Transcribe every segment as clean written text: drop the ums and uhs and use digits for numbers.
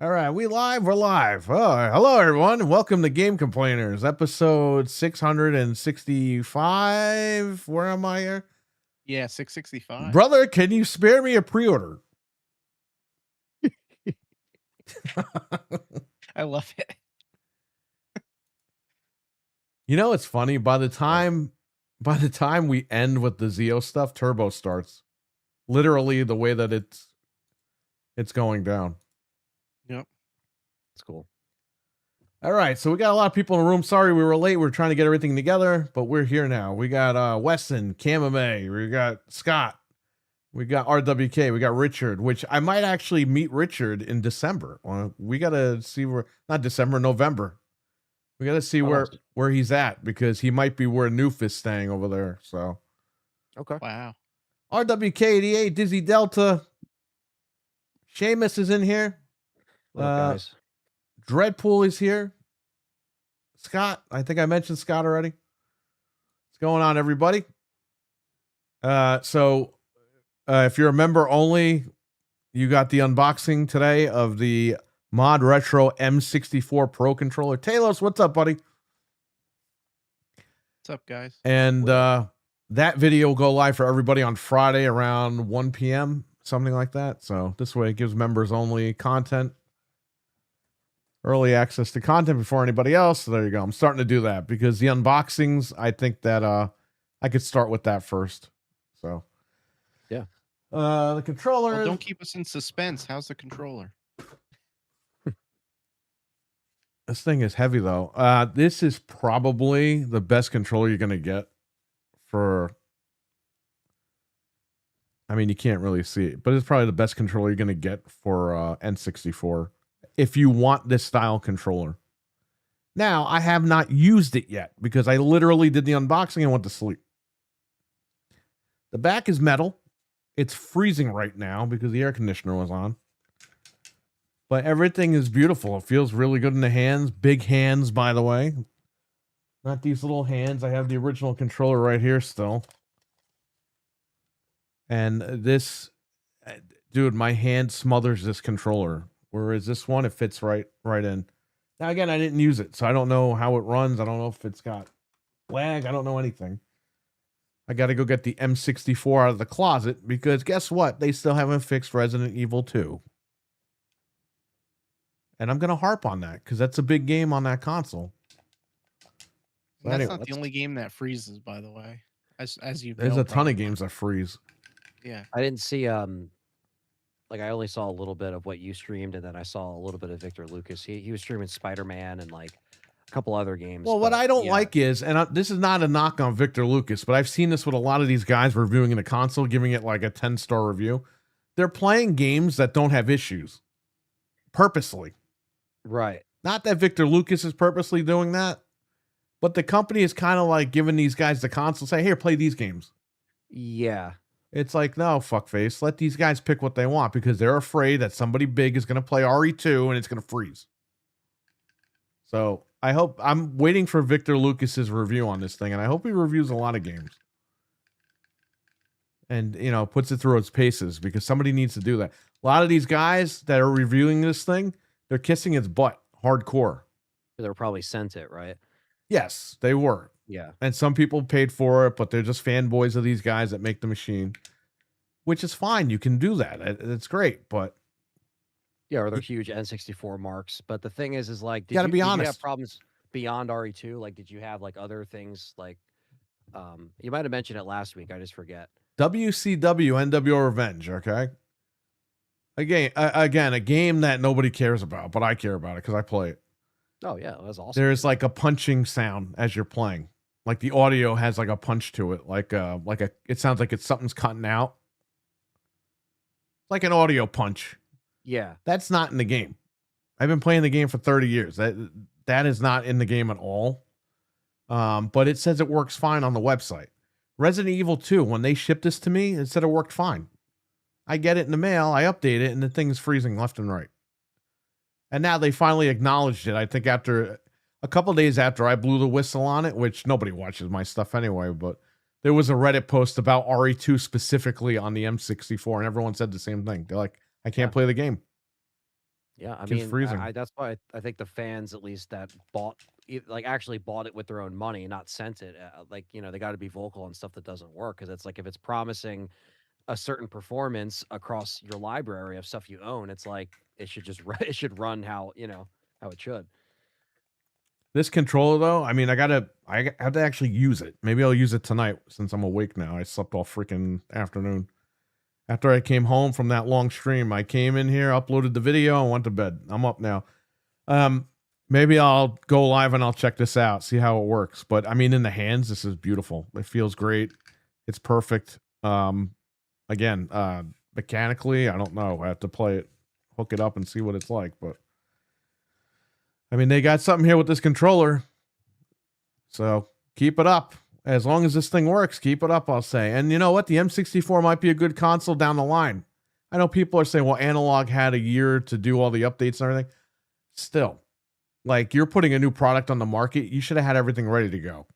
All right, we're live. Oh, hello, everyone. Welcome to Game Complainers, episode 665. Where am I here? Yeah, 665. Brother, can you spare me a pre order? I love it. You know, it's funny. By the time we end with the Zeo stuff, Turbo starts. Literally the way that it's going down. Yep. It's cool. All right, so we got a lot of people in the room. Sorry we were late. We are trying to get everything together, but we're here now. We got Weston, Camame, we got Scott, we got RWK, we got Richard, which I might actually meet Richard in December. We got to see not December, November. We got to see where he's at because he might be where Noof is staying over there. So, okay. Wow. RWK88, Dizzy Delta, Seamus is in here. What up, guys? Dreadpool is here. Scott, I think I mentioned Scott already. What's going on, everybody? So if you're a member only, you got the unboxing today of the Mod Retro M64 Pro controller. Talos, what's up, buddy? What's up, guys? And that video will go live for everybody on Friday around 1 p.m., something like that. So this way it gives members only content. Early access to content before anybody else. So there you go. I'm starting to do that because the unboxings, I think that I could start with that first. So yeah. The controller. Well, don't keep us in suspense. How's the controller? This thing is heavy though. This is probably the best controller you're gonna get for. I mean, you can't really see it, but it's probably the best controller you're gonna get for N64. If you want this style controller. Now, I have not used it yet because I literally did the unboxing and went to sleep. The back is metal. It's freezing right now because the air conditioner was on. But everything is beautiful. It feels really good in the hands. Big hands, by the way. Not these little hands. I have the original controller right here still. And this, dude, my hand smothers this controller. Whereas this one, it fits right in. Now, again, I didn't use it, so I don't know how it runs. I don't know if it's got lag. I don't know anything. I got to go get the M64 out of the closet because guess what? They still haven't fixed Resident Evil 2. And I'm going to harp on that because that's a big game on that console. Well, that's not the only game that freezes, by the way. As you know, there's a ton of games that freeze. Yeah. I didn't see like I only saw a little bit of what you streamed, and then I saw a little bit of Victor Lucas. He was streaming Spider-Man and like a couple other games. Well, what I don't like is, and this is not a knock on Victor Lucas, but I've seen this with a lot of these guys reviewing in a console, giving it like a 10-star review. They're playing games that don't have issues purposely. Right. Not that Victor Lucas is purposely doing that, but the company is kind of like giving these guys the console, say, here, play these games. Yeah. It's like, no, fuckface. Let these guys pick what they want because they're afraid that somebody big is going to play RE2 and it's going to freeze. So I'm waiting for Victor Lucas's review on this thing, and I hope he reviews a lot of games. And, puts it through its paces because somebody needs to do that. A lot of these guys that are reviewing this thing, they're kissing its butt hardcore. They were probably sent it, right? Yes, they were. Yeah. And some people paid for it, but they're just fanboys of these guys that make the machine, which is fine. You can do that. It's great, but yeah, or they're huge N64 marks. But the thing is like, did you have problems beyond RE2? Like, did you have like other things like, you might have mentioned it last week. I just forget. WCW NWO Revenge. Okay. Again, a game that nobody cares about, but I care about it because I play it. Oh yeah, that's awesome. There's like a punching sound as you're playing. Like the audio has like a punch to it. It sounds like something's cutting out. Like an audio punch. Yeah. That's not in the game. I've been playing the game for 30 years. That is not in the game at all. But it says it works fine on the website. Resident Evil 2, when they shipped this to me, it said it worked fine. I get it in the mail, I update it, and the thing's freezing left and right. And now they finally acknowledged it. I think after a couple days after I blew the whistle on it, which nobody watches my stuff anyway, but there was a Reddit post about RE2 specifically on the M64, and everyone said the same thing. They're like, I can't play the game. Yeah, I Keeps mean, freezing. that's why I think the fans at least that bought it, like actually bought it with their own money, not sent it. Like they got to be vocal on stuff that doesn't work because it's like if it's promising a certain performance across your library of stuff you own, it's like it should just it should run how how it should. This controller, though, I mean, I have to actually use it. Maybe I'll use it tonight since I'm awake now. I slept all freaking afternoon. After I came home from that long stream, I came in here, uploaded the video, and went to bed. I'm up now. Maybe I'll go live and I'll check this out, see how it works. But I mean, in the hands, this is beautiful. It feels great. It's perfect. Again, mechanically, I don't know. I have to play it, hook it up, and see what it's like. But I mean, they got something here with this controller. So keep it up. As long as this thing works, keep it up, I'll say. And you know what? The M64 might be a good console down the line. I know people are saying, well, Analog had a year to do all the updates and everything. Still, like, you're putting a new product on the market. You should have had everything ready to go.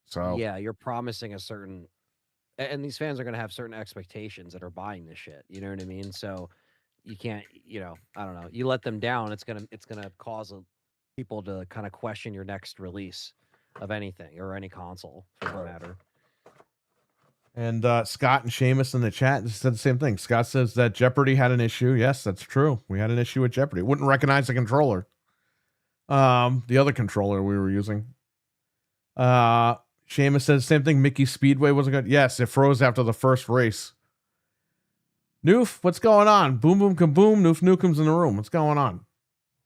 So yeah, you're promising a certain, and these fans are going to have certain expectations that are buying this shit. You know what I mean? So you can't, I don't know. You let them down, it's gonna cause people to kind of question your next release of anything or any console for that matter. And Scott and Seamus in the chat said the same thing. Scott says that Jeopardy had an issue. Yes, that's true. We had an issue with Jeopardy. Wouldn't recognize the controller. The other controller we were using. Seamus says the same thing. Mickey Speedway wasn't good. Yes, it froze after the first race. Noof, what's going on? Boom, boom, kaboom. Noof Nukem's in the room. What's going on?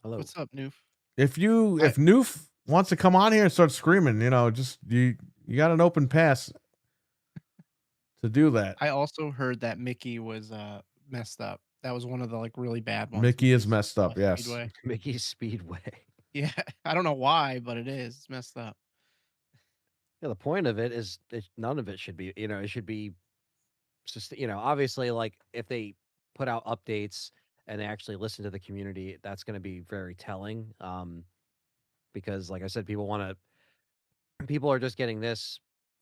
Hello. What's up, Noof? If Noof wants to come on here and start screaming, just you got an open pass to do that. I also heard that Mickey was messed up. That was one of the really bad ones. Mickey is messed up. Yes. Speedway. Mickey's Speedway. Yeah, I don't know why, but it is. It's messed up. Yeah, the point of it is none of it should be. It should be just obviously like if they put out updates and they actually listen to the community, that's going to be very telling. Because like I said, people are just getting this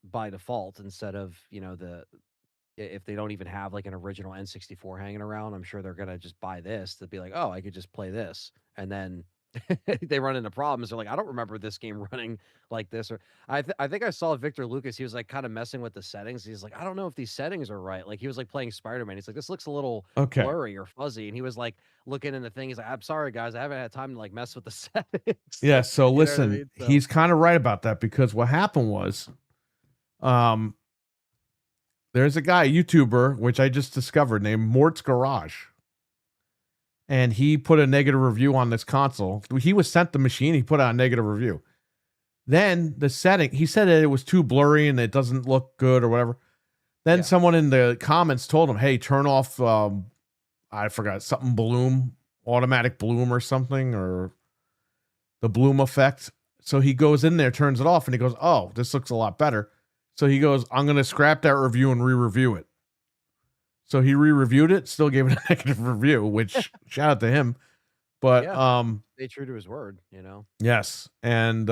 by default instead of if they don't even have like an original N64 hanging around, I'm sure they're gonna just buy this to be like, oh, I could just play this, and then they run into problems. They're like, I don't remember this game running like this. Or I think I saw Victor Lucas. He was like kind of messing with the settings. He's like, I don't know if these settings are right. Like he was like playing Spider-Man. He's like, this looks a little blurry or fuzzy. And he was like looking in the thing. He's like, I'm sorry guys, I haven't had time to like mess with the settings. Yeah. So listen, he's kind of right about that because what happened was, there's a guy, YouTuber, which I just discovered, named Mort's Garage. And he put a negative review on this console. He was sent the machine. He put out a negative review. Then the setting, he said that it was too blurry and it doesn't look good or whatever. Then someone in the comments told him, hey, turn off, I forgot, something bloom, automatic bloom or something, or the bloom effect. So he goes in there, turns it off, and he goes, oh, this looks a lot better. So he goes, I'm going to scrap that review and re-review it. So he re-reviewed it, still gave it a negative review, which shout out to him. But stay true to his word, Yes. And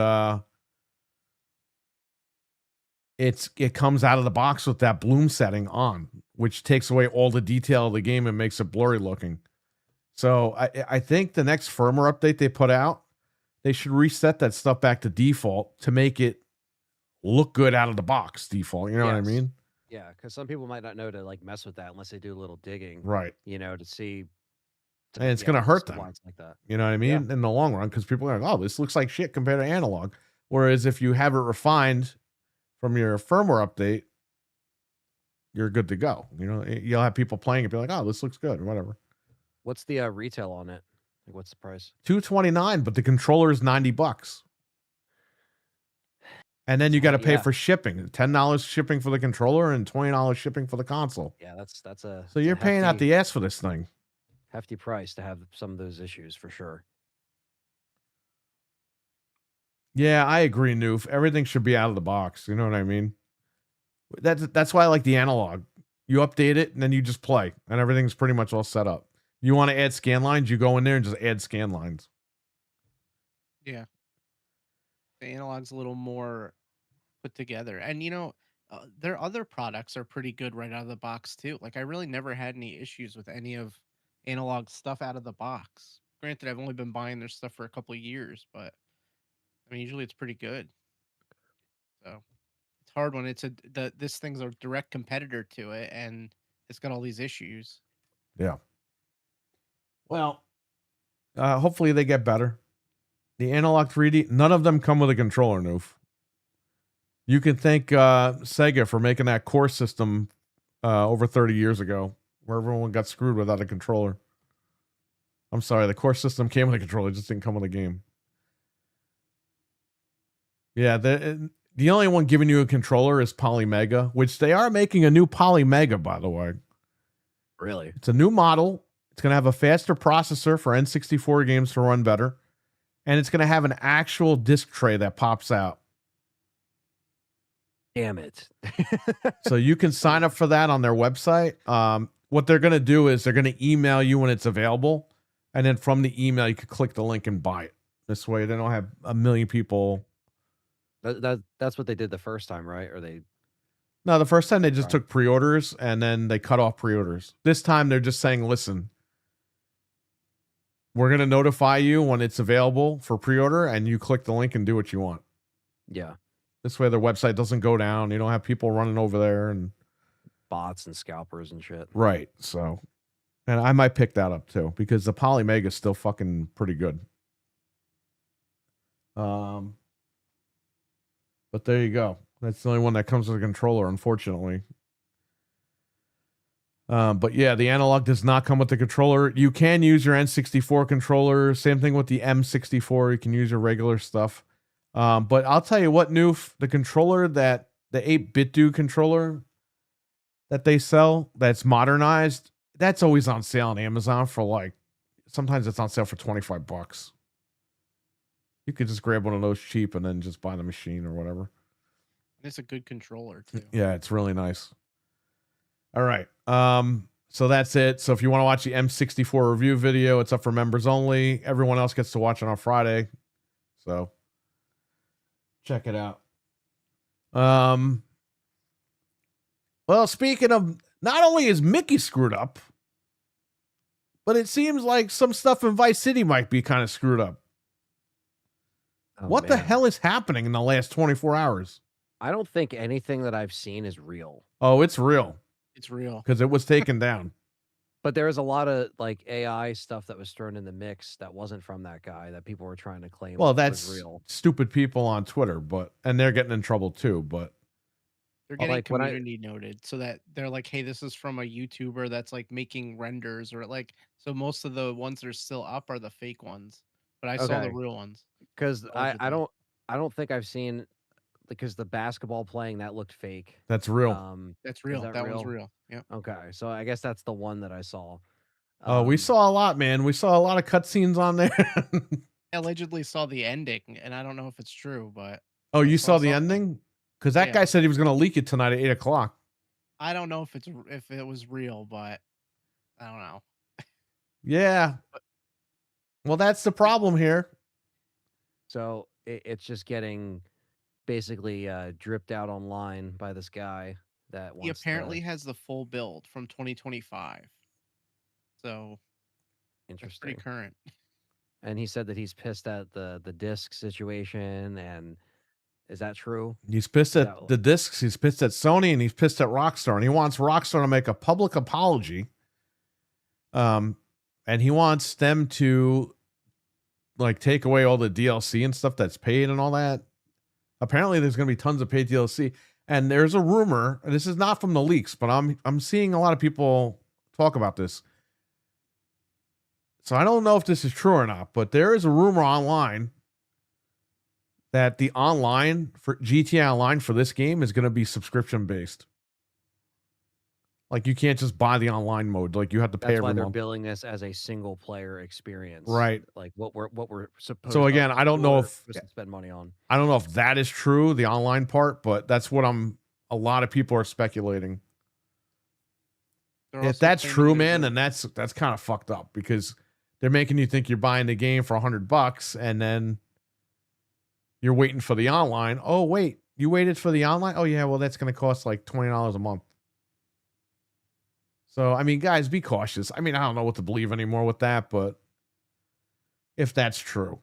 it comes out of the box with that bloom setting on, which takes away all the detail of the game and makes it blurry looking. So I think the next firmware update they put out, they should reset that stuff back to default to make it look good out of the box default. You know what I mean? Yeah, because some people might not know to like mess with that unless they do a little digging, right? To see, and it's gonna hurt them. Like that. You know what I mean? In the long run, because people are like, "Oh, this looks like shit compared to analog." Whereas if you have it refined from your firmware update, you're good to go. You'll have people playing it, be like, "Oh, this looks good," or whatever. What's the retail on it? Like, what's the price? $229, but the controller is $90. And then you got to pay for shipping. $10 shipping for the controller and $20 shipping for the console. Yeah, that's a. So you're paying out the ass for this thing. Hefty price to have some of those issues for sure. Yeah, I agree, Noof. Everything should be out of the box. You know what I mean? That's why I like the analog. You update it and then you just play, and everything's pretty much all set up. You want to add scan lines, you go in there and just add scan lines. Yeah. The analog's a little more put together, and their other products are pretty good right out of the box too. Like I really never had any issues with any of analog stuff out of the box. Granted, I've only been buying their stuff for a couple of years, but I mean, usually it's pretty good. So it's hard when this thing's a direct competitor to it, and it's got all these issues. Yeah. Well, hopefully they get better. The analog 3D, none of them come with a controller, Noof. You can thank Sega for making that core system over 30 years ago, where everyone got screwed without a controller. I'm sorry, the core system came with a controller, it just didn't come with a game. Yeah, the only one giving you a controller is Polymega, which they are making a new Polymega, by the way. Really? It's a new model. It's going to have a faster processor for N64 games to run better. And it's going to have an actual disc tray that pops out. Damn it. So you can sign up for that on their website. What they're going to do is they're going to email you when it's available. And then from the email, you can click the link and buy it. This way, they don't have a million people. That's what they did the first time, right? Or they... No, the first time they just took pre-orders and then they cut off pre-orders. This time they're just saying, listen, we're going to notify you when it's available for pre-order and you click the link and do what you want. Yeah. This way their website doesn't go down. You don't have people running over there and bots and scalpers and shit. Right. So, and I might pick that up too because the Polymega is still fucking pretty good. But there you go. That's the only one that comes with a controller, unfortunately. But yeah, the analog does not come with the controller. You can use your N64 controller. Same thing with the M64. You can use your regular stuff. But I'll tell you what, Noof, the controller that the 8BitDo controller that they sell that's modernized, that's always on sale on Amazon for like, sometimes it's on sale for $25. You could just grab one of those cheap and then just buy the machine or whatever. It's a good controller too. Yeah, it's really nice. All right. So that's it. So if you want to watch the M64 review video, it's up for members only. Everyone else gets to watch it on Friday. So check it out. Well, speaking of, not only is Mickey screwed up, but it seems like some stuff in Vice City might be kind of screwed up. Oh, what the hell is happening in the last 24 hours? I don't think anything that I've seen is real. Oh, it's real. It's real. Because it was taken down. But there was a lot of like AI stuff that was thrown in the mix that wasn't from that guy that people were trying to claim that's was real. Stupid people on Twitter, and they're getting in trouble too, but they're getting community noted so that they're like, hey, this is from a YouTuber that's like making renders or like, so most of the ones that are still up are the fake ones, but I saw the real ones. Because I don't think I've seen, because the basketball playing that looked fake. That's real. That's real. That one's real. Yeah. Okay, so I guess that's the one that I saw. Oh, we saw a lot, man. We saw a lot of cutscenes on there. I allegedly saw the ending, and I don't know if it's true, but oh, you saw the ending? Because that guy said he was going to leak it tonight at 8:00. I don't know if it was real, but I don't know. Yeah. Well, that's the problem here. So it's just getting basically dripped out online by this guy that wants. He apparently has the full build from 2025. So interesting. Pretty current. And he said that he's pissed at the disc situation. And is that true? He's pissed at the discs. He's pissed at Sony, and he's pissed at Rockstar. And he wants Rockstar to make a public apology. And he wants them to like take away all the DLC and stuff that's paid and all that. Apparently, there's going to be tons of paid DLC. And there's a rumor. And this is not from the leaks, but I'm seeing a lot of people talk about this. So I don't know if this is true or not, but there is a rumor online that the online for GTA Online for this game is going to be subscription based. Like you can't just buy the online mode. Like you have to pay. That's why they're billing this as a single player experience, right? Like what we're supposed. So again, I don't know if spend money on. I don't know if that is true, the online part, but that's what a lot of people are speculating. If that's true, man, then that's kind of fucked up because they're making you think you're buying the game for $100 and then you're waiting for the online. Oh, wait, you waited for the online? Oh, yeah, well, that's going to cost like $20 a month. So, I mean, guys, be cautious. I mean, I don't know what to believe anymore with that, but if that's true,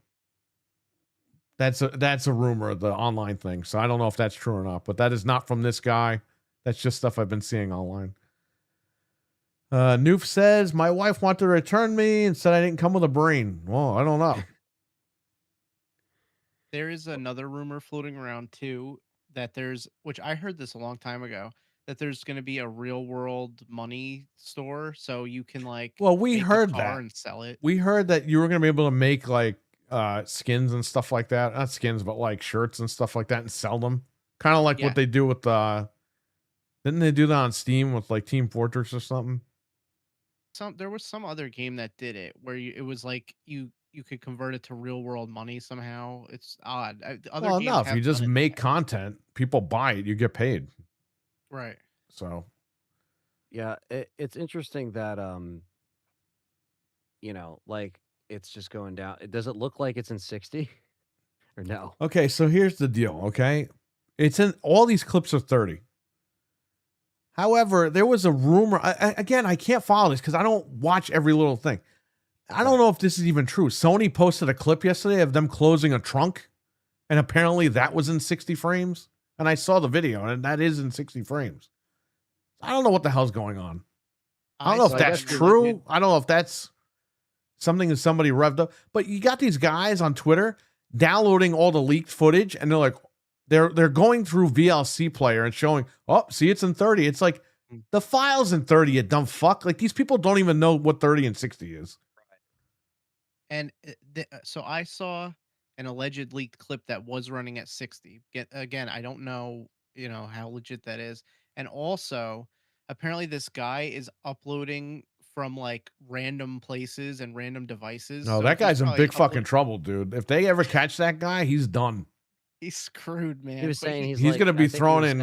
that's a rumor, the online thing. So I don't know if that's true or not, but that is not from this guy. That's just stuff I've been seeing online. Noof says, my wife wanted to return me and said I didn't come with a brain. Well, I don't know. There is another rumor floating around too that which I heard this a long time ago, that there's going to be a real world money store, so you can like Well, we make a heard car that. and sell it. We heard that you were going to be able to make like skins and stuff like that. Not skins, but like shirts and stuff like that and sell them. Kind of like what they do with didn't they do that on Steam with like Team Fortress or something? There was some other game that did it where it was like you could convert it to real world money somehow. It's odd. Other Well, games no, if have you just done it. make content, people buy it, you get paid. Right. So, Yeah, it's interesting that like it's just going down. Does it look like it's in 60 or no? okay, so here's the deal, okay? It's in all these clips are 30. However, there was a rumor. Again, I can't follow this because I don't watch every little thing. I don't know if this is even true. Sony posted a clip yesterday of them closing a trunk, and apparently that was in 60 frames. And I saw the video, and that is in 60 frames. I don't know what the hell's going on. I don't know if that's true. I don't know if that's something that somebody revved up. But you got these guys on Twitter downloading all the leaked footage, and they're like, they're going through VLC player and showing, oh, see, it's in 30. It's like the file's in 30, you dumb fuck. Like these people don't even know what 30 and 60 is. And so I saw an alleged leaked clip that was running at 60. Again, I don't know, how legit that is. And also, apparently this guy is uploading from like random places and random devices. No, so that guy's in big fucking trouble, dude. If they ever catch that guy, he's done. He's screwed, man. He was saying he's like, gonna be thrown in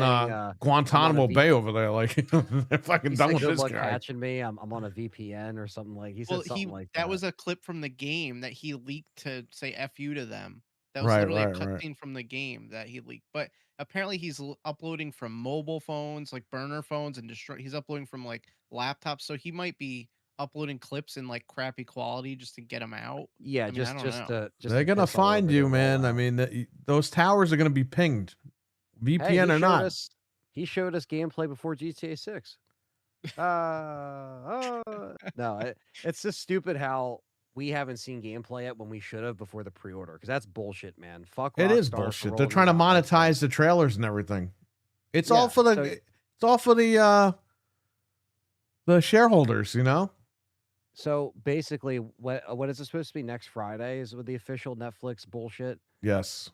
Guantanamo Bay over there. Like they're fucking done with this guy. Catching me, I'm on a VPN or something like. He said something like that. That was a clip from the game that he leaked to say "f you" to them. That was Right, literally right, a cutscene from the game that he leaked. But apparently, he's uploading from mobile phones, like burner phones, and he's uploading from like laptops. So he might be uploading clips in like crappy quality just to get them out. Yeah, I mean, I don't know. They're gonna find you, man. I mean, those towers are gonna be pinged, VPN or not. He showed us gameplay before GTA 6. No, it's just stupid how we haven't seen gameplay yet when we should have before the pre-order, because that's bullshit, man. Fuck Rockstar. It is bullshit. They're trying to monetize the trailers and everything. It's all for the it's all for the shareholders, you know. So basically, what is it supposed to be next Friday? Is with the official Netflix bullshit? Yes.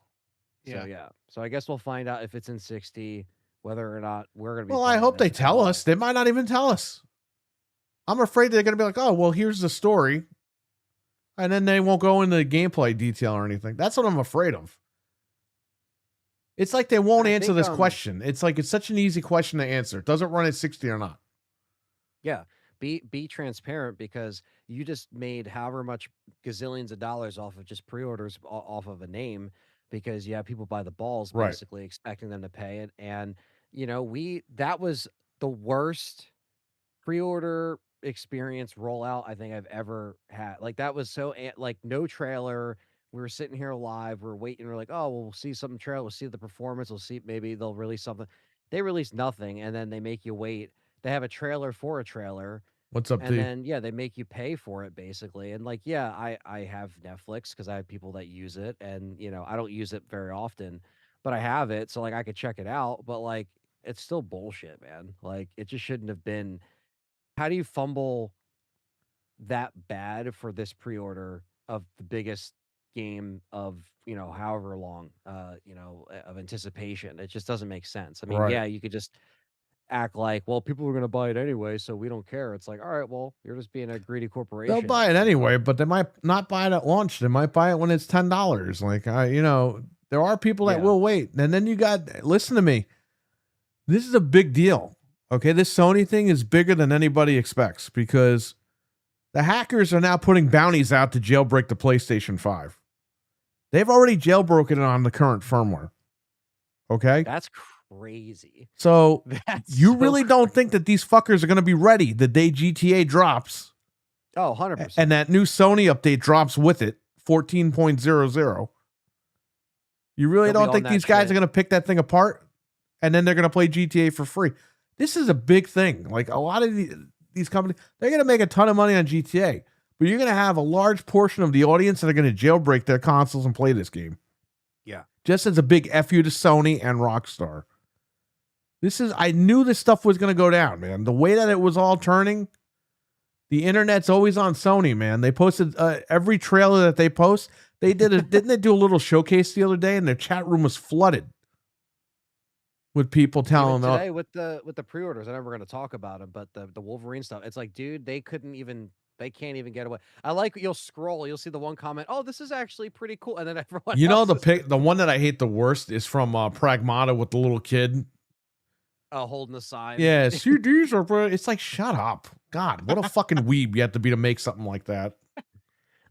So yeah. So I guess we'll find out if it's in 60, whether or not we're gonna be. Well, I hope they tell us. They might not even tell us. I'm afraid they're gonna be like, oh, well, here's the story, and then they won't go into gameplay detail or anything. That's what I'm afraid of. It's like they won't answer this question. It's like it's such an easy question to answer. Does it run at 60 or not? Yeah. Be transparent, because you just made however much gazillions of dollars off of just pre-orders off of a name, because you have people by the balls basically expecting them to pay it. And that was the worst pre-order experience rollout I think I've ever had. Like that was so like no trailer. We were sitting here live, we're waiting, we're like, oh, we'll see some trailer, we'll see the performance, we'll see, maybe they'll release something. They release nothing, and then they make you wait. They have a trailer for a trailer. What's up, and then they make you pay for it basically. And like, I have Netflix because I have people that use it, and I don't use it very often, but I have it, so like I could check it out. But like, it's still bullshit, man. Like, it just shouldn't have been. How do you fumble that bad for this pre-order of the biggest game of however long of anticipation? It just doesn't make sense. I mean, you could just act like, well, people were going to buy it anyway, so we don't care. It's like, all right, well, you're just being a greedy corporation. They'll buy it anyway, but they might not buy it at launch. They might buy it when it's $10. Like, there are people that will wait. And then listen to me. This is a big deal. Okay. This Sony thing is bigger than anybody expects, because the hackers are now putting bounties out to jailbreak the PlayStation 5. They've already jailbroken it on the current firmware. Okay. That's crazy. So That's you so really don't think that these fuckers are going to be ready the day GTA drops Oh, 100%. and that new Sony update drops with it, 14.00. You really They'll be don't on think that these guys shit. are going to pick that thing apart and then they're going to play GTA for free? This is a big thing. Like a lot of these companies, they're going to make a ton of money on GTA, but you're going to have a large portion of the audience that are going to jailbreak their consoles and play this game. Yeah. Just as a big F you to Sony and Rockstar. I knew this stuff was going to go down, man. The way that it was all turning, the internet's always on Sony, man. They posted every trailer that they post. They didn't they do a little showcase the other day and their chat room was flooded with people telling Even them, today with the pre-orders. I know we're going to talk about them, but the Wolverine stuff, it's like, dude, they can't even get away. I like, you'll scroll, you'll see the one comment, oh, this is actually pretty cool, and then everyone you know, else the one that I hate the worst is from Pragmata with the little kid. holding the sign. Yeah, CDs are. It's like, shut up, God, what a fucking weeb you have to be to make something like that.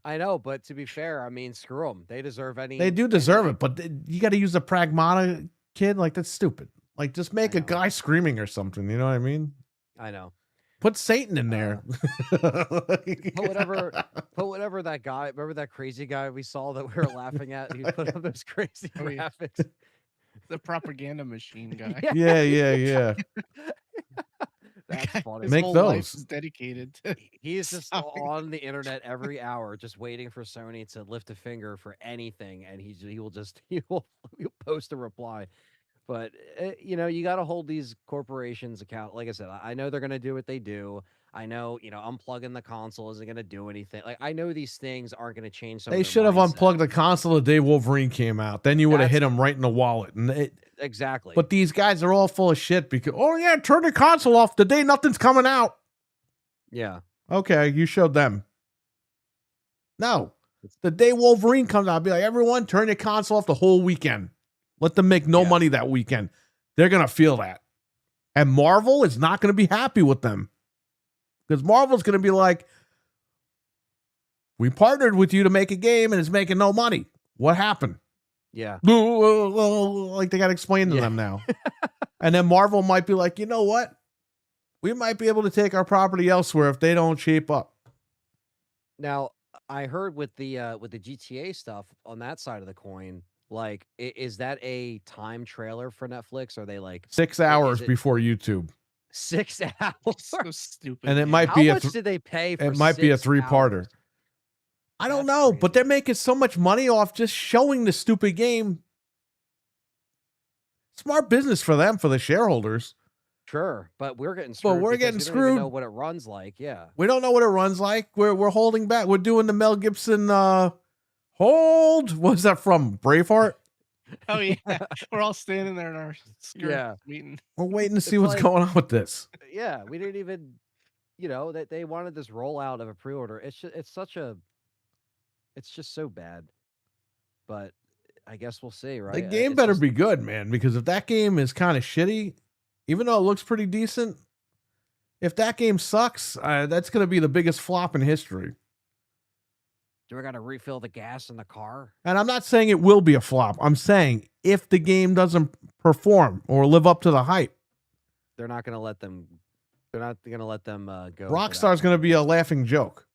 I know, but to be fair, I mean, screw them. They deserve any. They do deserve it, but you got to use a Pragmata kid. Like, that's stupid. Like, just make a guy screaming or something. You know what I mean? I know. Put Satan in there. Put whatever that guy. Remember that crazy guy we saw that we were laughing at? He put up those crazy Oh, yeah. graphics. The propaganda machine guy. Yeah. That's funny. His Make whole those. life is dedicated to He is just stopping- on the internet every hour, just waiting for Sony to lift a finger for anything, and he'll post a reply. But you got to hold these corporations account. Like I said, I know they're going to do what they do. I know, unplugging the console isn't going to do anything. Like, I know these things aren't going to change. They should have unplugged the console the day Wolverine came out. Then you would have hit him right in the wallet. Exactly. But these guys are all full of shit because, oh yeah, turn the console off the day nothing's coming out. Yeah. Okay, you showed them. No. The day Wolverine comes out, I'll be like, everyone, turn your console off the whole weekend. Let them make no money that weekend. They're going to feel that. And Marvel is not going to be happy with them. Because Marvel's going to be like, we partnered with you to make a game and it's making no money. What happened? Yeah. Like they got to explain to them now. And then Marvel might be like, you know what? We might be able to take our property elsewhere if they don't shape up. Now, I heard with the GTA stuff on that side of the coin, like, is that a time trailer for Netflix? Or are they like 6 hours before YouTube? 6 hours? So stupid. And it man. might How be much did they pay for it might be a 6 3-parter. hours? I don't That's know, crazy. but they're making so much money off just showing the stupid game. Smart business for them, for the shareholders. Sure, but we're getting screwed. But we're because getting we don't even know screwed. what it runs like. Yeah. We don't know what it runs like. We're holding back. We're doing the Mel Gibson hold. What's that from? Braveheart? Oh yeah, we're all standing there in our skirts Yeah. waiting. We're waiting to see It's what's like- going on with this. Yeah, we didn't even, that they wanted this rollout of a pre-order. It's just so bad. But I guess we'll see, right? The game It's better just- be good, man, because if that game is kind of shitty, even though it looks pretty decent, if that game sucks, that's going to be the biggest flop in history. Do we got to refill the gas in the car? And I'm not saying it will be a flop. I'm saying if the game doesn't perform or live up to the hype, They're not going to let them. They're not going to let them go. Rockstar's going to be a laughing joke.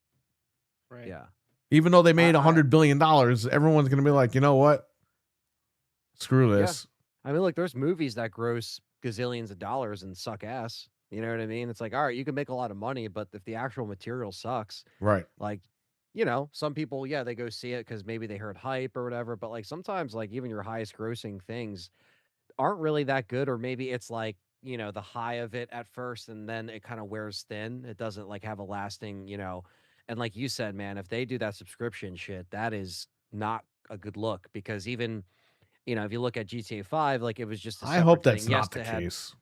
Right. Yeah. Even though they made $100 billion, everyone's going to be like, you know what? Screw this. I mean, look, there's movies that gross gazillions of dollars and suck ass. You know what I mean? It's like, all right, you can make a lot of money, but if the actual material sucks, Right. like, some people, they go see it because maybe they heard hype or whatever. But like sometimes, like even your highest grossing things aren't really that good, or maybe it's like the high of it at first, and then it kind of wears thin. It doesn't like have a lasting, And like you said, man, if they do that subscription shit, that is not a good look because even, if you look at GTA 5, like it was just. I hope that's thing. not the case.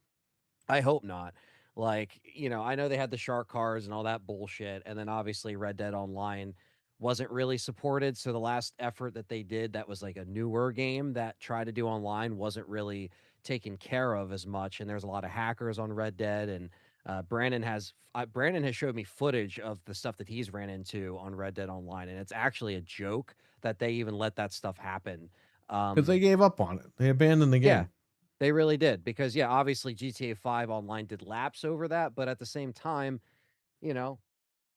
I hope not. Like, I know they had the shark cars and all that bullshit. And then obviously Red Dead Online wasn't really supported. So the last effort that they did that was like a newer game that tried to do online wasn't really taken care of as much. And there's a lot of hackers on Red Dead. And Brandon has showed me footage of the stuff that he's ran into on Red Dead Online. And it's actually a joke that they even let that stuff happen. Because they gave up on it. They abandoned the game. Yeah. They really did because yeah, obviously GTA 5 online did laps over that, but at the same time, you know,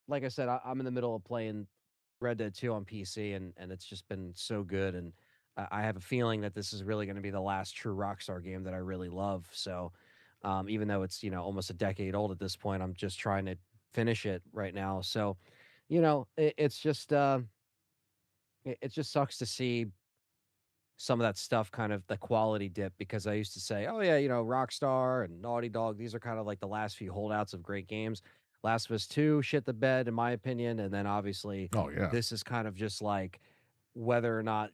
like I said, I'm in the middle of playing Red Dead 2 on PC, and it's just been so good, and I have a feeling that this is really going to be the last true Rockstar game that I really love. So, even though it's almost a decade old at this point, I'm just trying to finish it right now. So, it's just it just sucks to see some of that stuff kind of the quality dip because I used to say, oh yeah, Rockstar and Naughty Dog, these are kind of like the last few holdouts of great games. Last of Us 2 shit the bed in my opinion, and then obviously Oh yeah. this is kind of just like whether or not,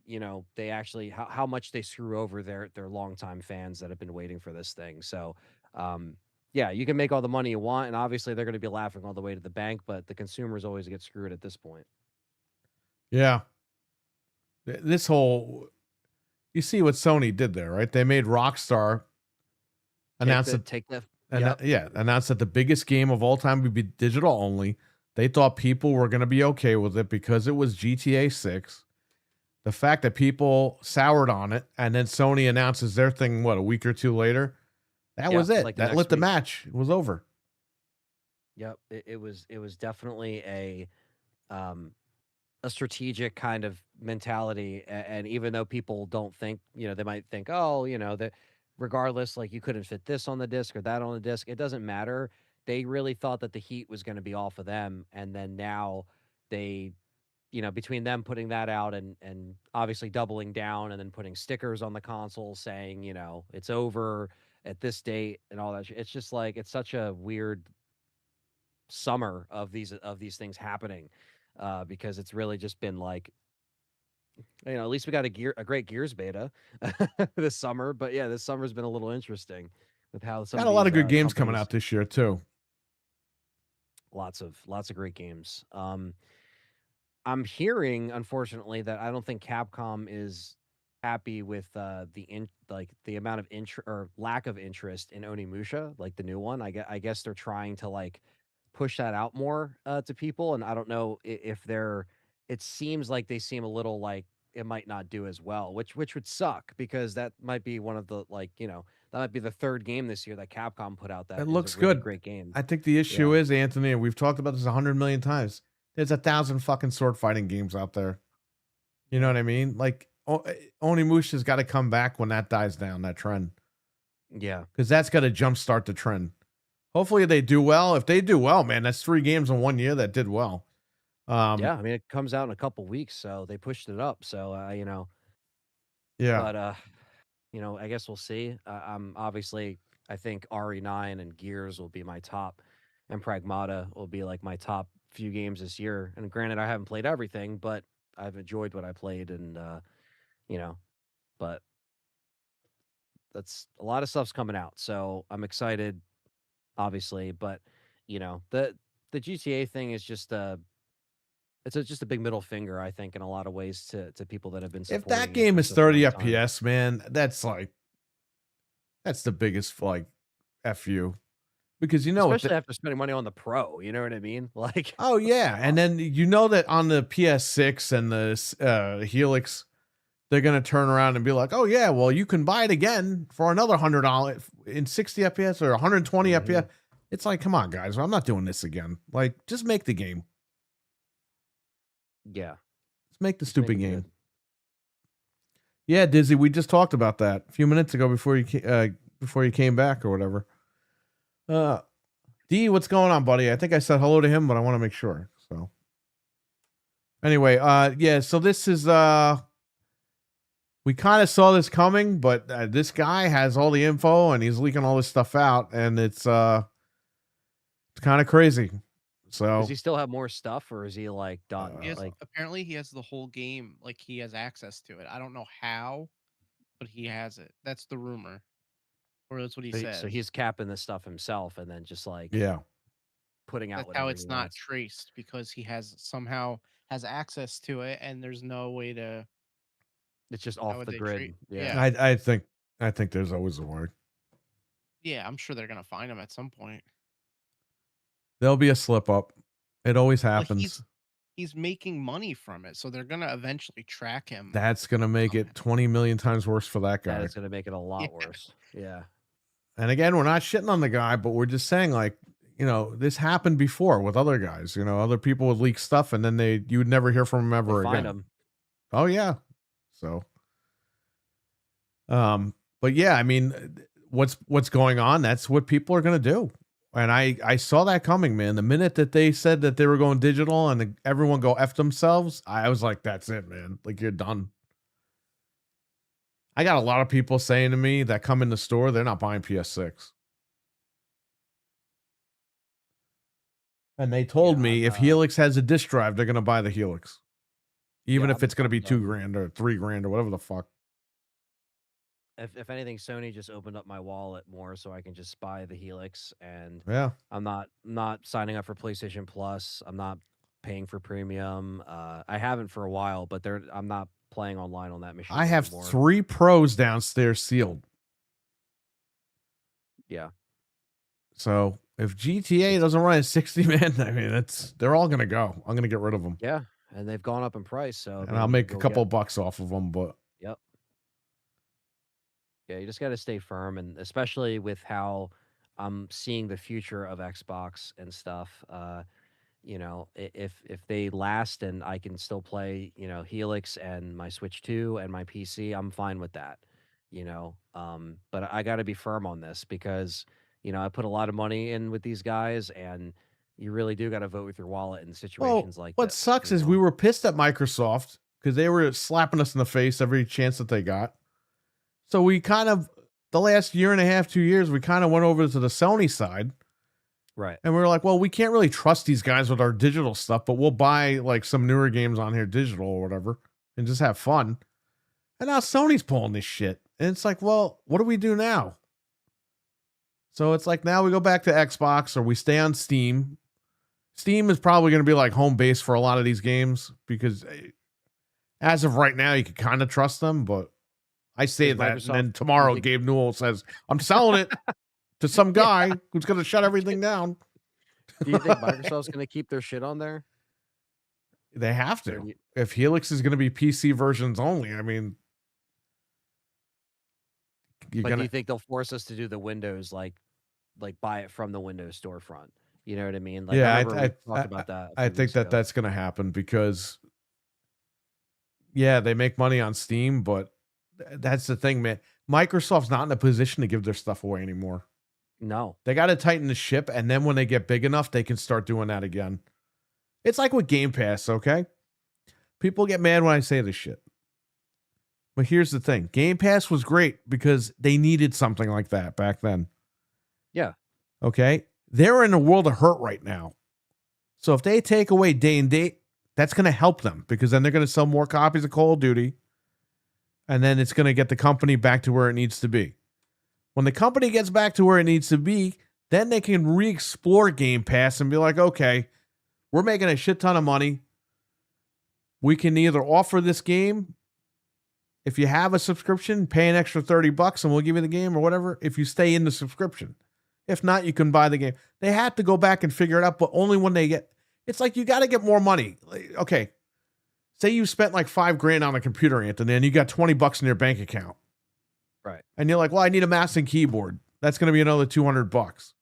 they actually how much they screw over their longtime fans that have been waiting for this thing. So, yeah, you can make all the money you want and obviously they're going to be laughing all the way to the bank, but the consumers always get screwed at this point. Yeah. This whole, you see what Sony did there, right? They made Rockstar announce that announced that the biggest game of all time would be digital only. They thought people were going to be okay with it because it was GTA 6. The fact that people soured on it and then Sony announces their thing, what, a week or two later? That was it. like that lit the match. It was over. Yep. It was definitely a strategic kind of mentality. And even though people don't think, they might think, oh, that regardless, like you couldn't fit this on the disc or that on the disc, it doesn't matter. They really thought that the heat was going to be off of them. And then now they, between them putting that out and obviously doubling down and then putting stickers on the console saying, it's over at this date and all that. It's just like, it's such a weird summer of these things happening. Because it's really just been like, at least we got a great Gears beta this summer. But yeah, this summer's been a little interesting with how some got a lot of good games coming out this year too. Lots of great games. I'm hearing, unfortunately, that I don't think Capcom is happy with the amount of interest or lack of interest in Onimusha, like the new one. I guess they're trying to like push that out more to people, and I don't know if they're. It seems like they seem a little like it might not do as well, which would suck because that might be one of the that might be the third game this year that Capcom put out that it is looks a really good. great game. I think the issue is, Anthony, and we've talked about this 100 million times. There's 1,000 fucking sword fighting games out there. You know what I mean? Like Onimusha's got to come back when that dies down, that trend. Yeah, because that's got to jumpstart the trend. Hopefully they do well. If they do well, man, that's 3 games in 1 year that did well. Yeah, I mean it comes out in a couple weeks, so they pushed it up. So yeah. But I guess we'll see. Obviously, I think RE9 and Gears will be my top, and Pragmata will be like my top few games this year. And granted, I haven't played everything, but I've enjoyed what I played, and but that's a lot of stuff's coming out, so I'm excited, obviously. But the GTA thing is just just a big middle finger, I think, in a lot of ways to people that have been supporting. If that game is 30 FPS, man, that's the biggest like FU. Because especially after spending money on the Pro, you know what I mean? Like, oh yeah, and then that on the PS6 and the Helix, they're gonna turn around and be like, oh yeah, well you can buy it again for another $100 in 60 FPS or 120 FPS. It's like, come on, guys, I'm not doing this again. Like, just make the game. Yeah, let's make the stupid game. Yeah, Dizzy, we just talked about that a few minutes ago before you came back or whatever. D, what's going on, buddy? I think I said hello to him, but I want to make sure. So anyway, yeah, so this is we kind of saw this coming, but this guy has all the info and he's leaking all this stuff out, and it's kind of crazy. So does he still have more stuff, or is he like done? Apparently he has the whole game, like he has access to it. I don't know how, but he has it. That's the rumor, or that's what he said. So he's capping this stuff himself, and then just like putting out. That's how it's not traced, because he somehow has access to it, and there's no way to. It's just off the grid. Yeah, I think there's always a word. Yeah, I'm sure they're gonna find him at some point. There'll be a slip up. It always happens. he's making money from it, so they're gonna eventually track him. That's gonna make on it 20 million times worse for that That guy. is going to make it a lot Yeah. worse. Yeah. And again, we're not shitting on the guy, but we're just saying, like, you know, this happened before with other guys. You know, other people would leak stuff, and then you would never hear from them ever They again. find him. Oh yeah. So, but yeah, I mean, what's going on? That's what people are gonna do. And I saw that coming, man. The minute that they said that they were going digital and everyone go F themselves, I was like, that's it, man. Like, you're done. I got a lot of people saying to me that come in the store, they're not buying PS6. And they told me if Helix has a disc drive, they're going to buy the Helix. Even if it's going to be $2,000 or $3,000 or whatever the fuck. If anything, Sony just opened up my wallet more so I can just buy the Helix, and Yeah. I'm not signing up for PlayStation Plus. I'm not paying for premium. I haven't for a while, but I'm not playing online on that machine. I have anymore. 3 pros downstairs sealed. Yeah. So if GTA doesn't run at 60, man, I mean, they're all going to go. I'm going to get rid of them. Yeah, and they've gone up in price, so And I'll make a couple bucks off of them, but Yep. Yeah, you just got to stay firm, and especially with how I'm seeing the future of Xbox and stuff. You know, if they last and I can still play, you know, Helix and my Switch 2 and my PC, I'm fine with that. You know, but I got to be firm on this because, you know, I put a lot of money in with these guys, and you really do got to vote with your wallet in situations like what this. sucks is we were pissed at Microsoft because they were slapping us in the face every chance that they got. So we kind of, the last year and a half, 2 years, we kind of went over to the Sony side. Right. And we were like, well, we can't really trust these guys with our digital stuff, but we'll buy like some newer games on here digital or whatever and just have fun. And now Sony's pulling this shit. And it's like, well, what do we do now? So it's like now we go back to Xbox or we stay on Steam. Steam is probably going to be like home base for a lot of these games because as of right now, you can kind of trust them, but I say that, and then tomorrow Gabe Newell says, I'm selling it to some guy who's going to shut everything down. Do you think Microsoft's going to keep their shit on there? They have to. If Helix is going to be PC versions only, I mean... Do you think they'll force us to do the Windows, like buy it from the Windows storefront? You know what I mean? Like, yeah, I talked about that. I think that's going to happen because, yeah, they make money on Steam, but that's the thing, man. Microsoft's not in a position to give their stuff away anymore. No. They got to tighten the ship, and then when they get big enough, they can start doing that again. It's like with Game Pass, okay? People get mad when I say this shit. But here's the thing. Game Pass was great because they needed something like that back then. Yeah. Okay? They're in a world of hurt right now. So if they take away day and date, that's going to help them because then they're going to sell more copies of Call of Duty. And then it's going to get the company back to where it needs to be. When the company gets back to where it needs to be, then they can re-explore Game Pass and be like, okay, we're making a shit ton of money. We can either offer this game. If you have a subscription, pay an extra $30 and we'll give you the game or whatever if you stay in the subscription. If not, you can buy the game. They have to go back and figure it out, but only when they get... It's like you got to get more money. Okay. Say you spent like $5,000 on a computer, Anthony, and you got $20 in your bank account. Right. And you're like, well, I need a mouse and keyboard. That's going to be another $200.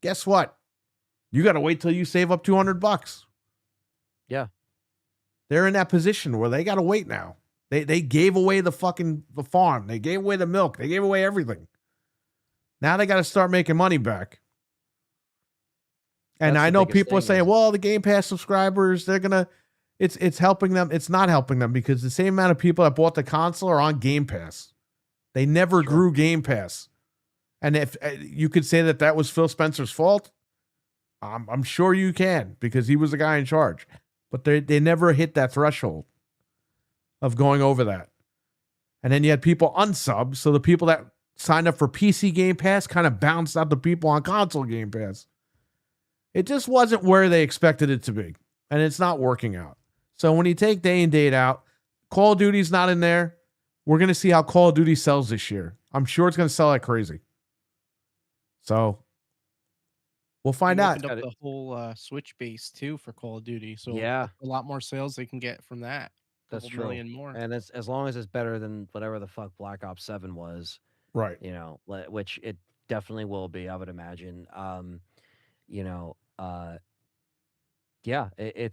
Guess what? You got to wait till you save up $200. Yeah. They're in that position where they got to wait now. They gave away the farm. They gave away the milk. They gave away everything. Now they got to start making money back. And I know people are saying, well, the Game Pass subscribers, they're going to... It's helping them. It's not helping them because the same amount of people that bought the console are on Game Pass. They never grew Game Pass. And if you could say that was Phil Spencer's fault, I'm sure you can because he was the guy in charge. But they never hit that threshold of going over that. And then you had people unsub, so the people that signed up for PC Game Pass kind of bounced out the people on console Game Pass. It just wasn't where they expected it to be. And it's not working out. So when you take day and date out, Call of Duty's not in there. We're going to see how Call of Duty sells this year. I'm sure it's going to sell like crazy. So We'll find They out. opened up Got it. the whole Switch base too for Call of Duty, so Yeah, a lot more sales they can get from that. that's Couple true. million more. And as long as it's better than whatever the fuck Black Ops 7 was, Right. which it definitely will be, I would imagine. You know, yeah, it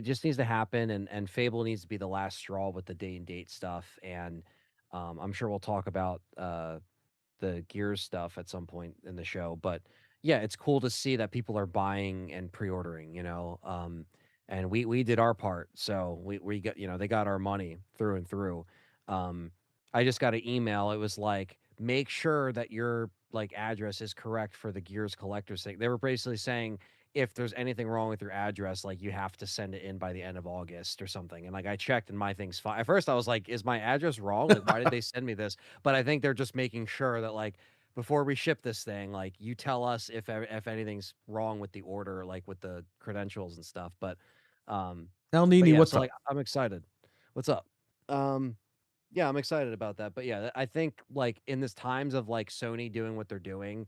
just needs to happen, and Fable needs to be the last straw with the day and date stuff, and I'm sure we'll talk about the Gears stuff at some point in the show, but yeah, it's cool to see that people are buying and pre-ordering, and we did our part, so we got, they got our money through and through. I just got an email. It was like, make sure that your like address is correct for the Gears collector's thing. They were basically saying, if there's anything wrong with your address, like you have to send it in by the end of August or something. And like I checked and my thing's fine. At first I was like, is my address wrong? Like, why did they send me this? But I think they're just making sure that like before we ship this thing, like you tell us if anything's wrong with the order, like with the credentials and stuff. But Now, but Nini, yeah, what's so up? like I'm excited. What's up? Yeah, I'm excited about that. But yeah, I think like in this times of like Sony doing what they're doing,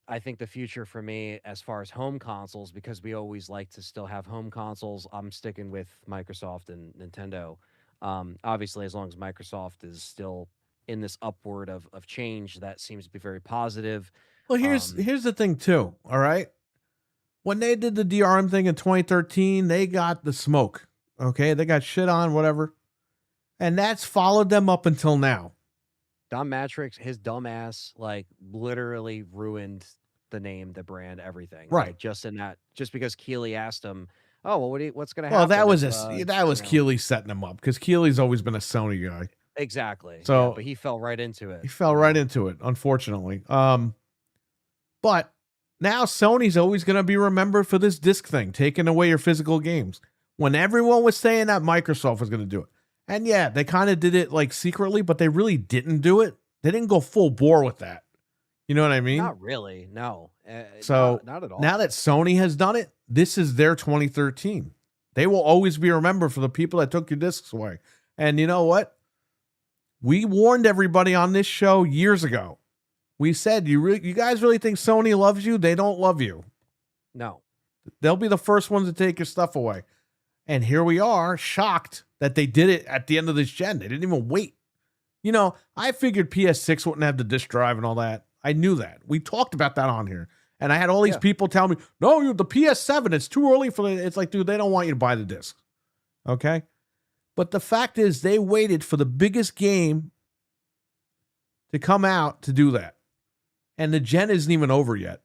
I think the future for me as far as home consoles, because we always like to still have home consoles, I'm sticking with Microsoft and Nintendo. Obviously, as long as Microsoft is still in this upward of change, that seems to be very positive. Well, Um, here's the thing too. All right, when they did the DRM thing in 2013, they got the smoke. Okay, they got shit on, whatever, and that's followed them up until now. Don Matrix, his dumbass, like literally ruined the name, the brand, everything. Right. Like just because Keeley asked him, "Oh, well, what's going to Well, happen?" that was if, Keeley setting him up, because Keeley's always been a Sony guy. Exactly. So yeah, but he fell right into it. He fell right into it, unfortunately. But now Sony's always going to be remembered for this disc thing, taking away your physical games. When everyone was saying that Microsoft was going to do it. And yeah, they kind of did it like secretly, but they really didn't do it. They didn't go full bore with that. You know what I mean? Not really. No. So not at all. now that Sony has done it, this is their 2013. They will always be remembered for the people that took your discs away. And you know what? We warned everybody on this show years ago. We said, you guys really think Sony loves you? They don't love you. No. They'll be the first ones to take your stuff away. And here we are, shocked that they did it at the end of this gen. They didn't even wait. You know, I figured PS6 wouldn't have the disk drive and all that. I knew that. We talked about that on here. And I had all these people tell me, no, the PS7, it's too early for it. It's like, dude, they don't want you to buy the disc. Okay? But the fact is, they waited for the biggest game to come out to do that. And the gen isn't even over yet.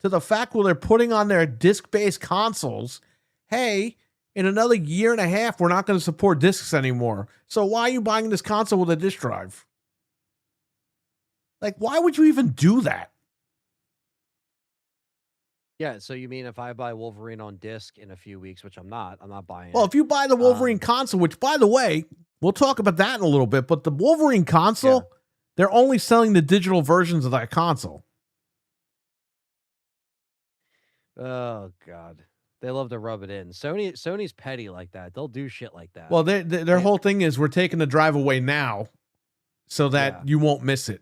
To the fact where they're putting on their disc-based consoles, hey, in another year and a half, we're not going to support discs anymore. So why are you buying this console with a disc drive? Like, why would you even do that? Yeah, so you mean if I buy Wolverine on disc in a few weeks, which I'm not buying Well, it. if you buy the Wolverine console, which, by the way, we'll talk about that in a little bit, but the Wolverine console, they're only selling the digital versions of that console. Oh, God. They love to rub it in. Sony's petty like that. They'll do shit like that. Well, their whole thing is we're taking the drive away now so that you won't miss it.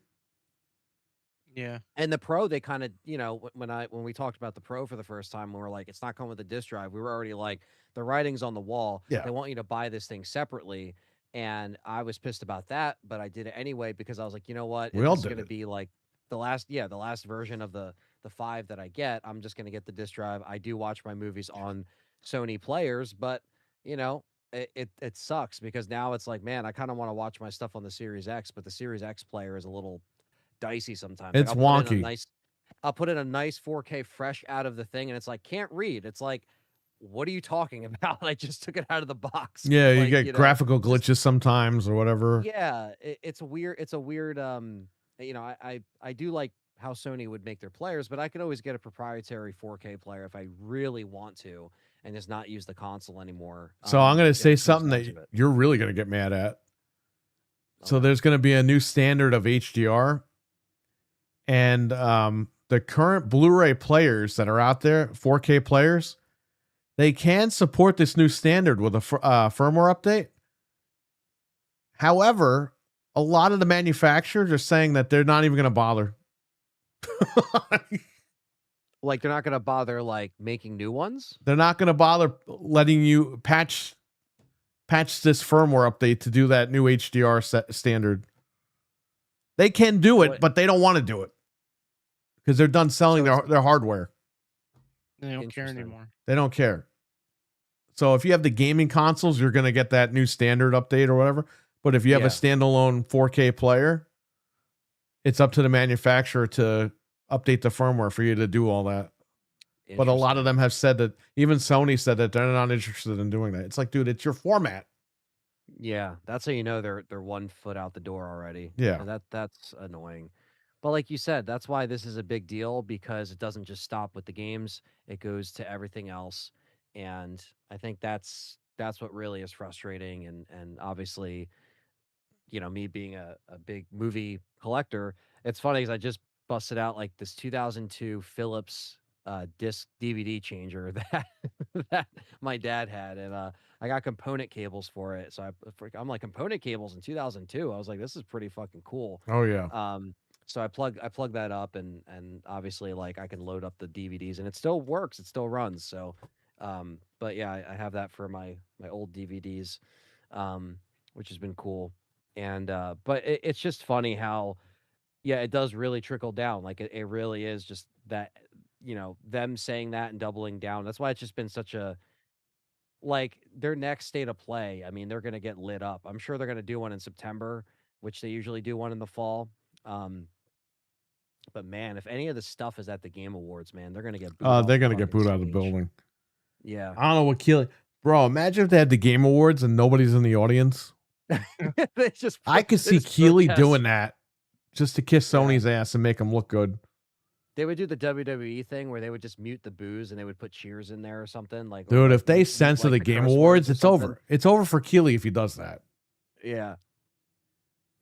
Yeah. And the Pro, they kind of, when we talked about the Pro for the first time, we were like, it's not coming with the disc drive. We were already like, the writing's on the wall. Yeah. They want you to buy this thing separately. And I was pissed about that, but I did it anyway because I was like, you know what? We all It's did going to it. be like the last version of the 5 that I get. I'm just going to get the disc drive. I do watch my movies on Sony players, but it sucks because now it's like, man, I kind of want to watch my stuff on the Series X, but the Series X player is a little dicey sometimes. It's wonky. I'll put in a nice 4K fresh out of the thing, and it's like, can't read. It's like, what are you talking about? I just took it out of the box. Yeah, Like, you get graphical glitches sometimes or whatever. Yeah, it's a weird. I do like how Sony would make their players, but I could always get a proprietary 4K player if I really want to, and just not use the console anymore. So I'm going to say something that you're really going to get mad at. So there's going to be a new standard of HDR. And the current Blu-ray players that are out there, 4K players, they can support this new standard with a firmware update. However, a lot of the manufacturers are saying that they're not even going to bother. Like they're not gonna bother like making new ones. They're not going to bother letting you patch this firmware update to do that new HDR standard. They can do it, What- but they don't want to do it because they're done selling So their hardware. They don't care Interesting. anymore. They don't care. So if you have the gaming consoles, you're going to get that new standard update or whatever. But if you have Yeah. a standalone 4K player, it's up to the manufacturer to update the firmware for you to do all that. But a lot of Interesting. them have said that, even Sony said that they're not interested in doing that. It's like, dude, it's your format. Yeah, that's how you know they're 1 foot out the door already. Yeah. And that's annoying. But like you said, that's why this is a big deal, because it doesn't just stop with the games; it goes to everything else. And I think that's what really is frustrating. And obviously, me being a big movie collector, it's funny because I just busted out like this 2002 Philips disc DVD changer that that my dad had, and I got component cables for it. So I'm like, component cables in 2002. I was like, this is pretty fucking cool. Oh, yeah. So I plug that up, and obviously like I can load up the DVDs, and it still works. It still runs. So, but yeah, I have that for my old DVDs, which has been cool. And but it's just funny how, yeah, it does really trickle down. Like it really is just that, them saying that and doubling down. That's why it's just been such a, like, their next state of play. I mean, they're gonna get lit up. I'm sure they're gonna do one in September, which they usually do one in the fall. But man, if any of the stuff is at the Game Awards, man, they're gonna get booed off They're the going to get fucking booed out of the stage. building. Yeah. I don't know what Keely. Bro, imagine if they had the Game Awards and nobody's in the audience. They just I could they see just Keely protest. doing that just to kiss Yeah. Sony's ass and make them look good. They would do the WWE thing where they would just mute the boos and they would put cheers in there or something. Like, or Dude, like if they mute, censor like, the Game curse words Awards, or it's something. over. It's over for Keely if he does that. Yeah.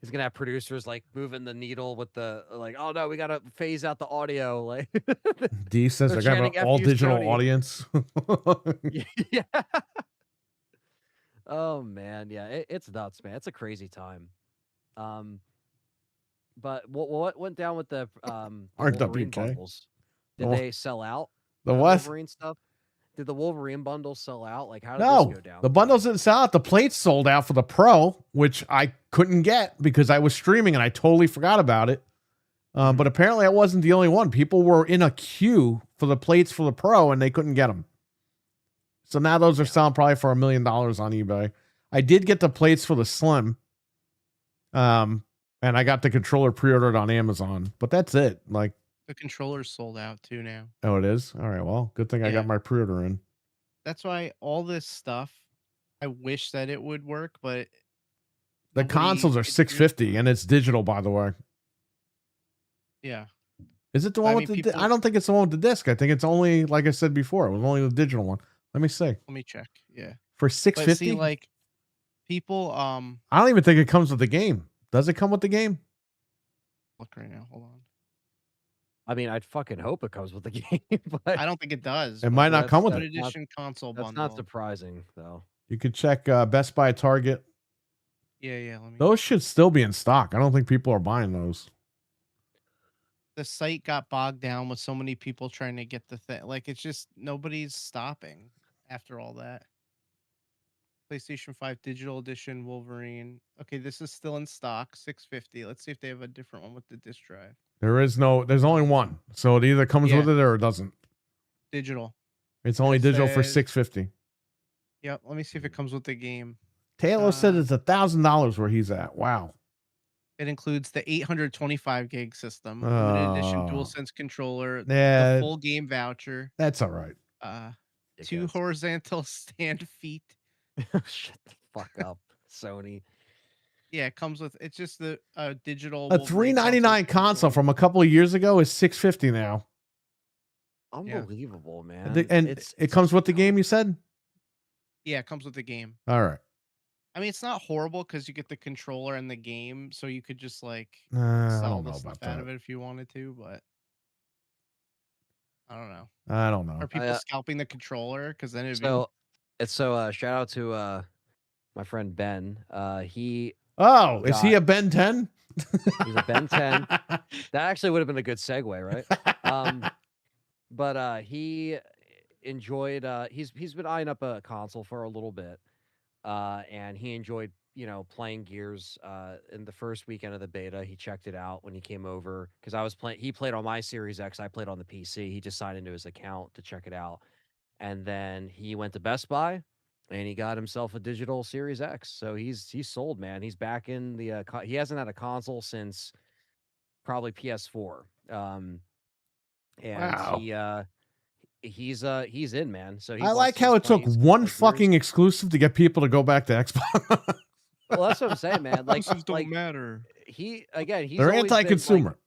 He's gonna have producers like moving the needle with the like, oh no, we gotta phase out the audio. Like D says They're they're going to have chanting an all "F you, digital Sony." audience. Yeah. Oh man, yeah, it's nuts, man. It's a crazy time. But what went down with the Wolverine RWK. bundles? Did The- they sell out? The what? Wolverine stuff? Did the Wolverine bundles sell out? Like, how did No, this go down? the bundles didn't sell out. The plates sold out for the Pro, which I couldn't get because I was streaming and I totally forgot about it. But apparently I wasn't the only one. People were in a queue for the plates for the Pro and they couldn't get them. So now those are selling probably for $1 million on eBay. I did get the plates for the Slim. And I got the controller pre-ordered on Amazon, but that's it. Like, The controller's sold out too now. oh, it is? All right. Well, good thing I Yeah. got my pre-order in. That's why all this stuff, I wish that it would work, but The nobody consoles are adheres $650 to it. and it's digital, by the way. Yeah. Is it the I one mean, with the? people- I don't think it's the one with the disc. I think it's only, like I said before, it was only the digital one. Let me see. Let me check. Yeah. For But $650. see, like, people, I don't even think it comes with the game. Does it come with the game? look right now. Hold on. I mean, I'd fucking hope it comes with the game, but I don't think it does. It but might not come with limited it. edition console that's bundle. not surprising though. You could check Best Buy, Target. Yeah. Let me. Those should still be in stock. I don't think people are buying those. The site got bogged down with so many people trying to get the thing. Like, it's just nobody's stopping after all that. PlayStation 5 Digital Edition Wolverine. Okay, this is still in stock, $650. Let's see if they have a different one with the disc drive. There's only one. So it either comes with Yeah. it or it doesn't. Digital. It's only It digital for says- $650. Yep. Let me see if it comes with the game. Taylor said it's $1,000 where he's at. Wow. It includes the 825 gig system, limited edition Oh. DualSense controller, Yeah. the full game voucher, That's all right. 2 Dickheads. horizontal stand feet. Shut the fuck up, Sony. Yeah, it comes with. It's just the digital. A Wolverine $399 console from a couple of years ago is $650 now. Unbelievable, man. And it comes with the game, you said? Yeah, it comes with the game. All right. I mean, it's not horrible because you get the controller and the game, so you could just like I sell don't the know stuff about out of that. it if you wanted to, but I don't know. I don't know. Are people scalping the controller? Because then it'd be So shout out to my friend Ben. He Oh, is he a Ben 10? He's a Ben 10. That actually would have been a good segue, right? But he enjoyed. He's been eyeing up a console for a little bit, and he enjoyed playing Gears. In the first weekend of the beta, he checked it out when he came over because I was playing. He played on my Series X. I played on the PC. He just signed into his account to check it out, and then he went to Best Buy. And he got himself a digital Series X, so he's sold, man. He's back in the. He hasn't had a console since probably PS4. And Wow. he's in, man. So I like how it took one fucking exclusive to get people to go back to Xbox. Well, that's what I'm saying, man. Like, Exclusives don't matter. He's They're always been, anti-consumer.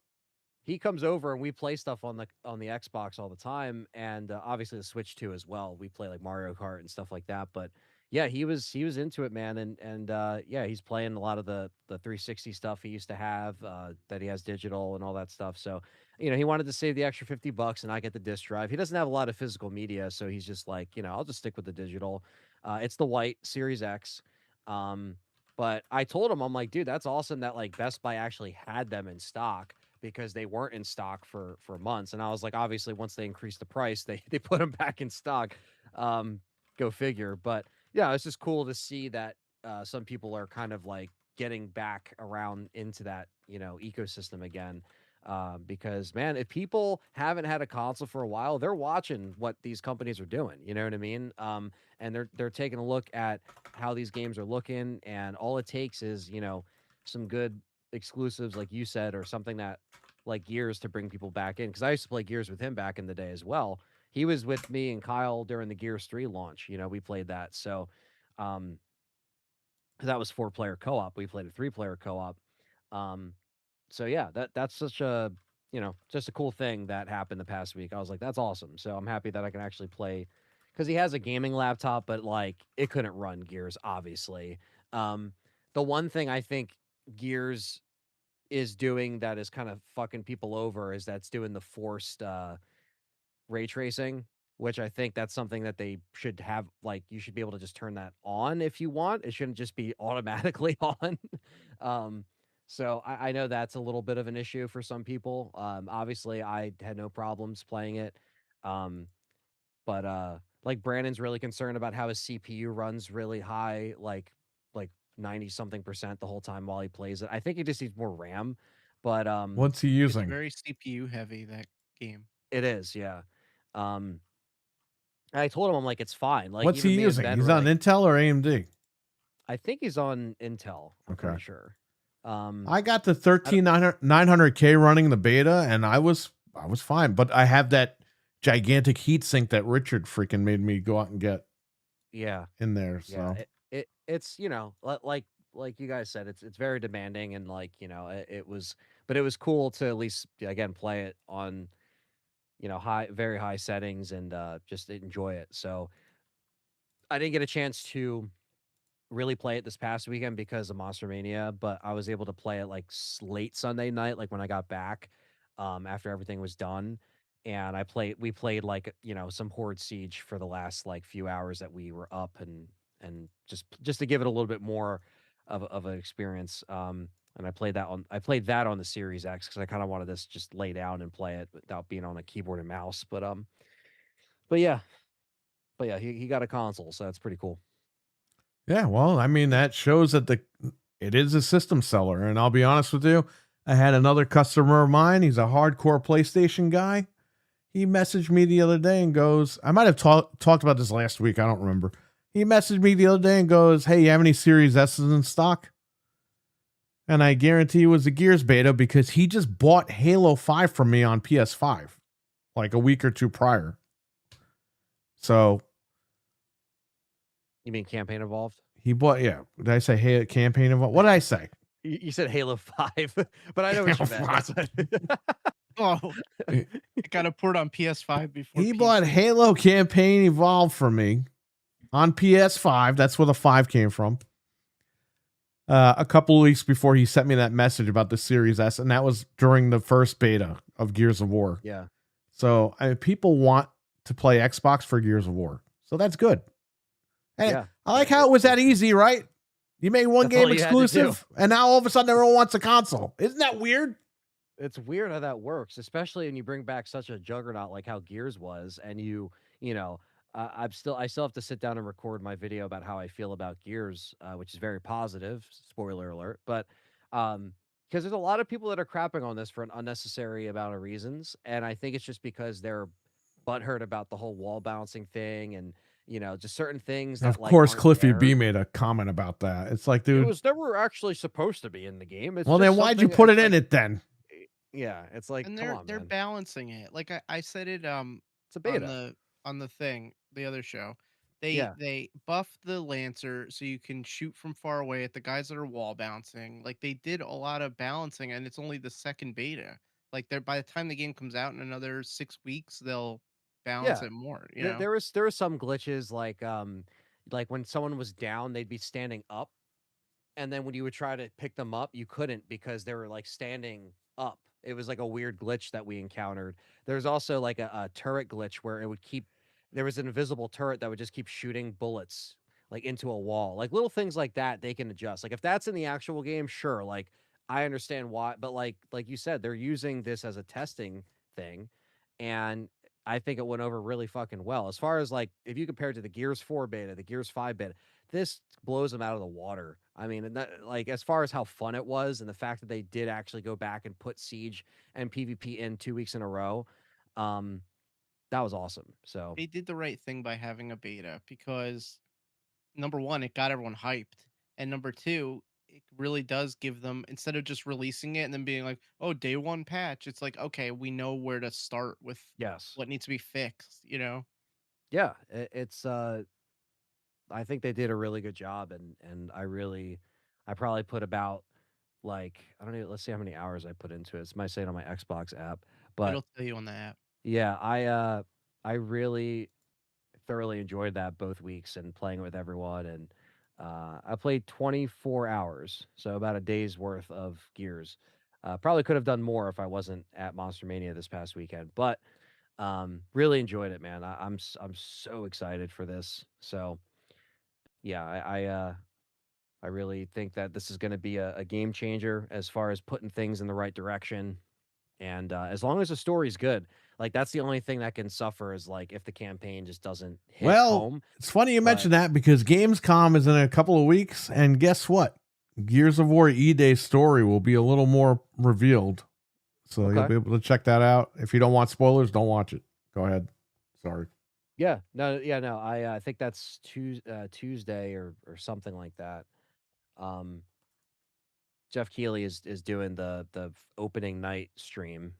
he comes over and we play stuff on the Xbox all the time, and obviously the Switch too as well. We play like Mario Kart and stuff like that. But yeah, he was into it, man, and yeah, he's playing a lot of the 360 stuff he used to have that he has digital and all that stuff. So he wanted to save the extra $50 and I get the disc drive. He doesn't have a lot of physical media, so he's just like, I'll just stick with the digital. It's the white Series X. But I told him, I'm like, dude, that's awesome that like Best Buy actually had them in stock because they weren't in stock for months. And I was like, obviously, once they increased the price, they put them back in stock. Go figure. But yeah, it's just cool to see that some people are kind of like getting back around into that ecosystem again. Because man, if people haven't had a console for a while, they're watching what these companies are doing. You know what I mean? And they're taking a look at how these games are looking, and all it takes is some good exclusives, like you said, or something that like Gears to bring people back in. Because I used to play Gears with him back in the day as well. He was with me and Kyle during the Gears 3 launch. We played that. So that was 4-player co-op. We played a 3-player co-op. So yeah, that's such a just a cool thing that happened the past week. I was like, that's awesome. So I'm happy that I can actually play, because he has a gaming laptop, but like it couldn't run Gears, obviously. The one thing I think Gears is doing that is kind of fucking people over is that's doing the forced ray tracing, which I think that's something that they should have. Like, you should be able to just turn that on if you want. It shouldn't just be automatically on. So I know that's a little bit of an issue for some people. Obviously, I had no problems playing it. But like Brandon's really concerned about how his CPU runs really high, like 90 something percent the whole time while he plays it. I think he just needs more RAM. But what's he It's using? very CPU heavy, that game. it is, yeah. I told him, I'm like, it's fine. Like, What's even he me and using? Ben He's were on like, Intel or AMD? I think he's on Intel. I'm Okay. pretty sure. I got the 13900K running the beta, and I was fine. But I have that gigantic heatsink that Richard freaking made me go out and get. Yeah. In there. So Yeah. It's like you guys said, it's very demanding, and like it was, but it was cool to at least again play it on very high settings and just enjoy it. So I didn't get a chance to really play it this past weekend because of Monster Mania, but I was able to play it like late Sunday night, like when I got back, after everything was done. And we played like, some Horde Siege for the last like few hours that we were up, and just to give it a little bit more of an experience. And I played that on the Series X because I kind of wanted this just lay down and play it without being on a keyboard and mouse. But yeah, he got a console, so that's pretty cool. yeah, well, I mean, that shows that it is a system seller. And I'll be honest with you, I had another customer of mine. He's a hardcore PlayStation guy. He messaged me the other day and goes, I might have talked about this last week. I don't remember. He messaged me the other day and goes, hey, you have any Series S's in stock? And I guarantee it was a Gears beta because he just bought Halo 5 from me on PS5 like a week or two prior. So. You mean Campaign Evolved? He bought, yeah. Did I say Halo Campaign Evolved? What did I say? You said Halo 5, but I know what you meant. Oh, it got a port on PS5 before. He PC. bought Halo Campaign Evolved from me on PS5. That's where the 5 came from. A couple of weeks before he sent me that message about the Series S, and that was during the first beta of Gears of War. Yeah. So people want to play Xbox for Gears of War. So that's good. And yeah. I like how it was that easy, right? You made one That's all game you had to do. exclusive, and now all of a sudden everyone wants a console. Isn't that weird? It's weird how that works, especially when you bring back such a juggernaut like how Gears was, and you know, I still have to sit down and record my video about how I feel about Gears, which is very positive. Spoiler alert, but because there's a lot of people that are crapping on this for an unnecessary amount of reasons, and I think it's just because they're butthurt about the whole wall balancing thing, and just certain things that Of like course, aren't Cliffy there. B made a comment about that. It's like, It dude, was never actually supposed to be in the game. It's well, just then why'd you something. put It's it in like, it then? yeah, it's like, And come they're on, they're man. balancing it. Like I said it It's a on beta. the thing, the other show. Yeah. They buffed the Lancer so you can shoot from far away at the guys that are wall bouncing. Like they did a lot of balancing, and it's only the second beta. Like they're by the time the game comes out in another 6 weeks, they'll balance Yeah. it more, you There know? there was some glitches like when someone was down, they'd be standing up, and then when you would try to pick them up, you couldn't because they were like standing up. It was like a weird glitch that we encountered. There's also like a turret glitch where it would keep there was an invisible turret that would just keep shooting bullets like into a wall. Like little things like that they can adjust. Like if that's in the actual game, sure, like I understand why, but like you said, they're using this as a testing thing, and I think it went over really fucking well. As far as like if you compare it to the Gears 4 beta, the Gears 5 beta, this blows them out of the water. I mean, and that, like as far as how fun it was, and the fact that they did actually go back and put Siege and PvP in 2 weeks in a row, um, that was awesome. So They did the right thing by having a beta because number one, it got everyone hyped, and number two, it really does give them instead of just releasing it and then being like, "Oh, day one patch," it's like, okay, we know where to start with yes, what needs to be fixed. You know, yeah, it's I think they did a really good job, and I probably put about like I don't know, let's see how many hours I put into it. It might say it on my Xbox app, but it'll tell you on the app. yeah, I really thoroughly enjoyed that both weeks and playing it with everyone. And I played 24 hours, so about a day's worth of Gears. Probably could have done more if I wasn't at Monster Mania this past weekend, but really enjoyed it, man. I'm so excited for this. So yeah, I really think that this is going to be a game changer as far as putting things in the right direction. And as long as the story's good, like that's the only thing that can suffer is like if the campaign just doesn't hit Well, home. it's funny you But mention that because Gamescom is in a couple of weeks, and guess what? Gears of War E-Day story will be a little more revealed. So you'll okay, be able to check that out. If you don't want spoilers, don't watch it. Go ahead. Sorry. yeah, no, I think that's Tuesday or something like that. Um, Jeff Keighley is doing the opening night stream,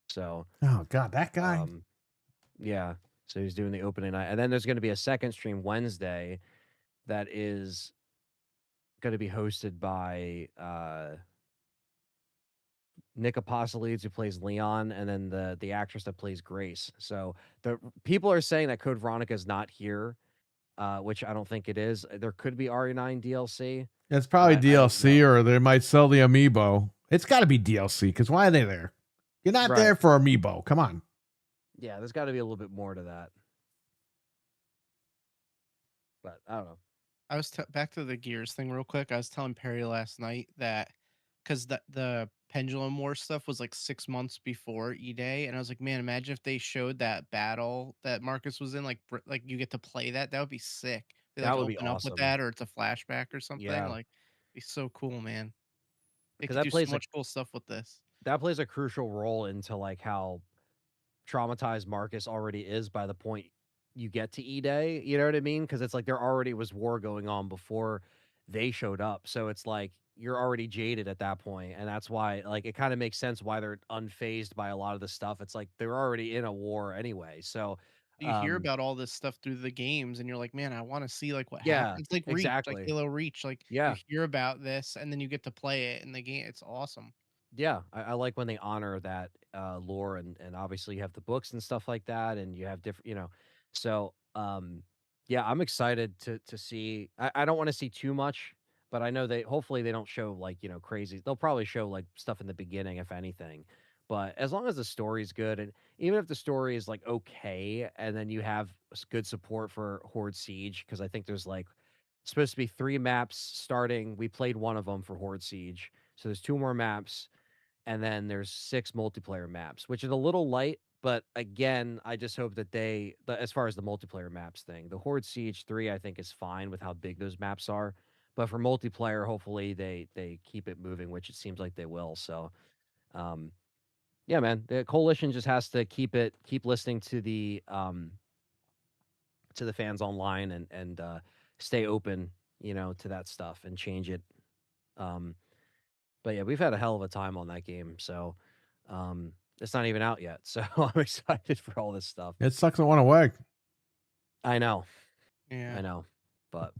so Oh God, that guy. um, yeah, so he's doing the opening night, and then there's going to be a second stream Wednesday that is going to be hosted by Nick Apostolides, who plays Leon, and then the actress that plays Grace. So the people are saying that Code Veronica is not here, which I don't think it is. There could be RE9 DLC, It's but probably I don't DLC, know. or they might sell the amiibo. It's got to be DLC because why are they there? You're not there Right. for amiibo. Come on. Yeah, there's got to be a little bit more to that. But I don't know. I was back to the Gears thing real quick. I was telling Perry last night that because the Pendulum War stuff was like 6 months before E Day, and I was like, man, imagine if they showed that battle that Marcus was in, like like you get to play that. That would be sick. They That like would be open up with awesome. that, or it's a flashback or something. Yeah, Like, be so cool, man. They because could do so much cool stuff with this. that plays a crucial role into like how traumatized Marcus already is by the point you get to E-Day, you know what I mean? Because it's like there already was war going on before they showed up. So it's like you're already jaded at that point, and that's why like it kind of makes sense why they're unfazed by a lot of the stuff. It's like they're already in a war anyway. So You hear um about all this stuff through the games, and you're like, man, I want to see like what yeah, happens. It's like Reach, like exactly. Halo Reach. Like you Yeah. hear about this, and then you get to play it in the game. It's awesome. Yeah, I like when they honor that lore, and obviously you have the books and stuff like that, and you have different, So yeah, I'm excited to see. I don't want to see too much, but I know they hopefully they don't show like crazy. They'll probably show like stuff in the beginning, if anything. But as long as the story's good, and even if the story is like okay, and then you have good support for Horde Siege, because I think there's like supposed to be 3 maps starting. We played one of them for Horde Siege. So there's 2 more maps, and then there's 6 multiplayer maps, which is a little light. But again, I just hope that as far as the multiplayer maps thing, the Horde Siege 3, I think is fine with how big those maps are. But for multiplayer, hopefully they keep it moving, which it seems like they will. So, yeah, man, the coalition just has to keep listening to the fans online and stay open, to that stuff and change it. But yeah, we've had a hell of a time on that game. So, it's not even out yet. So I'm excited for all this stuff. It sucks it went away. I know. Yeah. I know. But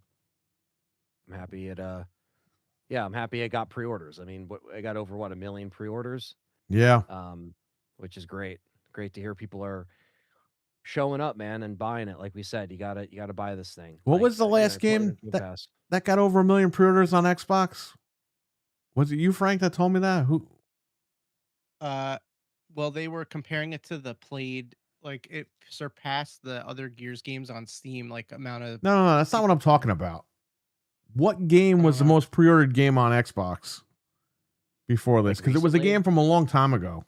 I'm happy I'm happy it got pre-orders. I mean, I got over 1 million pre-orders. Yeah. Which is great. Great to hear people are showing up, man, and buying it. Like we said, you gotta buy this thing. What Like, was the last game that got over 1 million pre-orders on Xbox? Was it you, Frank, that told me that? Who? Well, they were comparing it to the played, like it surpassed the other Gears games on Steam, like amount of. No, that's not what I'm talking about. What game was the most pre-ordered game on Xbox before this? Because it was a game from a long time ago.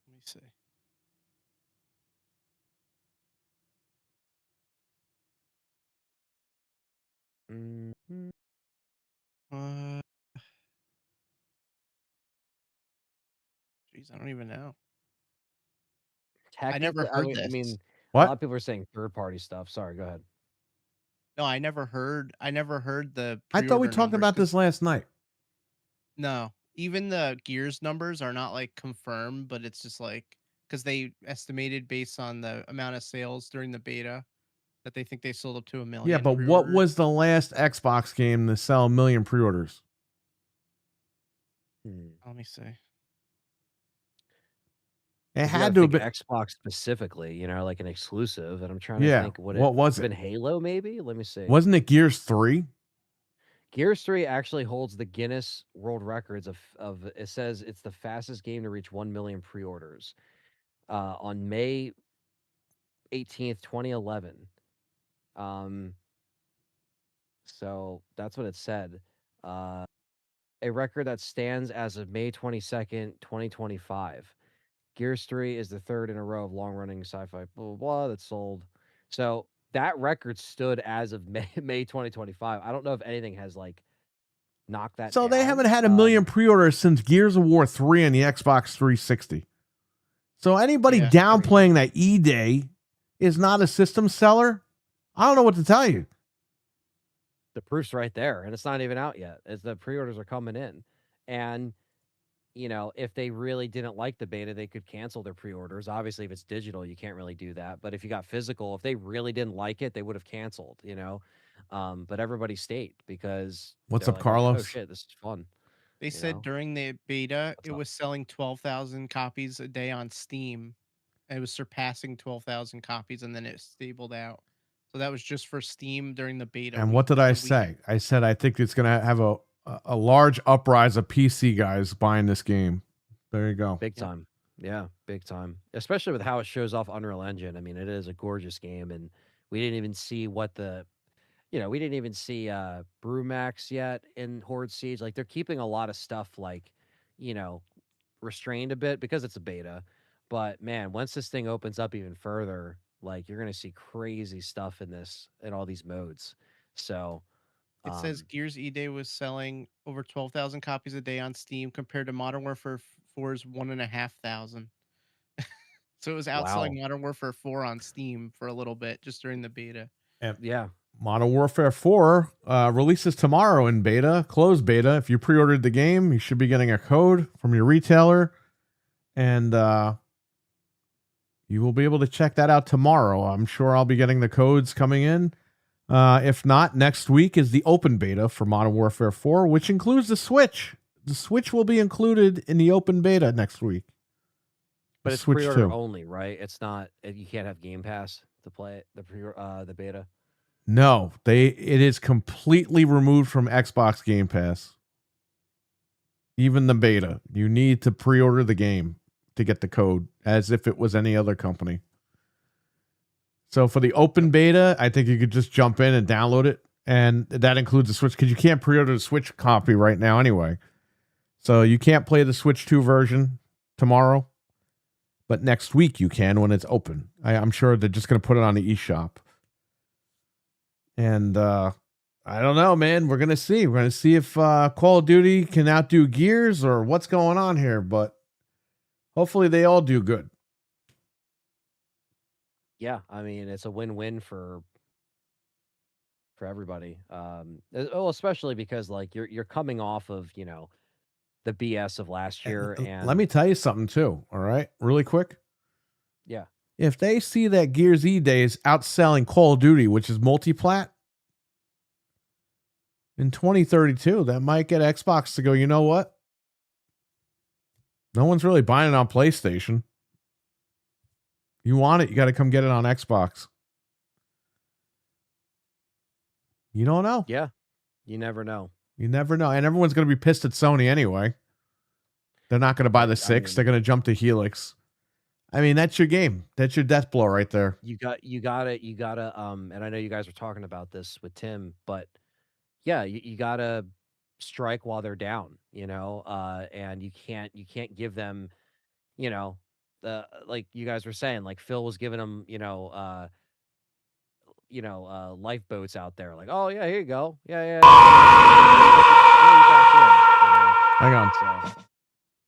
Let me see. Mm-hmm. Jeez, I don't even know. I never heard this. I mean, what? A lot of people are saying third-party stuff. Sorry, go ahead. No, I never heard the. I thought we talked about this last night. No, even the Gears numbers are not like confirmed, but it's just like because they estimated based on the amount of sales during the beta that they think they sold up to 1 million. Yeah, but what was the last Xbox game to sell 1 million pre-orders? Let me see. It had to have been Xbox specifically, like an exclusive. And I'm trying to think what was it? Been Halo, maybe? Let me see. Wasn't it Gears 3? Gears 3 actually holds the Guinness World Records of it says it's the fastest game to reach 1 million pre-orders on May 18th, 2011. So that's what it said. A record that stands as of May 22nd, 2025. Gears 3 is the 3rd in a row of long-running sci-fi blah, blah, blah that's sold. So that record stood as of May 2025. I don't know if anything has knocked that So down. they haven't had 1 million pre-orders since Gears of War 3 on the Xbox 360. So anybody downplaying that E-Day is not a system seller, I don't know what to tell you. The proof's right there, and it's not even out yet as the pre-orders are coming in. And if they really didn't like the beta, they could cancel their pre-orders. Obviously, if it's digital, you can't really do that. But if you got physical, if they really didn't like it, they would have canceled, But everybody stayed because what's up, like, Carlos? Oh shit, this is fun. They said during the beta, it was selling 12,000 copies a day on Steam. And it was surpassing 12,000 copies, and then it stabled out. So that was just for Steam during the beta. And what did I say? I said I think it's going to have a large uprise of PC guys buying this game. There you go. Big time. Yeah, big time. Especially with how it shows off Unreal Engine. I mean, it is a gorgeous game, and we didn't even see we didn't even see Brewmax yet in Horde Siege. Like, they're keeping a lot of stuff restrained a bit because it's a beta. But man, once this thing opens up even further, like, you're gonna see crazy stuff in all these modes. So it says Gears E-Day was selling over 12,000 copies a day on Steam compared to Modern Warfare 4's 1,500. So it was outselling Modern Warfare 4 on Steam for a little bit just during the beta. And yeah. Modern Warfare 4 releases tomorrow in beta, closed beta. If you pre-ordered the game, you should be getting a code from your retailer. And you will be able to check that out tomorrow. I'm sure I'll be getting the codes coming in. If not, next week is the open beta for Modern Warfare 4, which includes the Switch. The Switch will be included in the open beta next week. But it's pre-order only, right? It's not. You can't have Game Pass to play it. The beta. No, it is completely removed from Xbox Game Pass. Even the beta, you need to pre-order the game to get the code, as if it was any other company. So for the open beta, I think you could just jump in and download it. And that includes the Switch, because you can't pre-order the Switch copy right now anyway. So you can't play the Switch 2 version tomorrow. But next week you can when it's open. I'm sure they're just going to put it on the eShop. And I don't know, man. We're going to see. We're going to see if Call of Duty can outdo Gears or what's going on here. But hopefully they all do good. Yeah, I mean, it's a win-win for everybody. Well, especially because like you're coming off of, you know, the BS of last year, and let me tell you something too. All right, really quick. yeah, If they see that Gears E-Day is outselling Call of Duty, which is multi-plat, in 2032, that might get Xbox to go, you know what? No one's really buying it on PlayStation. You want it, you got to come get it on Xbox. You don't know. yeah, you never know. You never know. And everyone's going to be pissed at Sony anyway. They're not going to buy the 6. They're going to jump to Helix. I mean, that's your game. That's your death blow right there. You gotta, and I know you guys were talking about this with Tim, but yeah, you gotta strike while they're down, you know, and you can't give them, you know, like you guys were saying, like Phil was giving them, lifeboats out there, like, oh yeah, here you go, yeah. Hang on.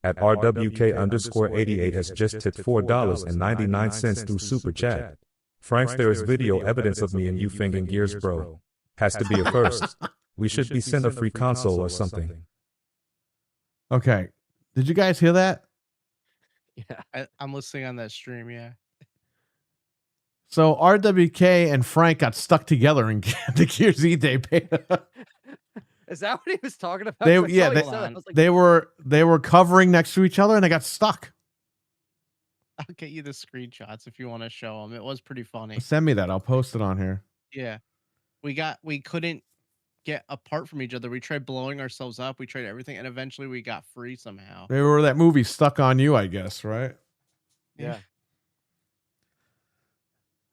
At RWK_88 has just tipped $4.99 through Super Chat. Franks, there is video evidence of me and you fingering Gears, bro. Has to be a first. We should be sent a free console or something. Okay. Did you guys hear that? Yeah, I'm listening on that stream. Yeah. So RWK and Frank got stuck together in the Gears E-Day beta. Is that what he was talking about? They were covering next to each other and they got stuck. I'll get you the screenshots if you want to show them. It was pretty funny. Send me that. I'll post it on here. Yeah. We couldn't get apart from each other. We tried blowing ourselves up. We tried everything, and eventually we got free somehow. They were that movie Stuck on You, I guess, right? Yeah.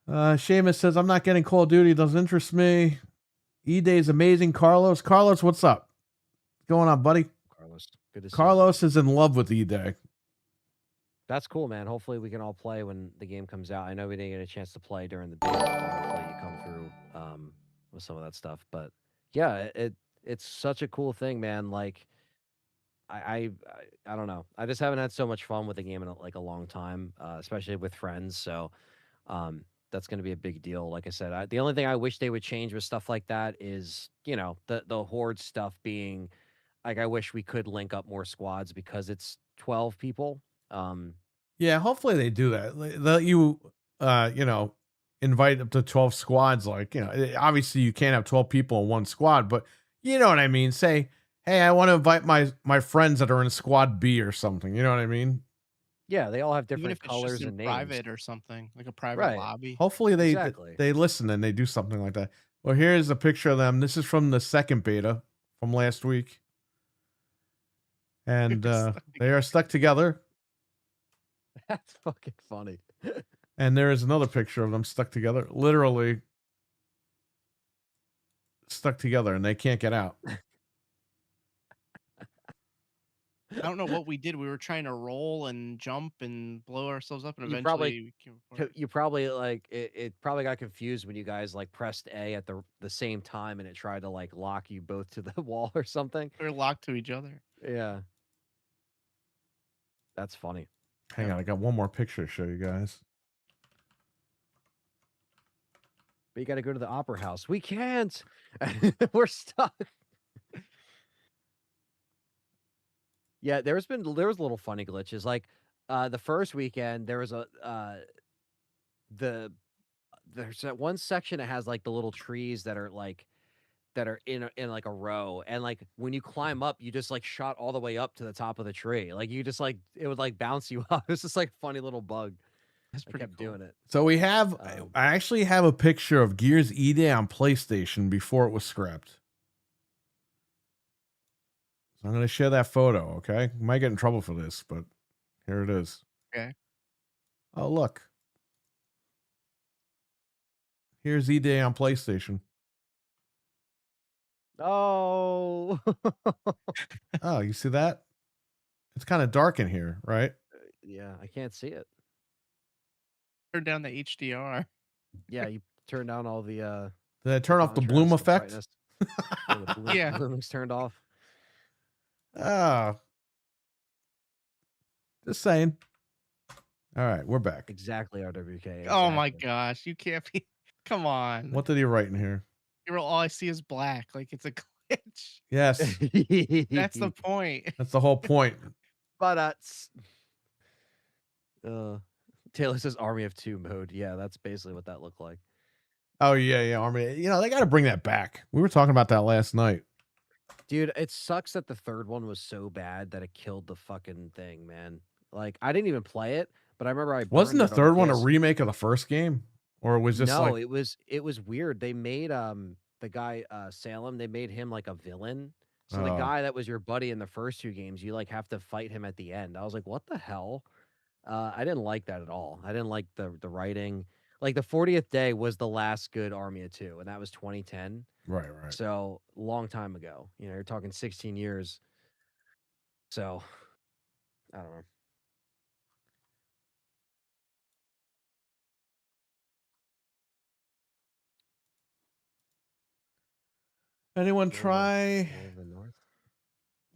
Seamus says, I'm not getting Call of Duty. It doesn't interest me. E-Day is amazing. Carlos, what's up? What's going on, buddy? Carlos, good to see you. Carlos is in love with E-Day. That's cool, man. Hopefully we can all play when the game comes out. I know we didn't get a chance to play during the beta, but hopefully you come through with some of that stuff. But yeah, it's such a cool thing, man. Like I don't know. I just haven't had so much fun with the game in a long time, especially with friends. So that's going to be a big deal. Like I said, the only thing I wish they would change with stuff like that is, you know, the horde stuff being like, I wish we could link up more squads because it's 12 people. Yeah, hopefully they do that. Let you, invite up to 12 squads. Like, obviously you can't have 12 people in one squad, but you know what I mean? Say, hey, I want to invite my friends that are in squad B or something. You know what I mean? Yeah, they all have Even different if it's colors just in and names. private or something, like a private Right. lobby. Hopefully they Exactly. listen and they do something like that. Well, here's a picture of them. This is from the second beta from last week. And they are stuck together. That's fucking funny. And there is another picture of them stuck together. Literally stuck together and they can't get out. I don't know what we did. We were trying to roll and jump and blow ourselves up, and You eventually You probably like it probably got confused when you guys like pressed A at the same time and it tried to like lock you both to the wall or something. we were locked to each other. Yeah. That's funny. Hang on, I got one more picture to show you guys. But you got to go to the opera house. We can't. We're stuck. Yeah, there was little funny glitches. Like the first weekend, there was there's that one section that has like the little trees that are in like a row, and like when you climb up, you just like shot all the way up to the top of the tree. Like you just like it would like bounce you up. It's just like a funny little bug. That's pretty kept cool. doing it. So we have, I actually have a picture of Gears E-Day on PlayStation before it was scrapped. So I'm going to share that photo, okay? Might get in trouble for this, but here it is. Okay. Oh, look. Here's E-Day on PlayStation. Oh. Oh, you see that? It's kind of dark in here, right? Yeah, I can't see it. Turn down the HDR. Yeah, you turn down all the Did I turn off the bloom contrast, effect? brightness. Yeah, the bloom, Yeah. blooming's turned off. Ah, just saying. All right, we're back. Exactly, RWK. Oh my exactly. gosh, you can't be. Come on. What did he write in here? All I see is black. Like it's a glitch. Yes, That's the point. that's the whole point. But Taylor says Army of Two mode. Yeah, that's basically what that looked like. Oh yeah, Army. You know they got to bring that back. We were talking about that last night. Dude, it sucks that the third one was so bad that it killed the fucking thing, man. Like I didn't even play it, but I remember I Wasn't burned the it third one a PS. remake of the first game, or it was just No, like it was weird. They made the guy Salem, they made him like a villain. So the Oh. guy that was your buddy in the first two games, you like have to fight him at the end. I was like, what the hell? I didn't like that at all. I didn't like the writing. Like the 40th day was the last good Army of Two, and that was 2010. right? So long time ago. You know, you're talking 16 years. So I don't know. Anyone try Lord of the North?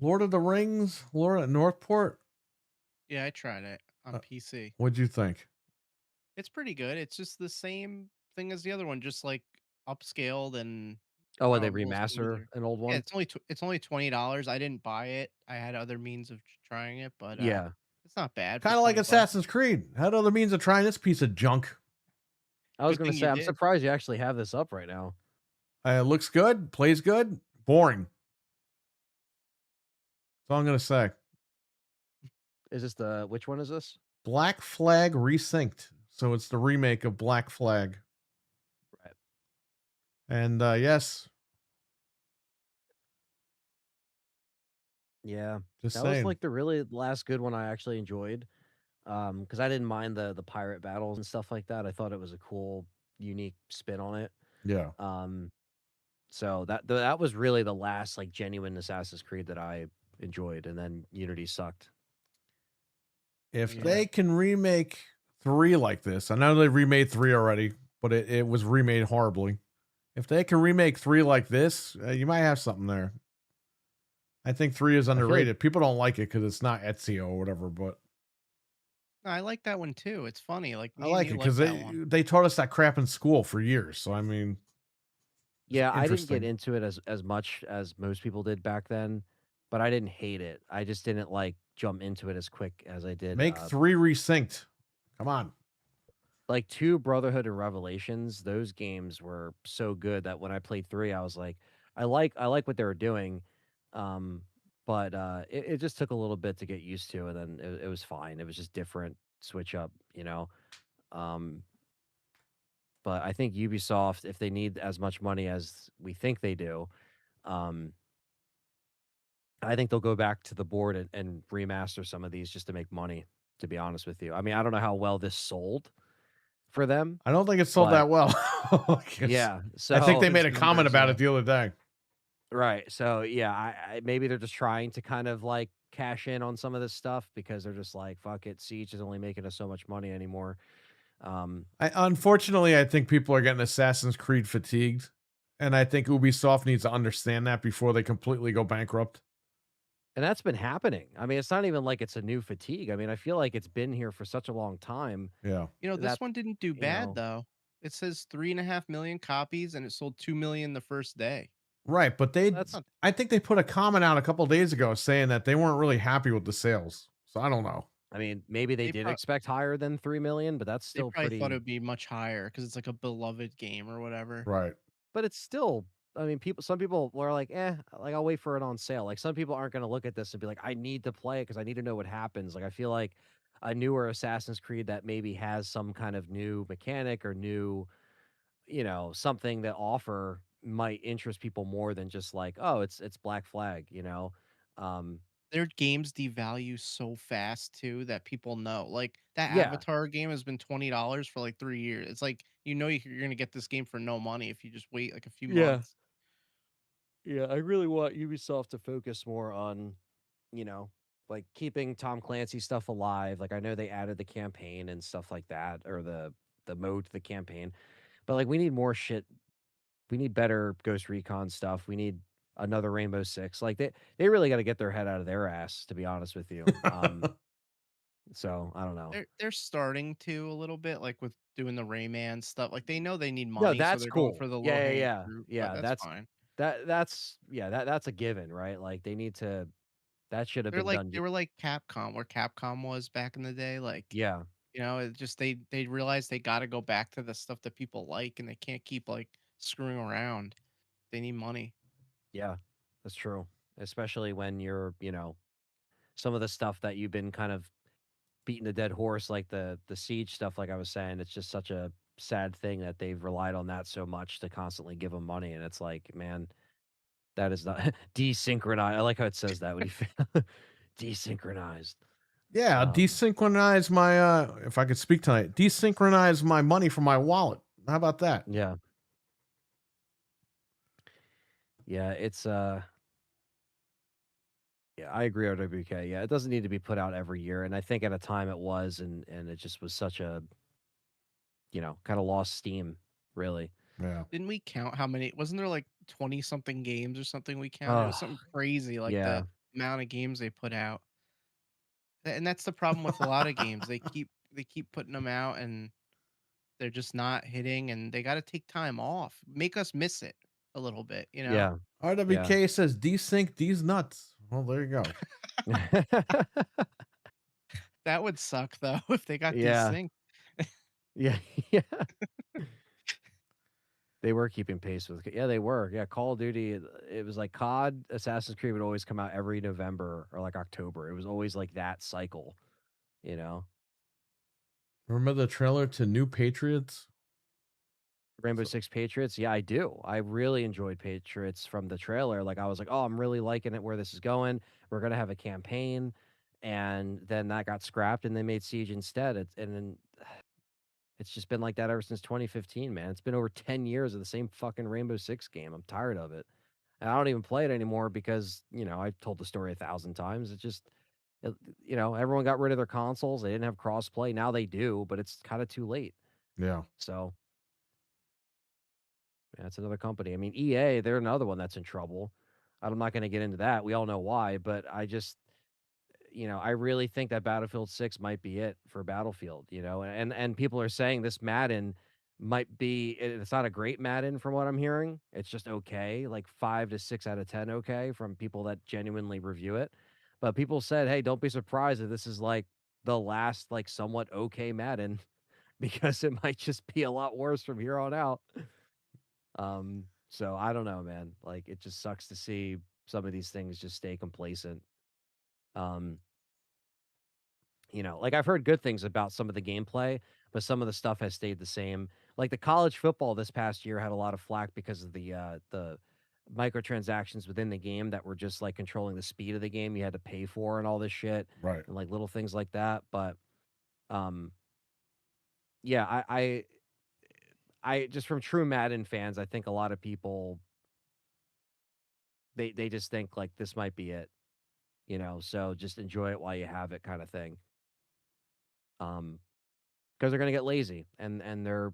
Lord of the Rings? Lord at Northport? Yeah, I tried it on PC. What'd you think? It's pretty good. It's just the same thing as the other one, just like upscaled and Oh, and they a little remaster smoother. an old Yeah, one? it's only $20. I didn't buy it. I had other means of trying it, but Yeah. it's not bad. for Kind of like 20 bucks. Assassin's Creed. Had other means of trying this piece of junk. I was Good gonna thing say, you I'm did. surprised you actually have this up right now. It looks good, plays good, boring. That's all I'm gonna say. Is this the which one is this? Black Flag Resynced. So it's the remake of Black Flag. Right. And yes, Yeah. just That saying. was like the really last good one I actually enjoyed. Because I didn't mind the pirate battles and stuff like that. I thought it was a cool, unique spin on it. Yeah. So that was really the last like genuine Assassin's Creed that I enjoyed, and then Unity sucked. If Yeah. they can remake 3 like this, I know they remade 3 already, but it was remade horribly. If they can remake 3 like this, you might have something there. I think 3 is feel like- underrated. People don't like it because it's not Ezio or whatever, but No, I like that one too. It's funny. Like I me like and it you because that one. they taught us that crap in school for years. So I mean, Yeah, I didn't interesting. get into it as much as most people did back then, but I didn't hate it. I just didn't like jump into it as quick as I did. Make 3 resynced. Come on. Like 2 Brotherhood and Revelations, those games were so good that when I played 3, I was like, I like what they were doing, but it just took a little bit to get used to, and then it was fine. It was just different, switch up, you know. But I think Ubisoft, if they need as much money as we think they do, I think they'll go back to the board and remaster some of these just to make money. To be honest with you, I mean, I don't know how well this sold for them. I don't think it sold But- that well. 'Cause Yeah, so I think they it's made a comment numbers, about yeah. it the other day. right. So yeah, I maybe they're just trying to kind of like cash in on some of this stuff because they're just like, fuck it, Siege is only making us so much money anymore. Unfortunately, I think people are getting Assassin's Creed fatigued, and I think Ubisoft needs to understand that before they completely go bankrupt. And that's been happening. I mean, it's not even like it's a new fatigue. I mean, I feel like it's been here for such a long time. Yeah. You know, this that- one didn't do you bad know. though. It says 3.5 million copies and it sold 2 million the first day. Right, but That's not I think they put a comment out a couple of days ago saying that they weren't really happy with the sales. So I don't know. I mean, maybe they They did prob- expect higher than 3 million, but that's They still probably pretty. thought it would be much higher because it's like a beloved game or whatever. Right. But it's still. I mean, some people are like, like I'll wait for it on sale. Like some people aren't going to look at this and be like, I need to play it because I need to know what happens. Like I feel like a newer Assassin's Creed that maybe has some kind of new mechanic or new, you know, something that offer might interest people more than just like, oh, it's Black Flag, you know. their games devalue so fast too that people know. Like that Yeah. Avatar game has been $20 for like 3 years. It's like you're gonna get this game for no money if you just wait like a few Yeah. months. Yeah, I really want Ubisoft to focus more on, like keeping Tom Clancy stuff alive. Like I know they added the campaign and stuff like that, or the mode to the campaign, but like we need more shit. We need better Ghost Recon stuff. We need another Rainbow Six. Like they really got to get their head out of their ass, to be honest with you. So I don't know. They're starting to a little bit like with doing the Rayman stuff. Like they know they need No, money, so that's they're going cool. for the low Yeah, yeah, hanging yeah, fruit. But yeah. that's fine. That's a given, right? Like they need to. That should have been done. They were like Capcom, where Capcom was back in the day. Like Yeah, it just they realized they got to go back to the stuff that people like, and they can't keep like screwing around. They need money. yeah, that's true. Especially when you're, some of the stuff that you've been kind of beating a dead horse, like the siege stuff. Like I was saying, it's just such a sad thing that they've relied on that so much to constantly give them money, and it's like, man, that is not desynchronized. I like how it says that when you desynchronized. Yeah, desynchronize my if I could speak tonight, desynchronize my money from my wallet. How about that? Yeah. Yeah, it's yeah, I agree with WK. Yeah, it doesn't need to be put out every year, and I think at a time it was, and it just was such a, kind of lost steam, really. Yeah. Didn't we count how many? Wasn't there like 20 something games or something we counted? It was something crazy, like Yeah. the amount of games they put out. And that's the problem with a lot of games. They keep putting them out, and they're just not hitting, and they got to take time off, make us miss it a little bit. Yeah. RWK says desync these nuts. Well, there you go. That would suck though if they got Yeah. desynced. Yeah. Yeah. They were keeping pace with. Yeah, they were. Yeah, Call of Duty. It was like COD, Assassin's Creed would always come out every November or like October. It was always like that cycle. Remember the trailer to New Patriots? Rainbow Six Patriots. Yeah, I do. I really enjoyed Patriots from the trailer. Like I was like, oh, I'm really liking it where this is going. We're gonna have a campaign, and then that got scrapped, and they made Siege instead. And then it's just been like that ever since 2015, man. It's been over 10 years of the same fucking Rainbow Six game. I'm tired of it. And I don't even play it anymore because, I've told the story 1,000 times. It just, everyone got rid of their consoles. They didn't have crossplay. Now they do, but it's kind of too late. Yeah. So, yeah, it's another company. I mean, EA, they're another one that's in trouble. I'm not going to get into that. We all know why, but I just, I really think that Battlefield 6 might be it for Battlefield, and people are saying this Madden might be, it's not a great Madden from what I'm hearing. It's just okay, like 5 to 6 out of 10 okay from people that genuinely review it. But people said, hey, don't be surprised if this is like the last like somewhat okay Madden because it might just be a lot worse from here on out. So I don't know, man. Like it just sucks to see some of these things just stay complacent. Like I've heard good things about some of the gameplay, but some of the stuff has stayed the same. Like the college football this past year had a lot of flack because of the microtransactions within the game that were just like controlling the speed of the game you had to pay for and all this shit. Right. And like little things like that. But yeah, I just from true Madden fans, I think a lot of people they just think like this might be it. So just enjoy it while you have it kind of thing. Because they're gonna get lazy and they're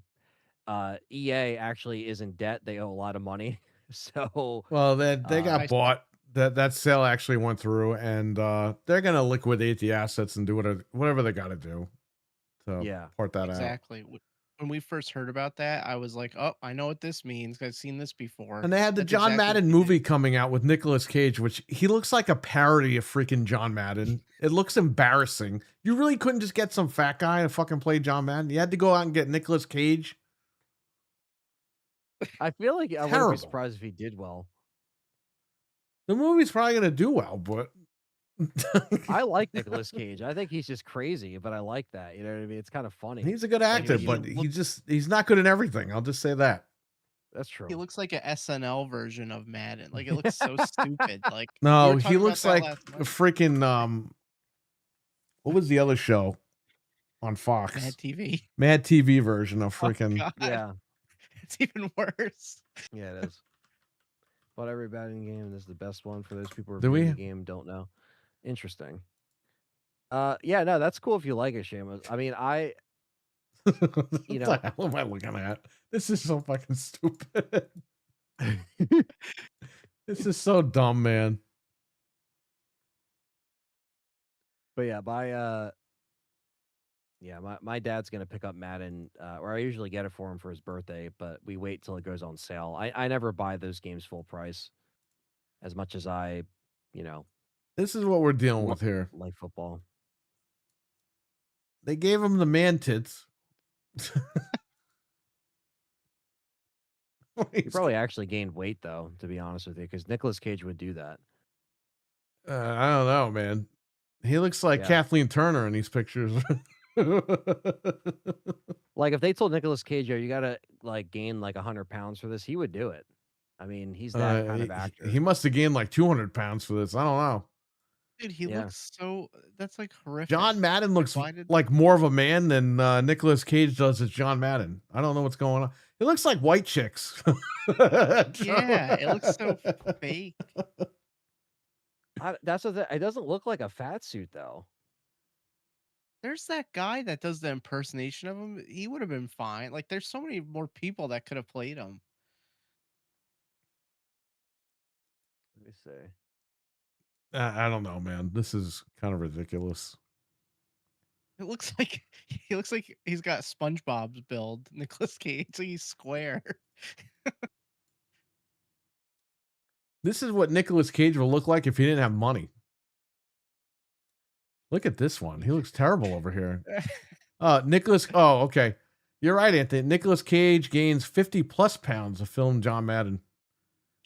EA actually is in debt. They owe a lot of money. So well, they got bought. That sale actually went through, and they're gonna liquidate the assets and do whatever they got to do to part that out. Exactly. When we first heard about that, I was like, "Oh, I know what this means. I've seen this before." And they had the That's John exactly Madden movie coming out with Nicolas Cage, which he looks like a parody of freaking John Madden. It looks embarrassing. You really couldn't just get some fat guy to fucking play John Madden. You had to go out and get Nicolas Cage. I feel like I wouldn't be surprised if he did well. The movie's probably gonna do well, but I like Nicolas Cage. I think he's just crazy, but I like that. You know what I mean? It's kind of funny. He's a good actor, but he's not good in everything. I'll just say that. That's He true. looks like a SNL version of Madden. Like it looks so stupid. Like we No, were he talking about looks that like last a night. freaking what was the other show on Fox? Mad TV. Mad TV version of Oh freaking. God, Yeah, it's even worse. yeah, it is. But every batting game is the best one for those people who Do are in we? the game don't know. Interesting. Yeah, no, that's cool if you like it, Seamus. I mean, What you the know, hell am I looking at? This is so fucking stupid. This is so dumb, man. but yeah, my dad's gonna pick up Madden, or I usually get it for him for his birthday, but we wait till it goes on sale. I never buy those games full price, as much as I, you know, This is what we're dealing with here. like football. They gave him the man tits. He probably actually gained weight though, to be honest with you, because Nicolas Cage would do that. I don't know, man. He looks like Yeah. Kathleen Turner in these pictures. Like if they told Nicolas Cage, "Yo, you gotta like gain like 100 pounds for this," he would do it. I mean, he's that kind of actor. He must have gained like 200 pounds for this. I don't know. Dude, he Yeah. looks so. That's like horrific. John Madden looks Why did- like more of a man than Nicolas Cage does as John Madden. I don't know what's going on. It looks like white chicks. Yeah, it looks so fake. That's what it doesn't look like a fat suit though. There's that guy that does the impersonation of him. He would have been fine. Like, there's so many more people that could have played him. Let me see. I don't know, man. This is kind of ridiculous. It looks like he looks like he's got SpongeBob's build. Nicolas Cage, so he's square. This is what Nicolas Cage will look like if he didn't have money. Look at this one. He looks terrible over here. Nicholas. Oh, okay. You're right, Anthony. Nicolas Cage gains 50 plus pounds of film John Madden.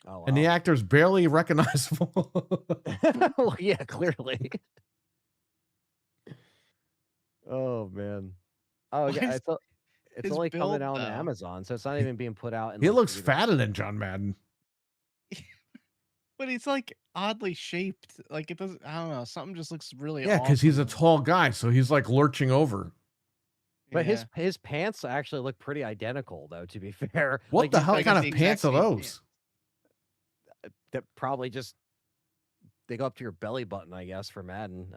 Oh, wow. And the actor's barely recognizable. Well, yeah, clearly. Oh man. Oh yeah, His- it's his only coming build, out on though. Amazon, so it's not even being put out. In, He like, looks theaters. fatter than John Madden. But he's like oddly shaped. Like it doesn't. I don't know. Something just looks really. Yeah, because he's a off. tall guy, so he's like lurching over. But Yeah. his pants actually look pretty identical, though. To be fair, What Like, the he's hell like kind the of exact pants are same those? that probably just they go up to your belly button, I guess, for Madden.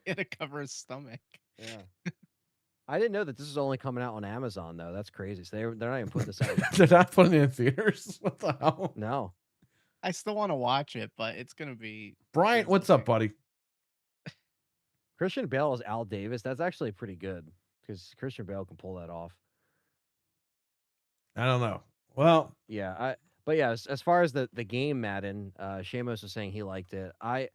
He had to cover his stomach. Yeah. I didn't know that this is only coming out on Amazon though. That's crazy. So they're not even putting this out. They're not putting it in theaters. What the hell? No. I still want to watch it, but it's gonna be. Bryant, what's up, buddy? Christian Bale is Al Davis. That's actually pretty good because Christian Bale can pull that off. I don't know. Well, Yeah, but yeah, as far as the game Madden, Shamos was saying he liked it. I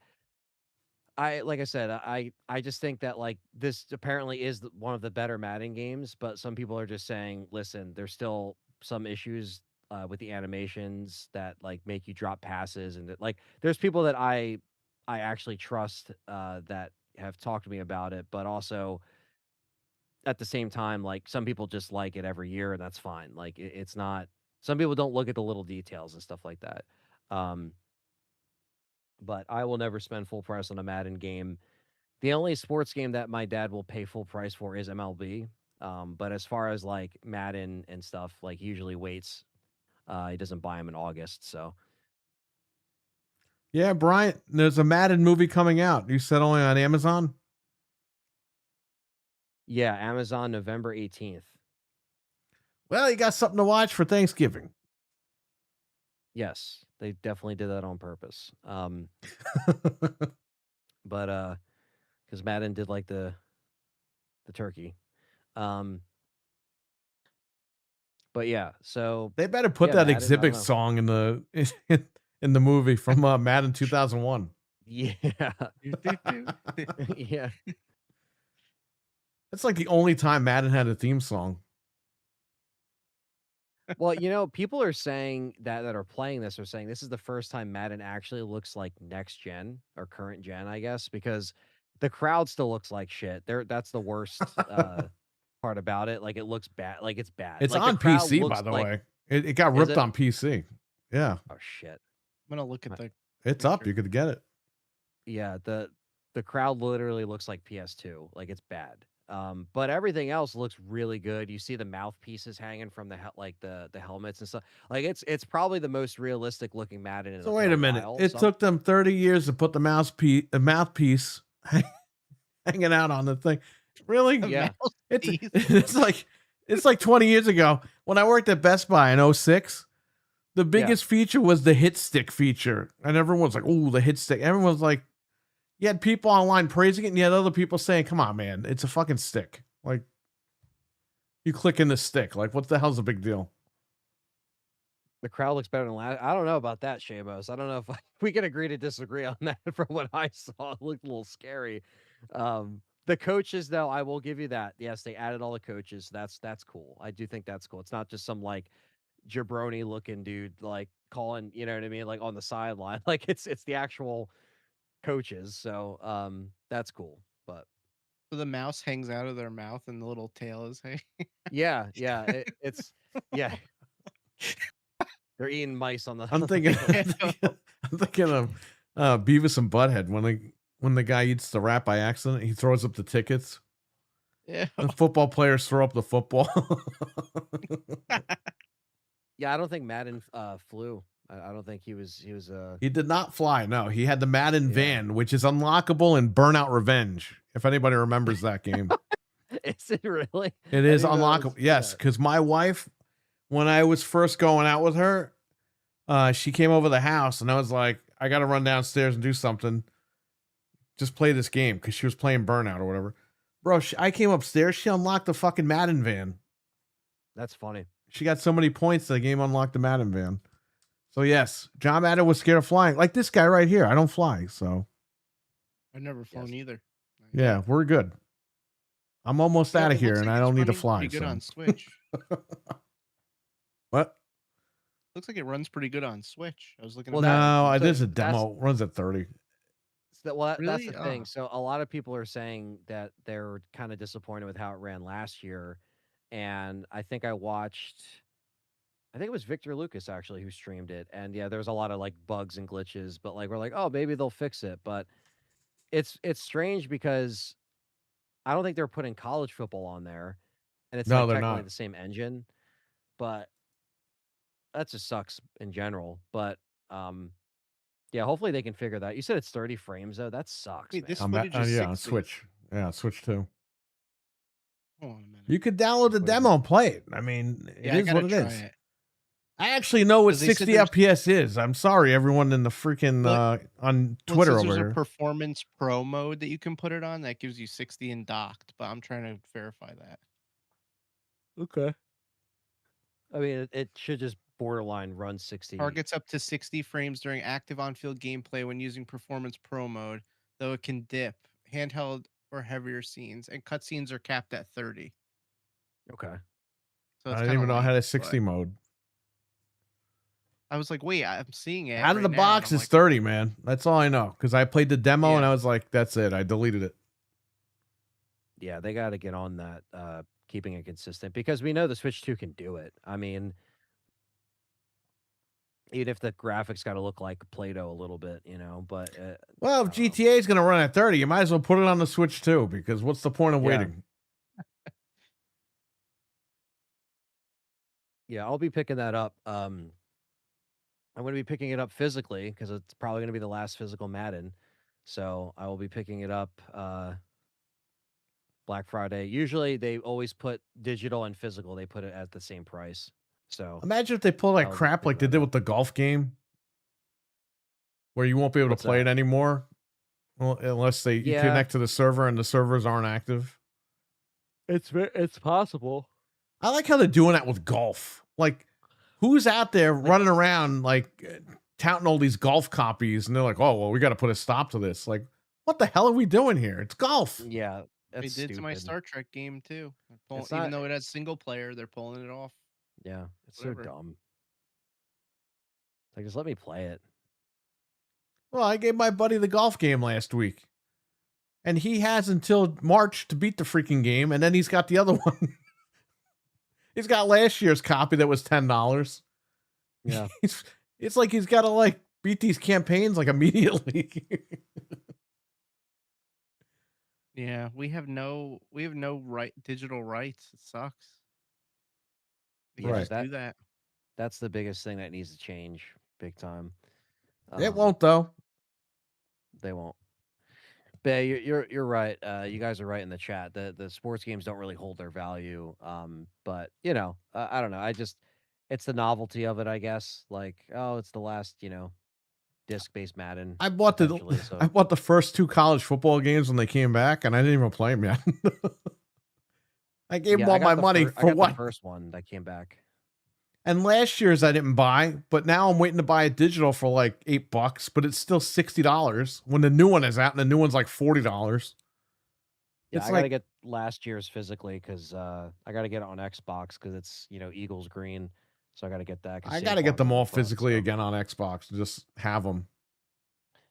like I said, I just think that like this apparently is one of the better Madden games, but some people are just saying, listen, there's still some issues with the animations that like make you drop passes, and that like there's people that I actually trust that have talked to me about it, but also at the same time, like some people just like it every year, and that's fine. Like it's not. Some people don't look at the little details and stuff like that. But I will never spend full price on a Madden game. The only sports game that my dad will pay full price for is MLB. But as far as like Madden and stuff, like he usually waits. He doesn't buy them in August. So yeah, Bryant, there's a Madden movie coming out. You said only on Amazon? yeah, Amazon November 18th. Well, you got something to watch for Thanksgiving. Yes, they definitely did that on purpose. But because Madden did like the turkey. But yeah, so They better put Yeah, that Madden, I exhibit don't know. song in the in the movie from Madden 2001. yeah, yeah. That's like the only time Madden had a theme song. Well, people are saying that are playing this are saying this is the first time Madden actually looks like next gen or current gen, I guess, because the crowd still looks like shit. That's the worst part about it. Like it looks bad. Like it's bad. It's Like, the on crowd PC, looks by the like- way. It got Is ripped it? on PC. Yeah, Oh shit. I'm gonna look at the. it's up. Picture. You could get it. Yeah, the crowd literally looks like PS2. Like it's bad. But everything else looks really good. You see the mouthpieces hanging from the helmets and stuff. Like it's probably the most realistic looking Madden in So a, wait in a minute. while. It took them 30 years to put the mouthpiece hanging out on the thing. Really? Yeah. It's like 20 years ago when I worked at Best Buy in 06. The biggest feature was the hit stick feature. And everyone was like, "Oh, the hit stick." Everyone was like, you had people online praising it, and you had other people saying, "Come on, man, it's a fucking stick. Like, you click in the stick. Like, what the hell's the big deal?" The crowd looks better than last. I don't know about that, Shamos. I don't know if we can agree to disagree on that. From what I saw, it looked a little scary. The coaches, though, I will give you that. Yes, they added all the coaches. That's cool. I do think that's cool. It's not just some like jabroni looking dude like calling, you know what I mean, like on the sideline. Like it's the actual coaches. So that's cool. But So the mouse hangs out of their mouth and the little tail is hanging. yeah, it's yeah. They're eating mice on the. I'm thinking, I'm thinking of Beavis and Butthead when the guy eats the rat by accident, he throws up the tickets. Yeah. The football players throw up the football. Yeah, I don't think Madden flew. I don't think he was. He did not fly. No, he had the Madden Yeah. van, which is unlockable in Burnout Revenge. If anybody remembers that game, Is it really? it I is didn't know it unlockable. was- Yes, yeah. because my wife, when I was first going out with her, she came over the house, and I was like, "I got to run downstairs and do something. Just play this game," because she was playing Burnout or whatever. Bro, I came upstairs. She unlocked the fucking Madden van. That's funny. She got so many points the game unlocked the Madden van. So yes, John Madden was scared of flying. Like this guy right here. I don't fly, so I've never flown Yes. either. yeah, we're good. I'm almost Yeah, out it of here, looks and like I it's don't need to running fly. pretty good So. on Switch. What? Looks like it runs pretty good on Switch. I was looking. Well, at No, so there's a that's- demo. It runs at 30. That's Really? the thing. Oh. So a lot of people are saying that they're kind of disappointed with how it ran last year, and I think I think it was Victor Lucas actually who streamed it, and yeah, there's a lot of like bugs and glitches, but like we're like, oh, maybe they'll fix it, but it's strange because I don't think they're putting college football on there, and it's No, like they're technically not. the same engine, but that just sucks in general. But yeah, hopefully they can figure that. You said it's 30 frames though. That sucks, Wait, man. this On footage is yeah, on 60. Switch. Yeah, Switch 2. Hold on a minute. You could download the What is demo and play it. I mean, it Yeah, I is gotta what it try is. it. I actually know what 'Cause they said 60 there's- FPS is. I'm sorry, everyone in the freaking on Well, Twitter it says over there's here. a performance pro mode that you can put it on that gives you 60 and docked, but I'm trying to verify that. Okay. I mean, it should just borderline run 60. Targets up to 60 frames during active on-field gameplay when using performance pro mode, though it can dip handheld or heavier scenes, and cutscenes are capped at 30. Okay. So I it's didn't even know I had a lame, 60 but mode. I was like, wait, I'm seeing it Out of right the now, and box I'm is like, 30, man. That's all I know. Because I played the demo and Yeah. I was like, that's it. I deleted it. Yeah, they got to get on that, keeping it consistent because we know the Switch 2 can do it. I mean, even if the graphics got to look like Play-Doh a little bit, you know, but Well, if I don't know. GTA is going to run at 30, you might as well put it on the Switch too, because what's the point of Yeah. waiting? Yeah, I'll be picking that up. I'm going to be picking it up physically because it's probably going to be the last physical Madden. So I will be picking it up Black Friday. Usually they always put digital and physical. They put it at the same price. So Imagine if they pull that I'll crap pick like they that did up. with the golf game, where you won't be able What's to play that? it anymore. Well, unless you Yeah. connect to the server and the servers aren't active. it's possible. I like how they're doing that with golf. Like, who's out there running around like touting all these golf copies, and they're like, "Oh, well, we got to put a stop to this." Like, what the hell are we doing here? It's golf. Yeah, they that's did to my stupid. Star Trek game too. They're pulling, It's even not- though it has single player, they're pulling it off. Yeah, it's Whatever. so dumb. Like, just let me play it. Well, I gave my buddy the golf game last week, and he has until March to beat the freaking game, and then he's got the other one. He's got last year's copy that was $10. Yeah. It's like he's got to like beat these campaigns like immediately. Yeah, we have no digital rights. It sucks. We Yeah, Right. just do that. That's the biggest thing that needs to change big time. It won't though. They won't. But you're right. You guys are right in the chat. The sports games don't really hold their value. But you know, I don't know. It's the novelty of it, I guess. Like, oh, it's the last, disc-based Madden. I bought essentially, so I bought the first 2 college football games when they came back, and I didn't even play them yet. I gave them I all got my the money fir- I for got what? The first one that came back. And last year's I didn't buy, but now I'm waiting to buy it digital for like $8, but it's still $60 when the new one is out, and the new one's like $40. Yeah, It's I gotta like get last year's physically because I gotta get it on Xbox because it's Eagles green, so I gotta get that. 'cause I gotta get Saquon's them on the all front, physically so, again on Xbox and just have them.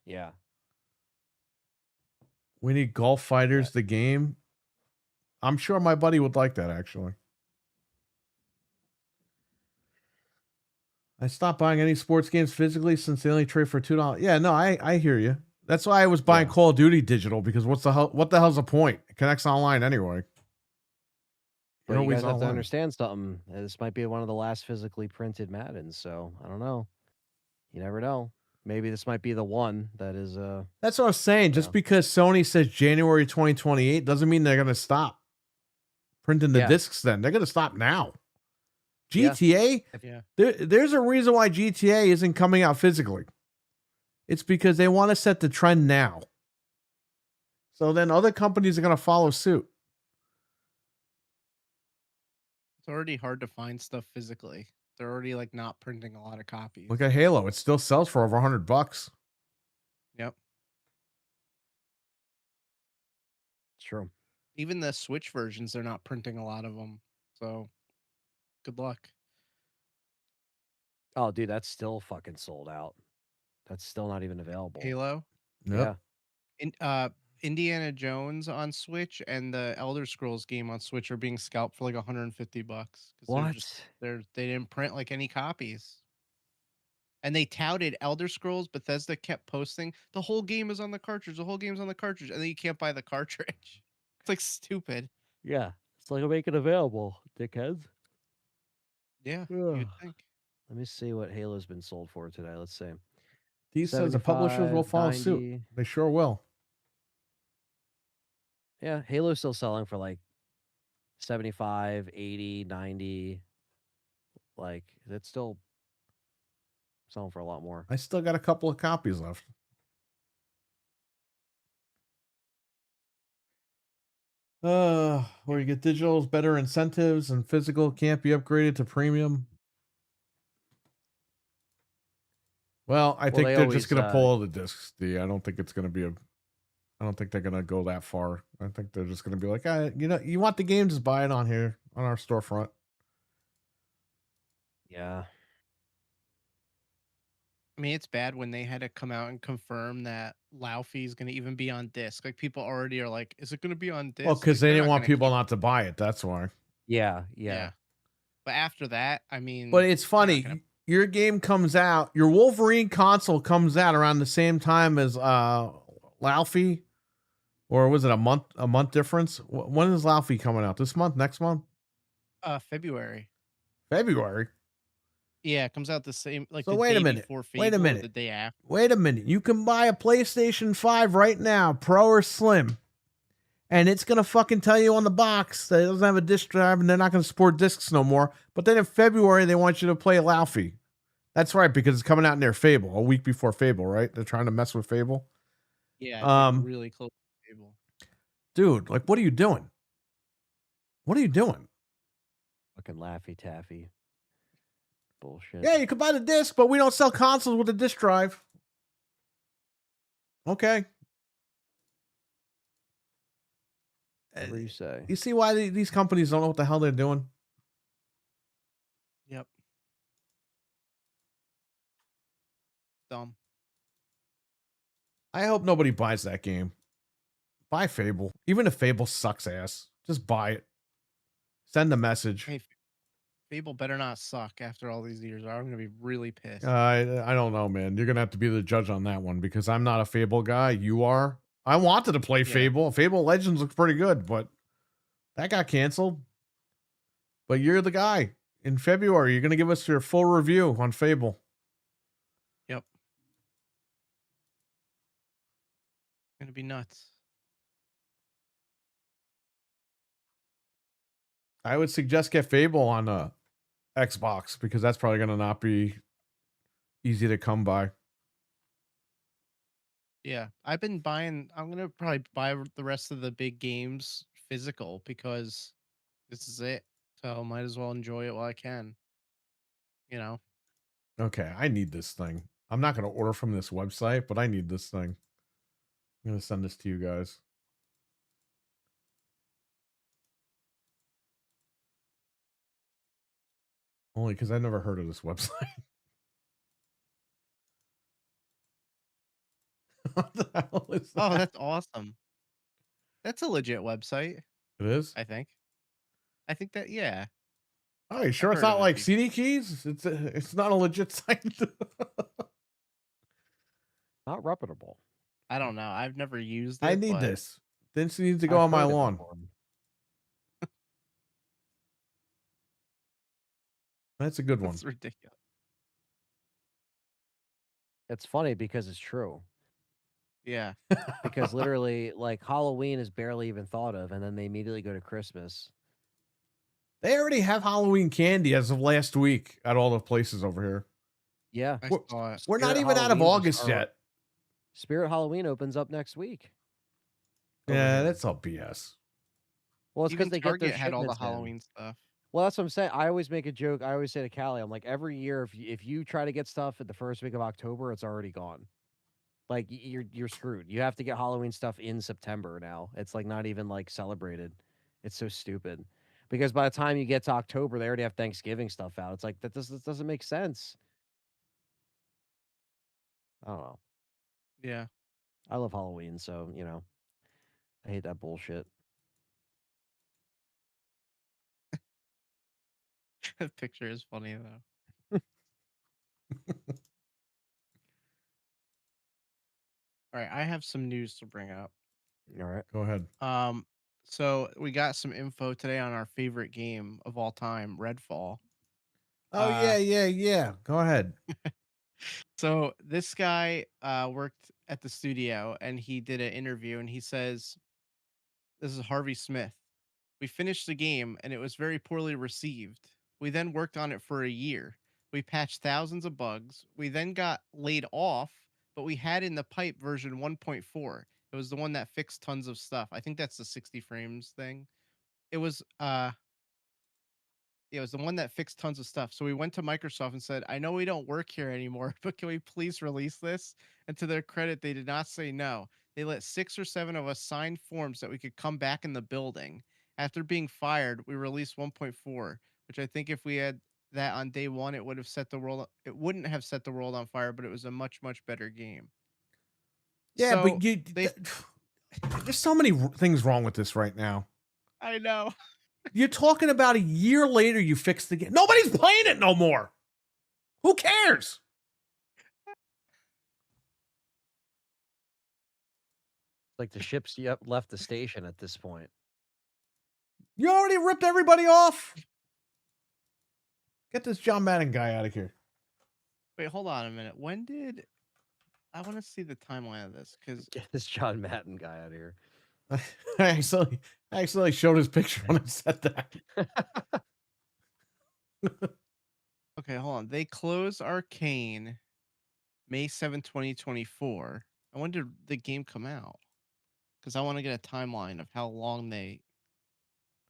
Yeah, We need Golf Fighters, the game. I'm sure my buddy would like that actually. I stopped buying any sports games physically since they only trade for $2. Yeah, no, I hear you. That's why I was buying Yeah. Call of Duty digital, because what the hell's the point? It connects online anyway. but You're you always guys have to online. understand something. This might be one of the last physically printed Maddens, so I don't know. You never know. Maybe this might be the one that is. That's what I was saying. Just Yeah. because Sony says January 2028 doesn't mean they're gonna stop printing the Yeah. discs then. They're gonna stop now. Yeah. GTA, Yeah. there's a reason why GTA isn't coming out physically. It's because they want to set the trend now. So then other companies are going to follow suit. It's already hard to find stuff physically. They're already like not printing a lot of copies. Look at Halo. It still sells for over $100. Yep. True. Even the Switch versions, they're not printing a lot of them. So, good luck. Oh, dude, that's still fucking sold out. That's still not even available. Halo, Yep. Indiana Jones on Switch and the Elder Scrolls game on Switch are being scalped for like $150 because What? they didn't print like any copies. And they touted Elder Scrolls. Bethesda kept posting the whole game is on the cartridge. The whole game's on the cartridge, and then you can't buy the cartridge. It's like stupid. Yeah. It's like make it available, dickheads. Yeah, Ugh. you'd think. Let me see what Halo's been sold for today. Let's see. He says the publishers will 75, follow suit. 90. They sure will. Yeah, Halo's still selling for like 75, 80, 90. Like, it's still selling for a lot more. I still got a couple of copies left. Where you get digital's better incentives and physical can't be upgraded to premium. Well, I think they they're just always, gonna pull all the discs. I don't think it's gonna be I don't think they're gonna go that far. I think they're just gonna be like, you want the game, just buy it on here on our storefront. Yeah. I mean, it's bad when they had to come out and confirm that Laufey is going to even be on disc. Like, people already are like, is it going to be on disc? Well, because Like, they they're didn't not want gonna people keep- not to buy it. That's why. Yeah. But after that, I mean. But it's they're not funny. gonna- Your game comes out. Your Wolverine console comes out around the same time as Laufey, or was it a month difference? When is Laufey coming out? This month? Next month? February. February. Yeah, it comes out the same, like So the wait a day minute. before Wait a Fable or minute. the day after. Wait a minute. You can buy a PlayStation 5 right now, Pro or Slim, and it's going to fucking tell you on the box that it doesn't have a disc drive and they're not going to support discs no more. But then in February, they want you to play Laufey. That's right, because it's coming out in their Fable, a week before Fable, right? They're trying to mess with Fable. Yeah, it's getting really close to Fable. Dude, like, what are you doing? What are you doing? Fucking Laffy Taffy. Bullshit. Yeah, you can buy the disc, but we don't sell consoles with a disc drive. Okay. Whatever you say. You see why these companies don't know what the hell they're doing? Yep. Dumb. I hope nobody buys that game. Buy Fable. Even if Fable sucks ass, just buy it. Send a message. Hey, Fable better not suck after all these years, or I'm gonna be really pissed. I don't know, man. You're gonna have to be the judge on that one because I'm not a Fable guy. You are. I wanted to play Yeah. Fable. Fable Legends looks pretty good, but that got canceled. But you're the guy. In February, you're gonna give us your full review on Fable. Yep. Gonna be nuts. I would suggest get Fable on Xbox because that's probably gonna not be easy to come by. Yeah, I've been buying. I'm gonna probably buy the rest of the big games physical because this is it. So might as well enjoy it while I can. You know. Okay, I need this thing. I'm not gonna order from this website, but I need this thing. I'm gonna send this to you guys. Only because I've never heard of this website. What the hell is that? Oh, that's awesome. That's a legit website. It is? I think. I think that yeah. Oh, you sure it's heard not of it like before. CD keys? It's not a legit site. Not reputable. I don't know. I've never used it. I need but this. This needs to go I've on my heard it lawn. before. That's a good one. It's ridiculous. It's funny because it's true. Yeah. Because literally, like Halloween is barely even thought of, and then they immediately go to Christmas. They already have Halloween candy as of last week at all the places over here. Yeah, I We're- saw it. We're not Spirit even out of Halloween August yet. Spirit Halloween opens up next week. over Yeah, here. that's all BS. Well, it's because Even they get their Target had all the shipments in. Halloween stuff. Well, that's what I'm saying. I always make a joke. I always say to Callie, I'm like, every year, if you try to get stuff at the first week of October, it's already gone. Like you're screwed. You have to get Halloween stuff in September now. It's like not even like celebrated. It's so stupid. Because by the time you get to October, they already have Thanksgiving stuff out. It's like this doesn't make sense. I don't know. Yeah. I love Halloween, so you know, I hate that bullshit. The picture is funny though. All right, I have some news to bring up. All right. Go ahead. So we got some info today on our favorite game of all time, Redfall. Oh, yeah. Go ahead. So this guy worked at the studio and he did an interview and he says, "This is Harvey Smith. We finished the game and it was very poorly received. We then worked on it for a year. We patched thousands of bugs. We then got laid off, but we had in the pipe version 1.4. It was the one that fixed tons of stuff. I think that's the 60 frames thing. It was Yeah, it was the one that fixed tons of stuff. So we went to Microsoft and said, I know we don't work here anymore, but can we please release this? And to their credit, they did not say no. They let 6 or 7 of us sign forms that we could come back in the building. After being fired, we released 1.4, which I think if we had that on day one, it would have set the world. It wouldn't have set the world on fire, but it was a much, much better game. Yeah, So but they, there's so many things wrong with this right now. I know. You're talking about a year later you fixed the game. Nobody's playing it no more. Who cares? Like the ship's left the station at this point. You already ripped everybody off. Get this John Madden guy out of here. Wait, hold on a minute. When did I want to see the timeline of this? Because Get this John Madden guy out of here. I accidentally showed his picture when I said that. okay, hold on. They closed Arcane May 7th, 2024. And when did the game come out? Because I want to get a timeline of how long they.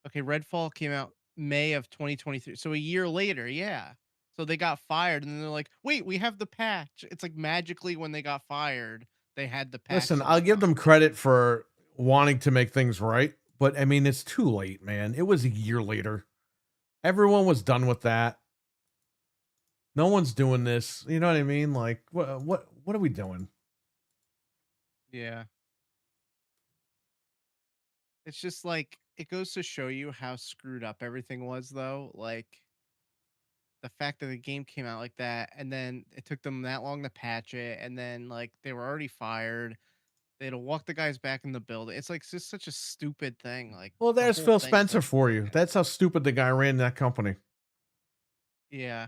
Okay, Redfall came out May of 2023. So a year later, yeah. So they got fired, and then they're like, wait, we have the patch. It's like magically when they got fired, they had the patch. Listen, I'll give them credit for wanting to make things right, but I mean, it's too late, man. It was a year later. Everyone was done with that. No one's doing this. You know what I mean? Like, what are we doing? Yeah. It's just like it goes to show you how screwed up everything was, though. Like, the fact that the game came out like that, and then it took them that long to patch it, and then like they were already fired. They had to walk the guys back in the building. It's like just such a stupid thing. Like Well, the there's whole Phil thing Spencer doesn't for make you. sense. That's how stupid the guy ran that company. Yeah,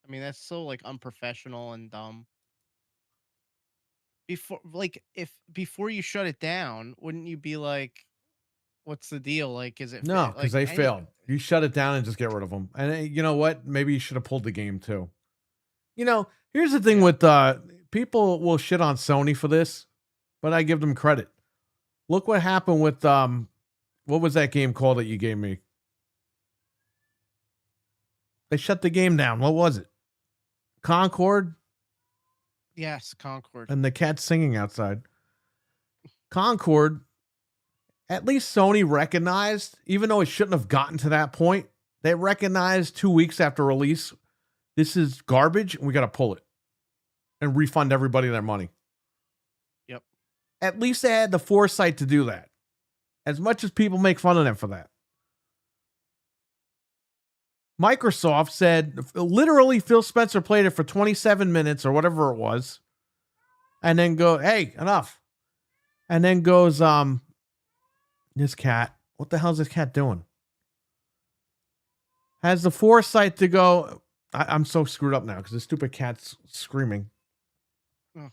I mean that's so like unprofessional and dumb. Before you shut it down, wouldn't you be like, "What's the deal? Like, is it No, fit?" because Like they any failed. You shut it down and just get rid of them. And you know what? Maybe you should have pulled the game too. You know, here's the thing Yeah. with people will shit on Sony for this, but I give them credit. Look what happened with what was that game called that you gave me? They shut the game down. What was it? Concord Yes, Concord. and the cat singing outside. Concord, at least Sony recognized, even though it shouldn't have gotten to that point, they recognized 2 weeks after release, this is garbage and we got to pull it and refund everybody their money. Yep. At least they had the foresight to do that. As much as people make fun of them for that. Microsoft said, literally, Phil Spencer played it for 27 minutes or whatever it was, and then go, hey, enough. And then goes, this cat, what the hell is this cat doing? Has the foresight to go, I'm so screwed up now because this stupid cat's screaming. Oh.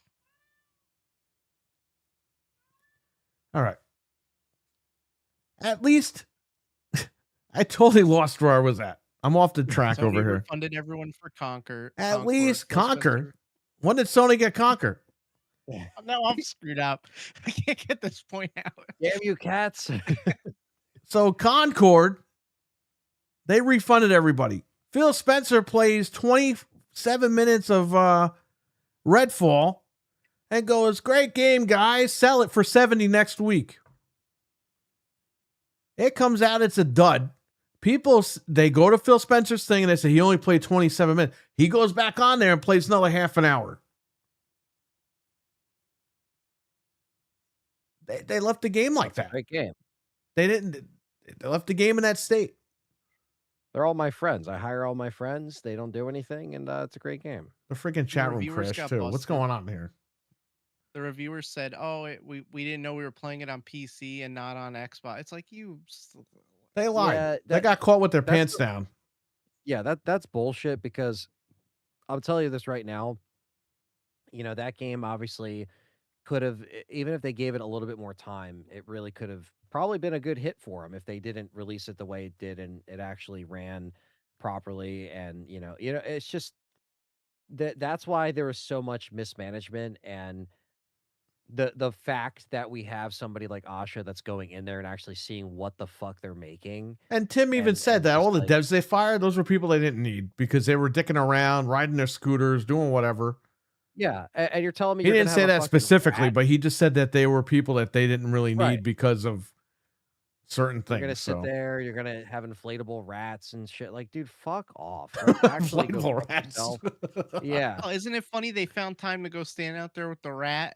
All right. At least I totally lost where I was at. I'm off the track Sony over here. refunded everyone for Conquer. At Concord. least Phil Conquer. Spencer- When did Sony get Conquer? No, I'm screwed up. I can't get this point out. Damn you, cats! So Concord, they refunded everybody. Phil Spencer plays 27 minutes of Redfall and goes, great game, guys. Sell it for $70 next week. It comes out, it's a dud. People, they go to Phil Spencer's thing and they say he only played 27 minutes. He goes back on there and plays another half an hour. They left the game like that. Great game. They left the game in that state. They're all my friends. I hire all my friends. They don't do anything, and it's a great game. The freaking chat room reviewers crashed got too. What's busted. going on here? The reviewers said, "Oh, we didn't know we were playing it on PC and not on Xbox." It's like They lied. Yeah, They got caught with their that's pants the- down. Yeah, that's bullshit because I'll tell you this right now. You know, that game obviously could have, even if they gave it a little bit more time, it really could have probably been a good hit for them if they didn't release it the way it did and it actually ran properly. And it's just that's why there was so much mismanagement, and the fact that we have somebody like Asha that's going in there and actually seeing what the fuck they're making. And Tim even said and that just all the like- devs they fired, those were people they didn't need because they were dicking around, riding their scooters, doing whatever. Yeah, and you're telling me He you're didn't gonna say have a that fucking specifically, rat? but he just said that they were people that they didn't really need Right. because of certain You're things. gonna sit so. there, you're gonna have inflatable rats and shit. Like, dude, fuck off. Like, actually go Inflatable fuck rats. yourself. Yeah. Oh, isn't it funny they found time to go stand out there with the rat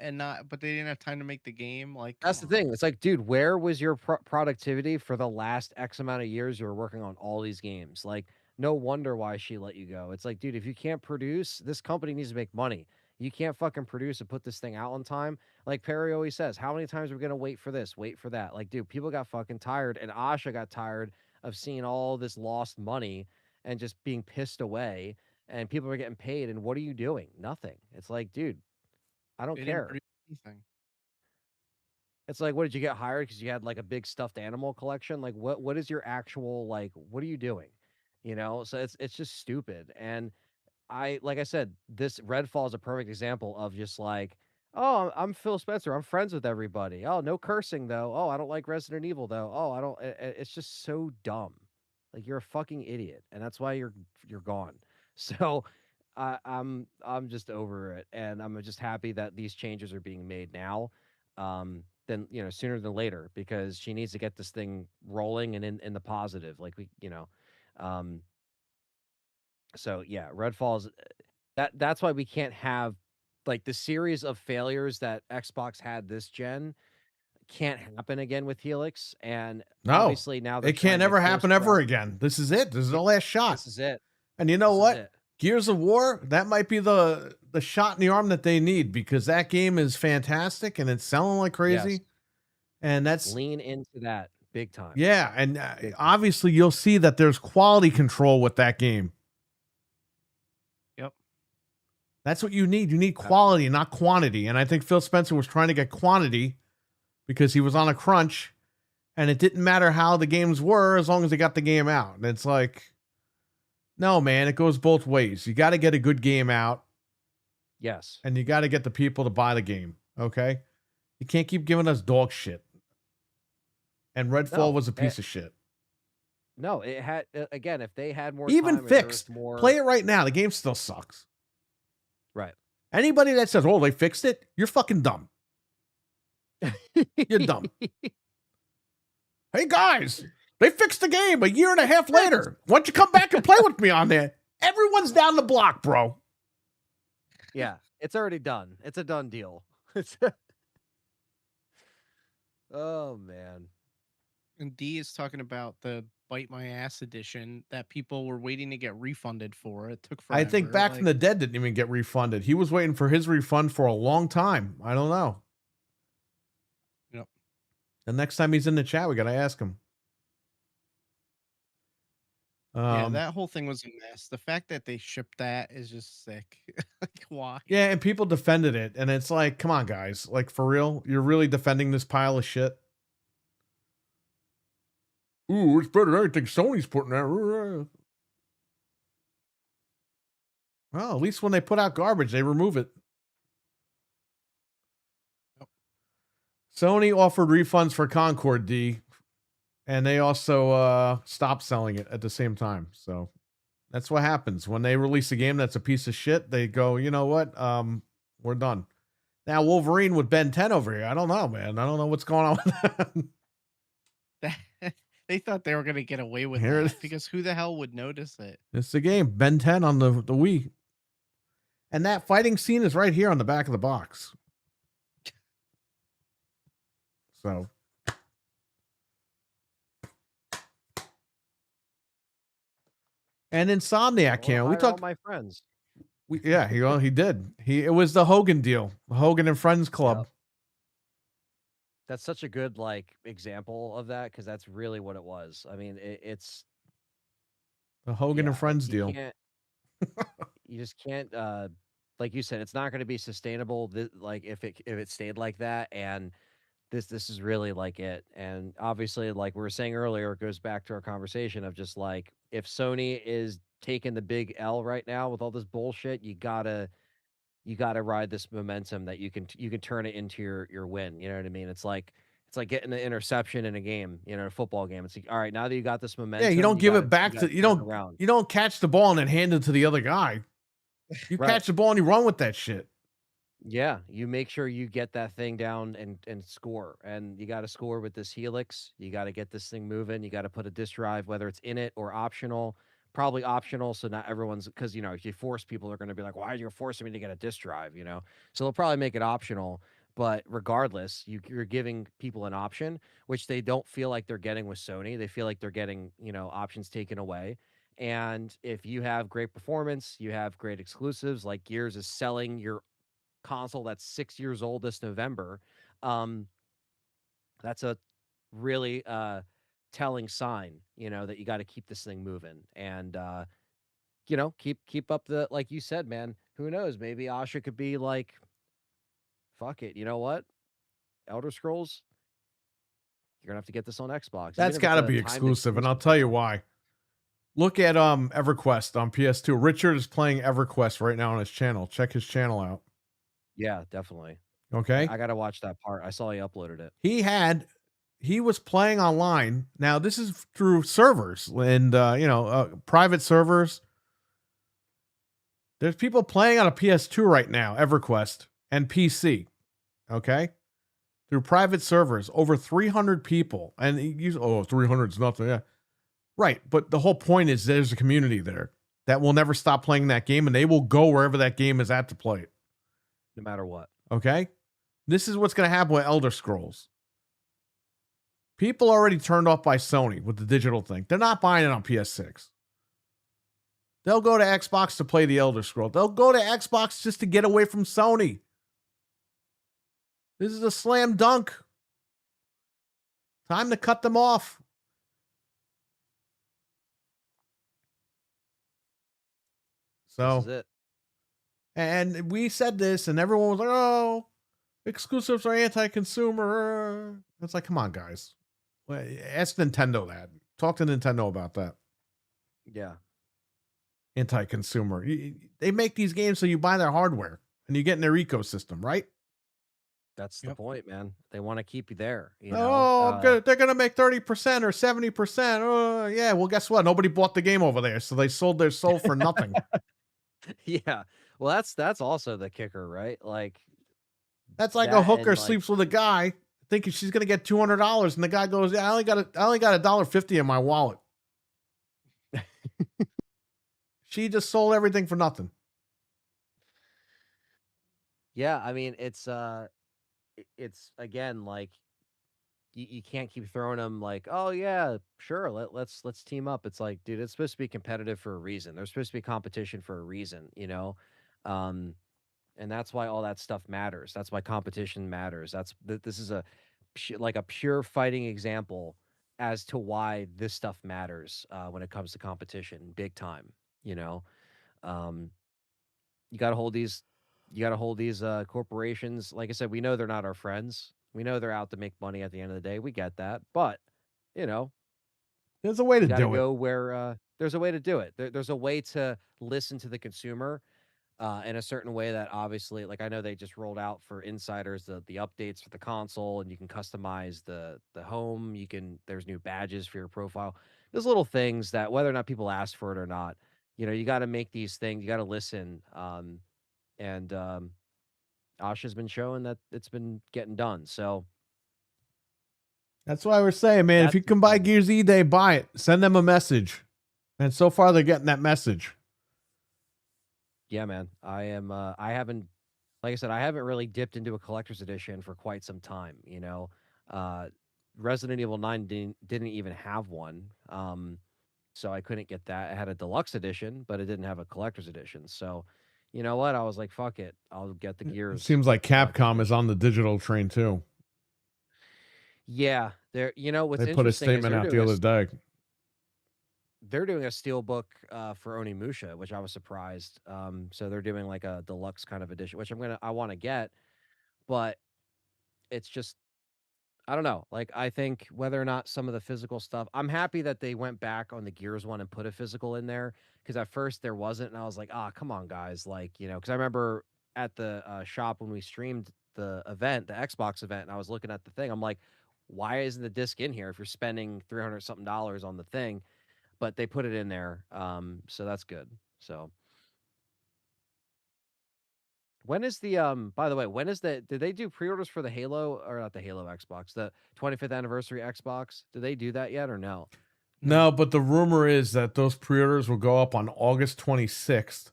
but they didn't have time to make the game? Like That's the come on. thing. It's like, dude, where was your productivity for the last X amount of years you were working on all these games? Like, no wonder why she let you go. It's like, dude, if you can't produce, this company needs to make money. You can't fucking produce and put this thing out on time. Like Perry always says, how many times are we gonna wait for this, wait for that? Like, dude, people got fucking tired, and Asha got tired of seeing all this lost money and just being pissed away. And people are getting paid, and what are you doing? Nothing. It's like, dude, I don't They didn't care. produce anything. It's like, what did you get hired because you had like a big stuffed animal collection? Like, what is your actual like? What are you doing? So it's just stupid. And like I said, this Redfall is a perfect example of just like, oh, I'm Phil Spencer. I'm friends with everybody. Oh, no cursing though. Oh, I don't like Resident Evil though. Oh, I don't. It's just so dumb. Like, you're a fucking idiot, and that's why you're gone. So. I'm just over it, and I'm just happy that these changes are being made now. Than sooner than later, because she needs to get this thing rolling and in the positive, like so yeah, Redfall's that's why we can't have like the series of failures that Xbox had this gen can't happen again with Helix. And No, obviously now it can't ever happen ever again. This is it. This is the last shot. This is it. And you know This is what? it. Gears of War, that might be the shot in the arm that they need, because that game is fantastic and it's selling like crazy. Yes. And that's Lean into that big time. yeah, and Big time. obviously you'll see that there's quality control with that game. Yep. That's what you need. You need quality, not quantity. And I think Phil Spencer was trying to get quantity because he was on a crunch, and it didn't matter how the games were as long as they got the game out. And it's like, no, man, it goes both ways. You got to get a good game out, Yes. and you got to get the people to buy the game. Okay, you can't keep giving us dog shit. And Redfall No, was a piece of shit. No, it had again. If they had more Even time and there fixed. was more, Play it right now. The game still sucks. right. Anybody that says, "Oh, they fixed it," you're fucking dumb. You're dumb. Hey guys, they fixed the game a year and a half later. Why don't you come back and play with me on there? Everyone's down the block, bro. Yeah, it's already done. It's a done deal. Oh man. And D is talking about the Bite My Ass edition that people were waiting to get refunded for. It took forever. I think Back from the Dead didn't even get refunded. He was waiting for his refund for a long time. I don't know. Yep. The next time he's in the chat, we got to ask him. Yeah, that whole thing was a mess. The fact that they shipped that is just sick. Like, why? Yeah, and people defended it, and it's like, come on, guys. Like, for real? You're really defending this pile of shit? Ooh, it's better than anything Sony's putting out. Well, at least when they put out garbage, they remove it. Yep. Sony offered refunds for Concord, D, and they also stopped selling it at the same time. So that's what happens. When they release a game that's a piece of shit, they go, you know what? We're done. Now, Wolverine with Ben 10 over here. I don't know, man. I don't know what's going on with that. They thought they were going to get away with Here it that is. because who the hell would notice it? It's the game. Ben 10 on the Wii. And that fighting scene is right here on the back of the box. So. And Insomniac came. We All talked. my friends. Yeah, he did. It was the Hogan deal, Hogan and Friends Club. Yep. That's such a good example of that, because that's really what it was. I mean, it's The Hogan and Friends deal. You just can't. Like you said, it's not going to be sustainable. If it stayed like that, and this is really like it. And obviously, like we were saying earlier, it goes back to our conversation of just like, if Sony is taking the big L right now with all this bullshit, you gotta ride this momentum that you can turn it into your win. You know what I mean? It's like getting an interception in a game, a football game. It's like, all right, now that you got this momentum, Yeah, you don't give it back you to you don't catch the ball and then hand it to the other guy. You Right. catch the ball and you run with that shit. Yeah, you make sure you get that thing down and score. And you got to score with this Helix. You got to get this thing moving. You got to put a disk drive, whether it's in it or optional. Probably optional, so not everyone's, because if you force people, they're going to be like, why are you forcing me to get a disk drive? So they'll probably make it optional. But regardless, you're giving people an option, which they don't feel like they're getting with Sony. They feel like they're getting options taken away. And if you have great performance, you have great exclusives. Like Gears is selling your console that's 6 years old this November. That's a really telling sign, that you got to keep this thing moving, and keep up the, like you said, man. Who knows? Maybe Asha could be like, fuck it. You know what? Elder Scrolls, you're gonna have to get this on Xbox. That's got to be exclusive, and I'll tell you why. Look at EverQuest on PS2. Richard is playing EverQuest right now on his channel. Check his channel out. Yeah, definitely. Okay. I gotta watch that part. I saw he uploaded it. He was playing online. Now this is through servers and private servers. There's people playing on a PS2 right now, EverQuest and PC. Okay, through private servers, over 300 people, and 300 is nothing. Yeah, right. But the whole point is there's a community there that will never stop playing that game, and they will go wherever that game is at to play it, No matter what. Okay, this is what's going to happen with Elder Scrolls. People are already turned off by Sony with the digital thing. They're not buying it on PS6. They'll go to Xbox to play the Elder Scroll. They'll go to Xbox just to get away from Sony. This is a slam dunk. Time to cut them off. So This is it. And we said this, and everyone was like, "Oh, exclusives are anti-consumer." It's like, come on, guys. Ask Nintendo that. Talk to Nintendo about that. Yeah. Anti-consumer. They make these games so you buy their hardware and you get in their ecosystem, right? That's the point, man. They want to keep you there. You Oh, know? they're going to make 30% or 70%. Oh, yeah. Well, guess what? Nobody bought the game over there, so they sold their soul for nothing. Yeah. Well, that's also the kicker, right? Like, that's like that a hooker and, like- sleeps with a guy thinking she's going to get $200, and the guy goes, "Yeah, I only got $1.50 in my wallet." She just sold everything for nothing. Yeah, I mean, it's again like you can't keep throwing them like, oh yeah, sure, let's team up. It's like, dude, it's supposed to be competitive for a reason. There's supposed to be competition for a reason, you know, and that's why all that stuff matters. That's why competition matters. This is like a pure fighting example as to why this stuff matters when it comes to competition, big time. You know, um, you got to hold these corporations. Like I said, we know they're not our friends. We know they're out to make money at the end of the day. We get that, but you know, There's a way to you got to do it. go where there's a way to do it. There's a way to listen to the consumer in a certain way that obviously, like I know they just rolled out for insiders the updates for the console, and you can customize the home. There's new badges for your profile. There's little things that whether or not people ask for it or not, you know, you got to make these things. You got to listen. And Asha's been showing that it's been getting done. So That's why we're saying, man, if you That's can buy fun. Gears E Day, buy it. Send them a message. And so far, they're getting that message. yeah, man, I haven't, like I said, I haven't really dipped into a collector's edition for quite some time. You know, Resident Evil 9 didn't even have one. So I couldn't get that. It had a deluxe edition, but it didn't have a collector's edition. So, you know what? I was like, fuck it. I'll get the It Gears. seems like collector's Capcom is edition. on the digital train, too. Yeah, you know what's They put a interesting is statement out the other day. they're doing a steelbook for Onimusha, which I was surprised. So they're doing like a deluxe kind of edition, which I want to get, but it's just I don't know. Like I think whether or not some of the physical stuff, I'm happy that they went back on the Gears one and put a physical in there because at first there wasn't, and I was like, ah, come on, guys, like you know, because I remember at the shop when we streamed the event, the Xbox event, and I was looking at the thing, I'm like, why isn't the disc in here if you're spending $300 something on the thing? But they put it in there, so that's good. So when is the by the way, when is did they do pre-orders for the Halo or not the Halo Xbox, the 25th anniversary Xbox? Did they do that yet or no? No, but the rumor is that those pre-orders will go up on August 26th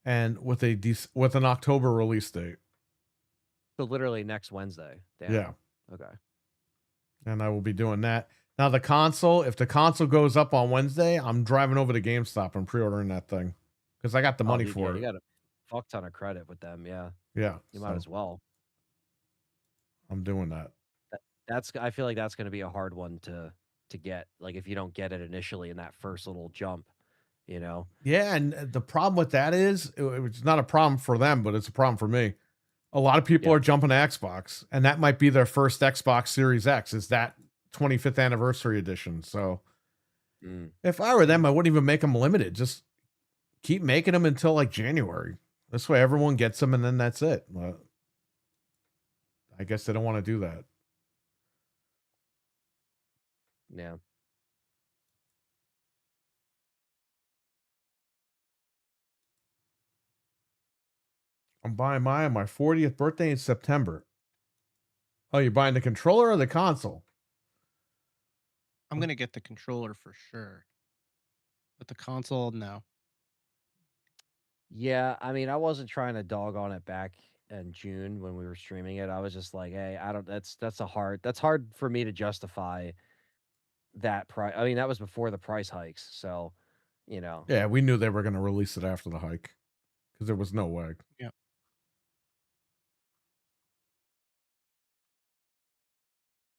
and with an October release date. So literally next Wednesday. Damn. Yeah. Okay. And I will be doing that. Now the console, if the console goes up on Wednesday, I'm driving over to GameStop and pre-ordering that thing because I got the money Dude, for yeah, it. You got a fuck ton of credit with them. Yeah. Yeah, You might as well. I'm doing that. I feel like that's going to be a hard one to get. Like if you don't get it initially in that first little jump, you know. Yeah, and the problem with that is it's not a problem for them, but it's a problem for me. A lot of people are jumping to Xbox, and that might be their first Xbox Series X. Is that 25th anniversary edition? So if I were them, I wouldn't even make them limited. Just keep making them until like January. This way, everyone gets them, and then that's it. But I guess they don't want to do that. Yeah. I'm buying mine on my 40th birthday in September. Oh, you're buying the controller or the console? I'm gonna get the controller for sure, but the console, no. Yeah, I mean, I wasn't trying to dog on it back in June when we were streaming it. I was just like, hey, I don't. That's hard for me to justify that price. I mean, that was before the price hikes, so You know. Yeah, we knew they were going to release it after the hike because there was no way. Yeah.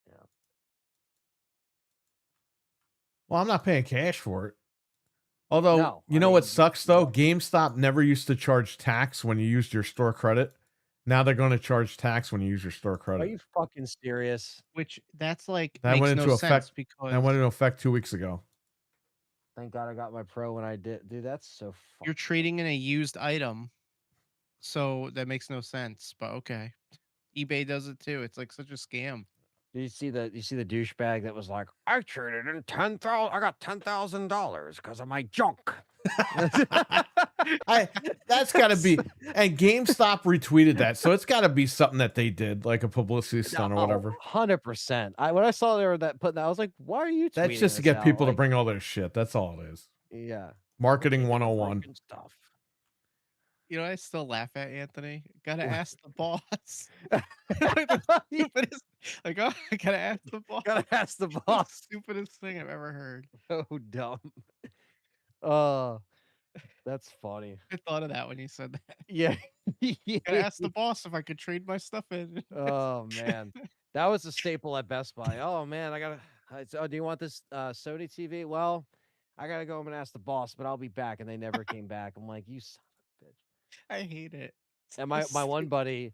Yeah. Well, I'm not paying cash for it. Although, No, you I know what mean, sucks though? no. GameStop never used to charge tax when you used your store credit. Now they're going to charge tax when you use your store Are credit. you fucking serious? Which that's like That makes went no into sense effect. because That went into effect 2 weeks ago. Thank God I got my Pro when I did. Dude, that's so you're trading in a used item. So that makes no sense, but okay. eBay does it too. It's like such a scam. Do you see the douchebag that was like, I traded in 10,000, I got $10,000 because of my junk. That's got to be, and GameStop retweeted that, so it's got to be something that they did, like a publicity stunt or whatever. 100%. When I saw they were putting that, I was like, why are you tweeting That's just to this get out? people to Like, bring all their shit. That's all it is. yeah. Marketing People 101. breaking stuff. You know, I still laugh at Anthony. Gotta ask the boss. Yeah. Stupidest, like, oh, I gotta ask the boss. Gotta ask the The boss. stupidest thing I've ever heard. So dumb. That's funny. I thought of that when you said that. Yeah. Gotta ask the boss if I could trade my stuff in. Oh man, that was a staple at Best Buy. Oh man, oh, do you want this Sony TV? Well, I gotta go home and ask the boss, but I'll be back. And they never came back. I'm like, you son of a bitch. I hate it. And my one buddy,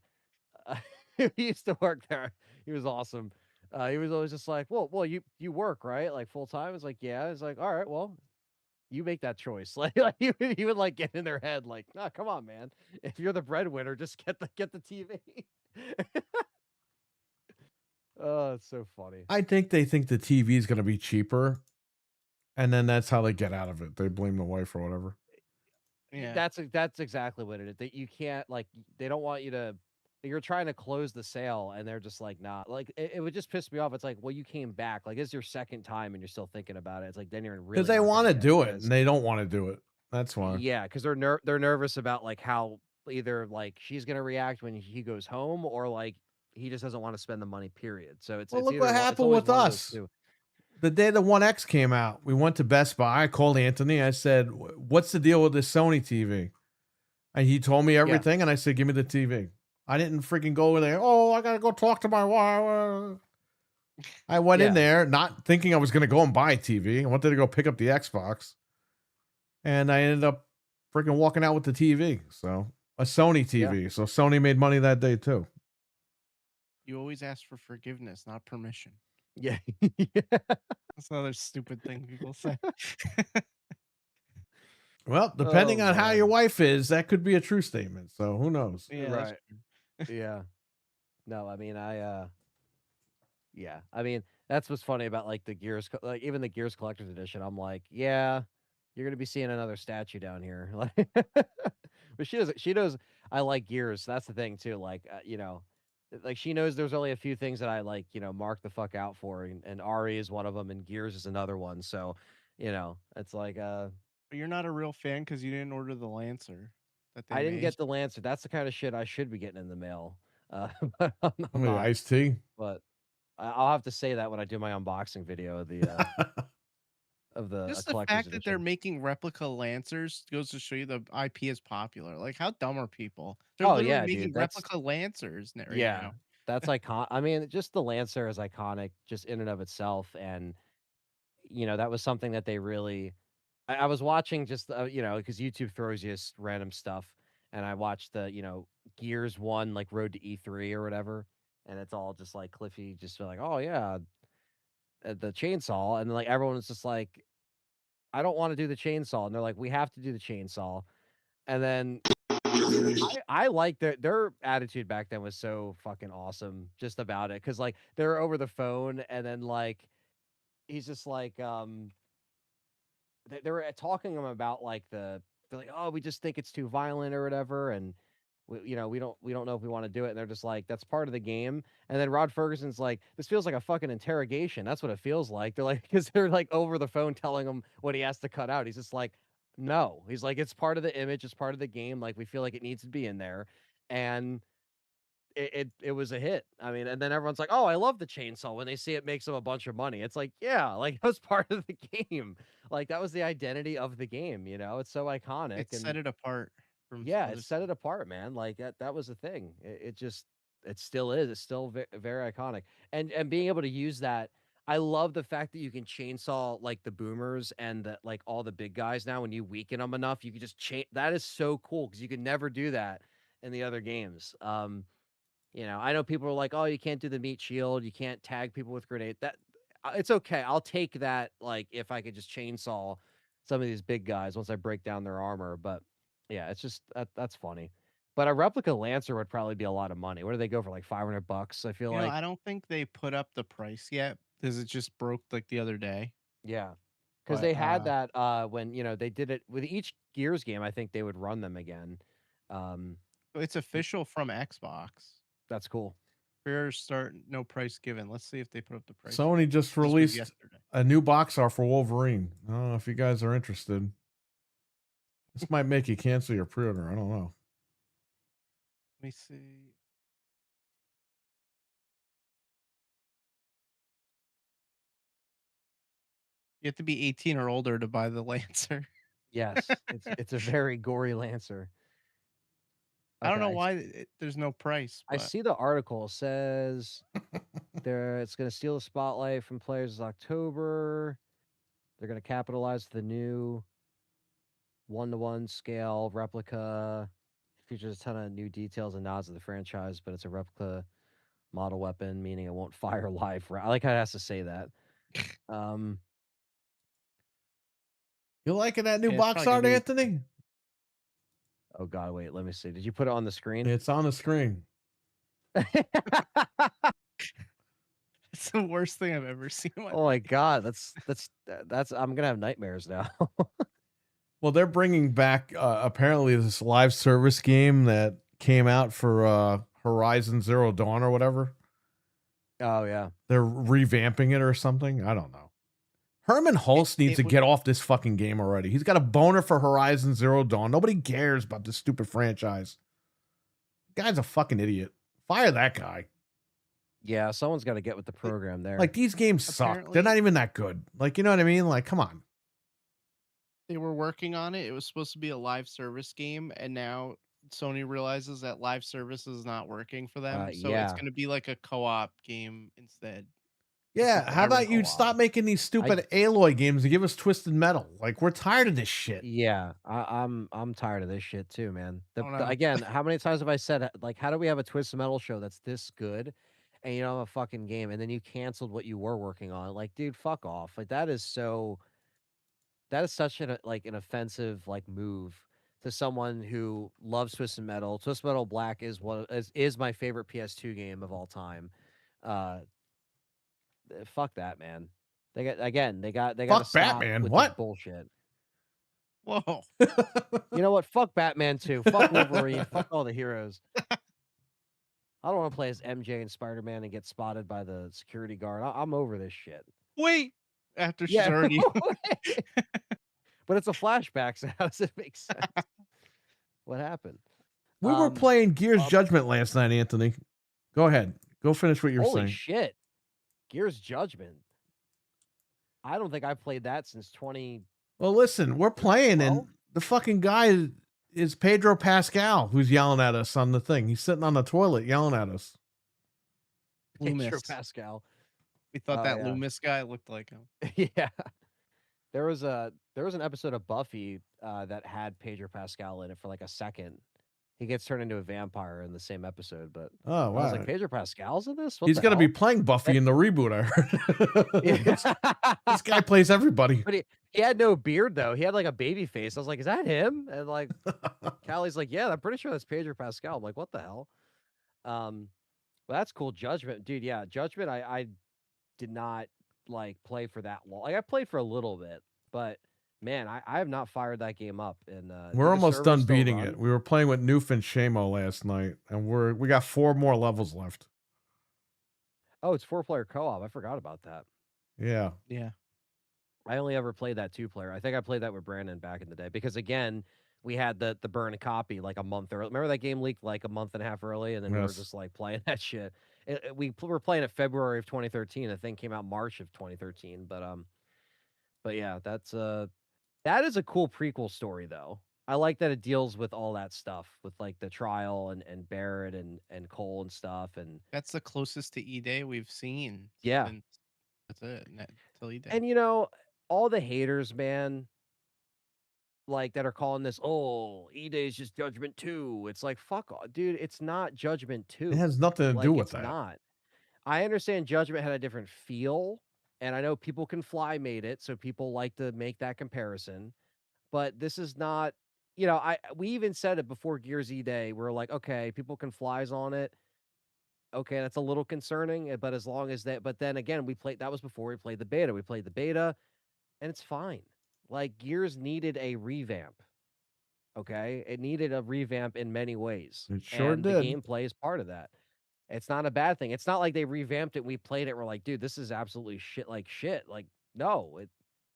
who used to work there, he was awesome. He was always just like, well, you work right, like full time. It's like, yeah. It's like, all right, well, you make that choice. Like he would like get in their head, like, no, come on, man. If you're the breadwinner, just get the TV. Oh, it's so funny. I think they think the TV is going to be cheaper, and then that's how they get out of it. They blame the wife or whatever. Yeah. That's exactly what it is. That you can't they don't want you to. You're trying to close the sale, and they're just like, nah. Like it would just piss me off. It's like, well, you came back. Like it's your second time, and you're still thinking about it. It's like then you're in really Because they want to do it, and they don't want to do it. That's why. Yeah, because they're nervous about like how either like she's gonna react when he goes home, or like he just doesn't want to spend the money. Period. So it's Well, it's look either what it's happened always with one of those us. two. The day the 1X came out, we went to Best Buy. I called Anthony. I said, "What's the deal with this Sony TV?" And he told me everything. And I said, "Give me the TV." I didn't freaking go over there. Oh, I gotta go talk to my wife. I went in there not thinking I was gonna go and buy a TV. I wanted to go pick up the Xbox, and I ended up freaking walking out with the TV. So a Sony TV. Yeah. So Sony made money that day too. You always ask for forgiveness, not permission. Yeah. That's another stupid thing people say. Well, depending on how your wife is, that could be a true statement. So who knows? Yeah, Right. Yeah. No, I mean, yeah. I mean, that's what's funny about like the Gears, like even the Gears Collector's Edition. I'm like, yeah, you're gonna be seeing another statue down here. Like, but she knows I like Gears. That's the thing too. Like, you know, like she knows there's only a few things that I like, you know, mark the fuck out for, and Ari is one of them, and Gears is another one. So, you know, it's like, But you're not a real fan because you didn't order the Lancer. That they I didn't made. get the Lancer. That's the kind of shit I should be getting in the mail. But I'm I mean, not. iced tea. But I'll have to say that when I do my unboxing video of the of the Just the collector's fact that they're edition. making replica Lancers goes to show you the IP is popular. Like, how dumb are people? They're Oh, literally yeah, making dude, that's- replica Lancers right Yeah, now. that's iconic. I mean, just the Lancer is iconic, just in and of itself, and you know that was something that they really. I was watching just you know, because YouTube throws you just random stuff, and I watched the Gears 1 like Road to E3 or whatever, and it's all just like Cliffy just like, oh yeah, the chainsaw, and like everyone was just like, I don't want to do the chainsaw, and they're like, we have to do the chainsaw, and then I like their attitude back then was so fucking awesome just about it, because like they're over the phone, and then like he's just like they were talking to him about like they're like, oh, we just think it's too violent or whatever, and we don't know if we want to do it, and they're just like, that's part of the game. And then Rod Ferguson's like, this feels like a fucking interrogation. That's what it feels like. They're like, because they're like over the phone telling him what he has to cut out. He's just like, no. He's like, it's part of the image, it's part of the game. Like we feel like it needs to be in there, and it was a hit. I mean, and then everyone's like, "Oh, I love the chainsaw." When they see it makes them a bunch of money, it's like, yeah, like that was part of the game. Like that was the identity of the game. You know, it's so iconic, It set it apart from yeah, other it set stuff. it apart, man. Like that was the thing. It just it still is. It's still very iconic. And being able to use that, I love the fact that you can chainsaw like the boomers and the like all the big guys now. When you weaken them enough, you can just chain. That is so cool because you can never do that in the other games. You know, I know people are like, "Oh, you can't do the meat shield. You can't tag people with grenade." That it's okay. I'll take that. Like if I could just chainsaw some of these big guys once I break down their armor. But yeah, it's just that's funny. But a replica Lancer would probably be a lot of money. What do they go for? Like $500? I feel You know, like. I don't think they put up the price yet because it just broke like the other day. Yeah, because But they had that when they did it with each Gears game. I think they would run them again. Um, it's official from Xbox. that's cool. Pre-orders start, no price given. Let's see if they put up the price. Sony just This was released yesterday. a new box art for Wolverine. I don't know if you guys are interested. This might make you cancel your pre-order. I don't know. Let me see. You have to be 18 or older to buy the Lancer. Yes, it's a very gory Lancer. I don't know Okay, why there's no price. I But see the article says it's going to steal the spotlight from players this October. They're going to capitalize the new 1-to-1 scale replica. Features a ton of new details and nods to the franchise, but it's a replica model weapon, meaning it won't fire live. I like how it has to say that. You liking that new Yeah, it's box probably art, gonna be- Anthony? Oh God, wait, let me see. Did you put it on the screen? It's on the screen. it's the worst thing I've ever seen. Oh my God, that's I'm gonna have nightmares now. Well, they're bringing back apparently this live service game that came out for Horizon Zero Dawn or whatever. Oh yeah. They're revamping it or something. I don't know. Herman Hulst needs to get off this fucking game already. He's got a boner for Horizon Zero Dawn. Nobody cares about this stupid franchise. The guy's a fucking idiot. Fire that guy. Yeah, someone's got to get with the program there. Like, these games suck. They're Apparently- not even that good. Like, you know what I mean? Like, come on. They were working on it. It was supposed to be a live service game, and now Sony realizes that live service is not working for them. So yeah. it's going to be like a co-op game instead. Yeah, It's how about Iron you Co-op. stop making these stupid Aloy games and give us Twisted Metal? Like, we're tired of this shit. Yeah, I'm tired of this shit too, man. Oh, no. Again, how many times have I said like, how do we have a Twisted Metal show that's this good, and you don't have a fucking game, and then you canceled what you were working on? Like, dude, fuck off. Like that is such an offensive like move to someone who loves Twisted Metal. Twisted Metal Black is is my favorite PS2 game of all time. Fuck that, man. They got Fuck stop Batman. with What? this bullshit. Whoa. You know what? Fuck Batman too. Fuck Wolverine. Fuck all the heroes. I don't want to play as MJ and Spider-Man and get spotted by the security guard. I'm over this shit. Wait. After she's already. But it's a flashback, so how does it make sense? What happened? We were playing Gears Judgment last night, Anthony. Go ahead. Go finish what you're Holy saying. shit. Gears Judgment. I don't think I've played that since 20. Well, listen, we're playing, and the fucking guy is Pedro Pascal, who's yelling at us on the thing. He's sitting on the toilet yelling at us. Pedro Loomis. Pascal. We thought Oh, that yeah. Loomis guy looked like him. Yeah. There was an episode of Buffy that had Pedro Pascal in it for like a second. He gets turned into a vampire in the same episode, but Oh, I wow. was like, Pedro Pascal's in this? What He's the going to be hell? playing Buffy in the reboot, I heard. This guy plays everybody. But he had no beard though. He had like a baby face. I was like, is that him? And like Callie's like, yeah, I'm pretty sure that's Pedro Pascal. I'm like, what the hell? Well, that's cool. Judgment, dude. Yeah, Judgment. I did not like play for that long. Like I played for a little bit, but man, I have not fired that game up. And We're almost done beating it. We were playing with Noof and Shamo last night, and we got 4 more levels left. Oh, it's 4-player co-op. I forgot about that. Yeah. Yeah. I only ever played that 2-player. I think I played that with Brandon back in the day because again, we had the burn copy like a month early. Remember that game leaked like a month and a half early, and then we were Yes. just like playing that shit. Were playing it February of 2013. The thing came out March of 2013. But yeah, that is a cool prequel story though. I like that it deals with all that stuff with like the trial and Barrett and Cole and stuff, and That's the closest to E-Day we've seen yeah. since that's it. Till E-Day. And all the haters, man, like that are calling this, oh, E-Day is just Judgment 2. It's like, fuck off, dude. It's not Judgment 2. It has nothing to Like, do with it's that. not. I understand Judgment had a different feel, and I know People Can Fly made it, so people like to make that comparison. But this is not, we even said it before Gears E-Day. We're like, okay, People Can Fly's on it. Okay, that's a little concerning, but as long as that, but then again, that was before we played the beta. We played the beta, and it's fine. Like, Gears needed a revamp. Okay, it needed a revamp in many ways. It sure and did. The gameplay is part of that. It's not a bad thing. It's not like they revamped it and we played it and we're like, dude, this is absolutely shit. Like, no,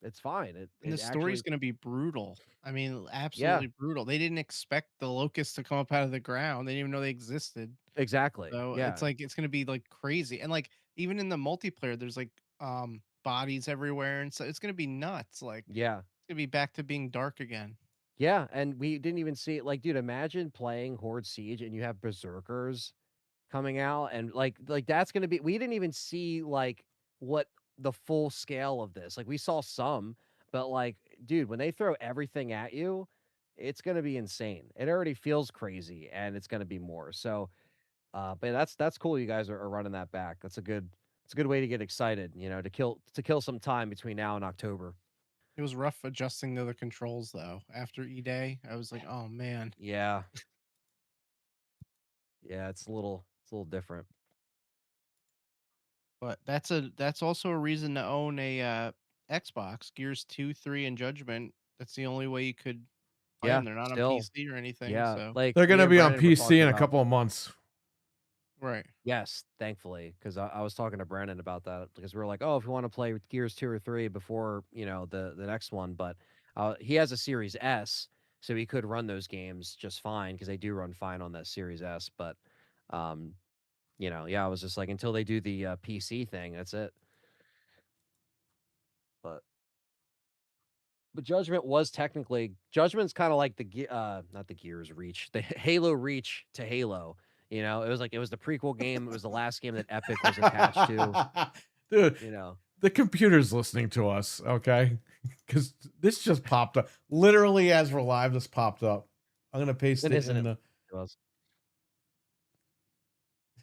it's fine. And the story's going to be brutal. I mean, yeah, absolutely brutal. They didn't expect the locusts to come up out of the ground. They didn't even know they existed. exactly. So Yeah, it's like it's going to be like crazy. And like even in the multiplayer, there's like bodies everywhere, and so it's going to be nuts. Like yeah, it's going to be back to being dark again. yeah. And we didn't even see it. Like, dude, imagine playing Horde Siege and you have berserkers coming out, and like that's going to be. We didn't even see like what the full scale of this. Like, we saw some, but like, dude, when they throw everything at you, it's going to be insane. It already feels crazy, and it's going to be more. So, but that's cool. You guys are running that back. It's a good way to get excited. To kill some time between now and October. It was rough adjusting to the controls though. After E-Day, I was like, oh man. Yeah, yeah. It's a little different. But that's also a reason to own a Xbox. Gears 2, 3, and Judgment. That's the only way you could play Yeah, them. They're not on still. PC or anything. Yeah, So like They're me gonna and be on Brandon were PC talking in a about. couple of months. right. Yes, thankfully, because I was talking to Brandon about that because we were like, oh, if we want to play with Gears 2 or 3 before the next one, but he has a Series S, so he could run those games just fine because they do run fine on that Series S. But yeah, I was just like, until they do the PC thing, that's it. But Judgment's kind of like not the Gears Reach, the Halo Reach to Halo. It was the prequel game. It was the last game that Epic was attached to. Dude, You know, the computer's listening to us, okay? Because this just popped up. Literally, as we're live, this popped up. I'm gonna paste it in the. It was.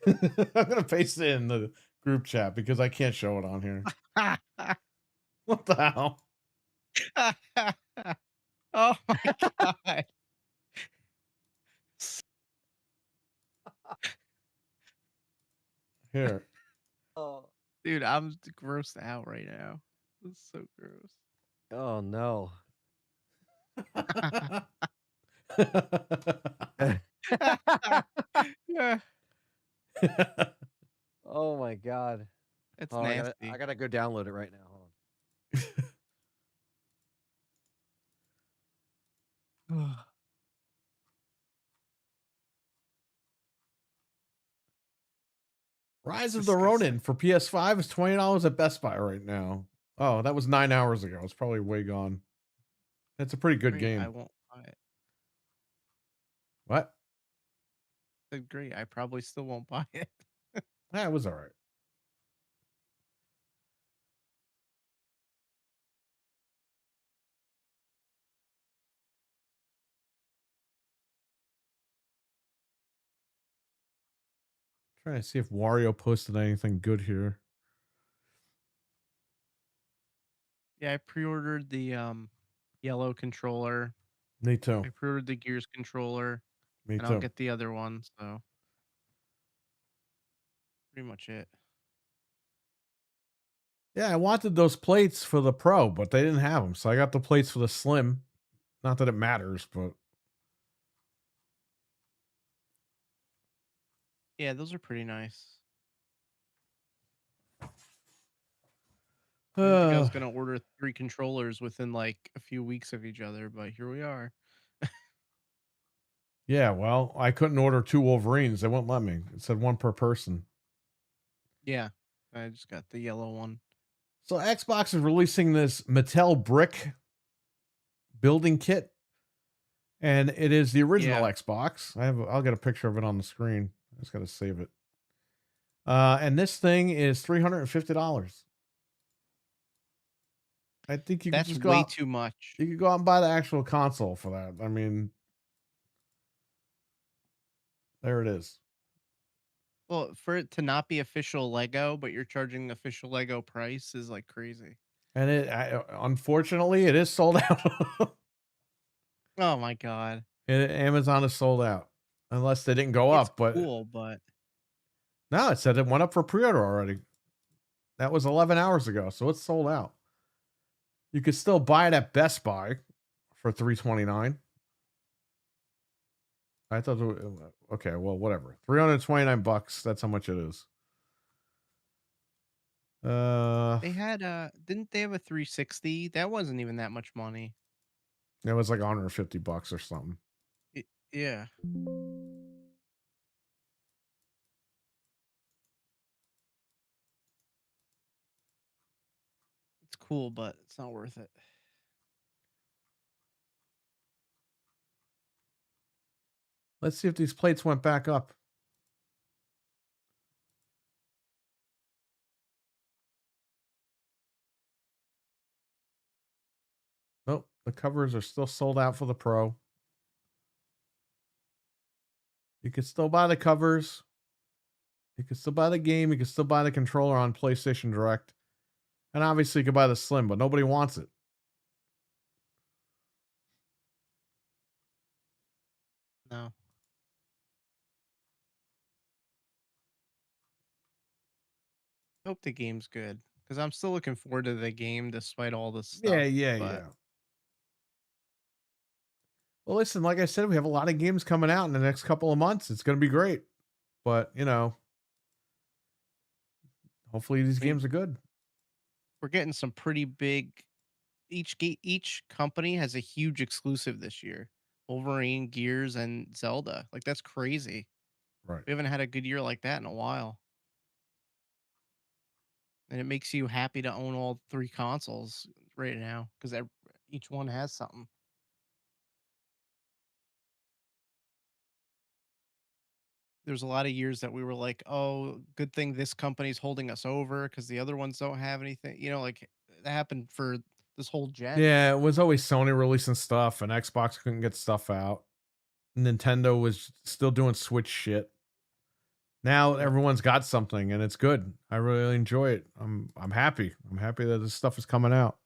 I'm gonna paste it in the group chat because I can't show it on here. What the hell? Oh my god. Here. Oh. Dude, I'm grossed out right now. This is so gross. Oh no. Yeah. Oh my god. It's Oh, nasty. I gotta go download it right now. Hold on. Rise of the Ronin for PS5 is $20 at Best Buy right now. Oh, that was 9 hours ago. It's probably way gone. That's a pretty good Great, game. I won't buy it. What? Said great. I probably still won't buy it. It was all right. Trying to see if Wario posted anything good here. Yeah, I pre-ordered the yellow controller. Me too. I pre-ordered the Gears controller. Me and too. I'll get the other one, so pretty much it. Yeah, I wanted those plates for the Pro, but they didn't have them. So I got the plates for the Slim. Not that it matters, but Yeah, those are pretty nice. I didn't think I was gonna order 3 controllers within like a few weeks of each other, but here we are. Yeah, well, I couldn't order 2 Wolverines. They wouldn't let me. It said 1 per person. Yeah, I just got the yellow one. So Xbox is releasing this Mattel brick building kit, and it is the original Yeah. Xbox. I'll get a picture of it on the screen. I just got to save it. And this thing is $350. I think you could That's just go way out. too much. You could go out and buy the actual console for that. I mean, there it is. Well, for it to not be official Lego, but you're charging official Lego price is like crazy. And unfortunately, it is sold out. Oh my god. Amazon is sold out, unless they didn't go It's up. But cool, but no, it said it went up for pre-order already. That was 11 hours ago, so it's sold out. You could still buy it at Best Buy for $329. I thought, okay, well, whatever. $329. That's how much it is. they had didn't they have a 360? That wasn't even that much money. It was like $150 or something. Yeah. It's cool, but it's not worth it. Let's see if these plates went back up. Nope, the covers are still sold out for the Pro. You can still buy the covers. You can still buy the game. You can still buy the controller on PlayStation Direct. And obviously you can buy the Slim, but nobody wants it. No. Hope the game's good because I'm still looking forward to the game despite all this stuff. Yeah. Well, listen, like I said, we have a lot of games coming out in the next couple of months. It's going to be great. But, hopefully these games are good. We're getting some pretty big. Each company has a huge exclusive this year. Wolverine, Gears, and Zelda. Like that's crazy. Right. We haven't had a good year like that in a while. And it makes you happy to own all 3 consoles right now because each one has something. There's a lot of years that we were like, "Oh, good thing this company's holding us over because the other ones don't have anything." Like that happened for this whole gen. Yeah, it was always Sony releasing stuff and Xbox couldn't get stuff out. Nintendo was still doing Switch shit. Now everyone's got something and it's good. I really enjoy it. I'm happy. I'm happy that this stuff is coming out.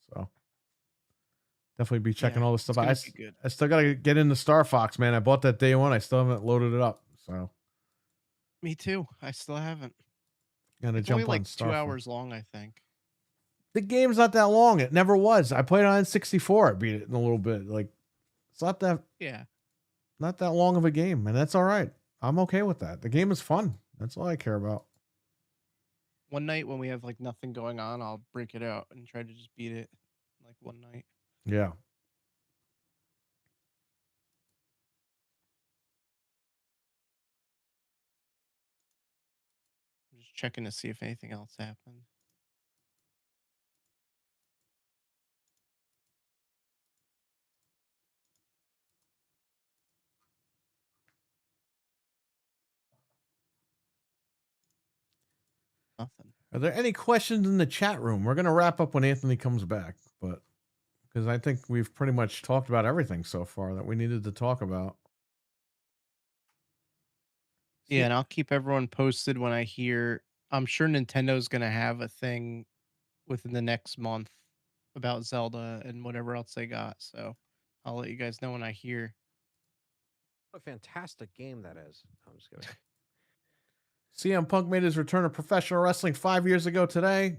So definitely be checking all this stuff out. I still gotta get into Star Fox, man. I bought that day one. I still haven't loaded it up. So Me too. I still haven't. gotta It's jump only on like Star 2 Fox. hours long, I think. The game's not that long. It never was. I played it on N64. I beat it in a little bit. Like it's not that long of a game, and that's all right. I'm okay with that. The game is fun. That's all I care about. One night when we have like nothing going on, I'll break it out and try to just beat it like one night. Yeah. I'm just checking to see if anything else happened. Nothing. Are there any questions in the chat room? We're gonna wrap up when Anthony comes back, but because I think we've pretty much talked about everything so far that we needed to talk about. Yeah, and I'll keep everyone posted when I hear. I'm sure Nintendo's gonna have a thing within the next month about Zelda and whatever else they got. So I'll let you guys know when I hear. What a fantastic game that is. I'm just kidding. CM Punk made his return to professional wrestling 5 years ago today,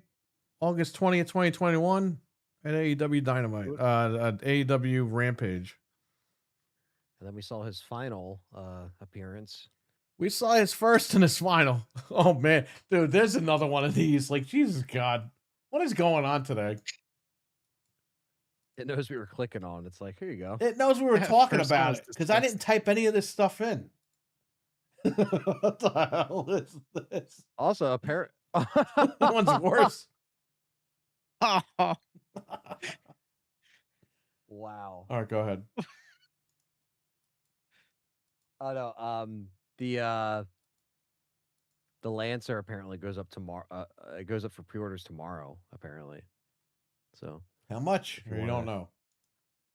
August 20th, 2021, at AEW Dynamite, AEW Rampage. And then we saw his final appearance. We saw his first and his final. Oh, man. Dude, there's another one of these. Like, Jesus God. What is going on today? It knows we were clicking on. It's like, here you go. It knows we were At talking first I about was it because I didn't disgusted. type any of this stuff in. What the hell is this? Also, apparent. That one's worse. Wow. All right, go ahead. Oh no. The Lancer apparently goes up tomorrow. It goes up for pre-orders tomorrow, apparently. So How much? If you Or you don't wanna-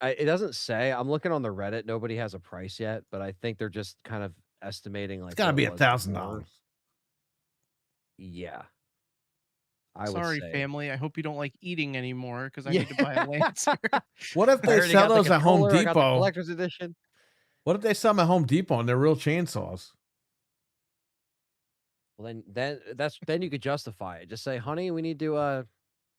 know. it doesn't say. I'm looking on the Reddit. Nobody has a price yet, but I think they're just kind of estimating like It's got to what be it was before. $1,000. Yeah. I Sorry, would say. family. I hope you don't like eating anymore because I Yeah. need to buy a Lancer. What if I they already sell got the those at Home controller, I got the Depot? collector's edition. What if they sell them at Home Depot and they're real chainsaws? Well, then you could justify it. Just say, honey, we need a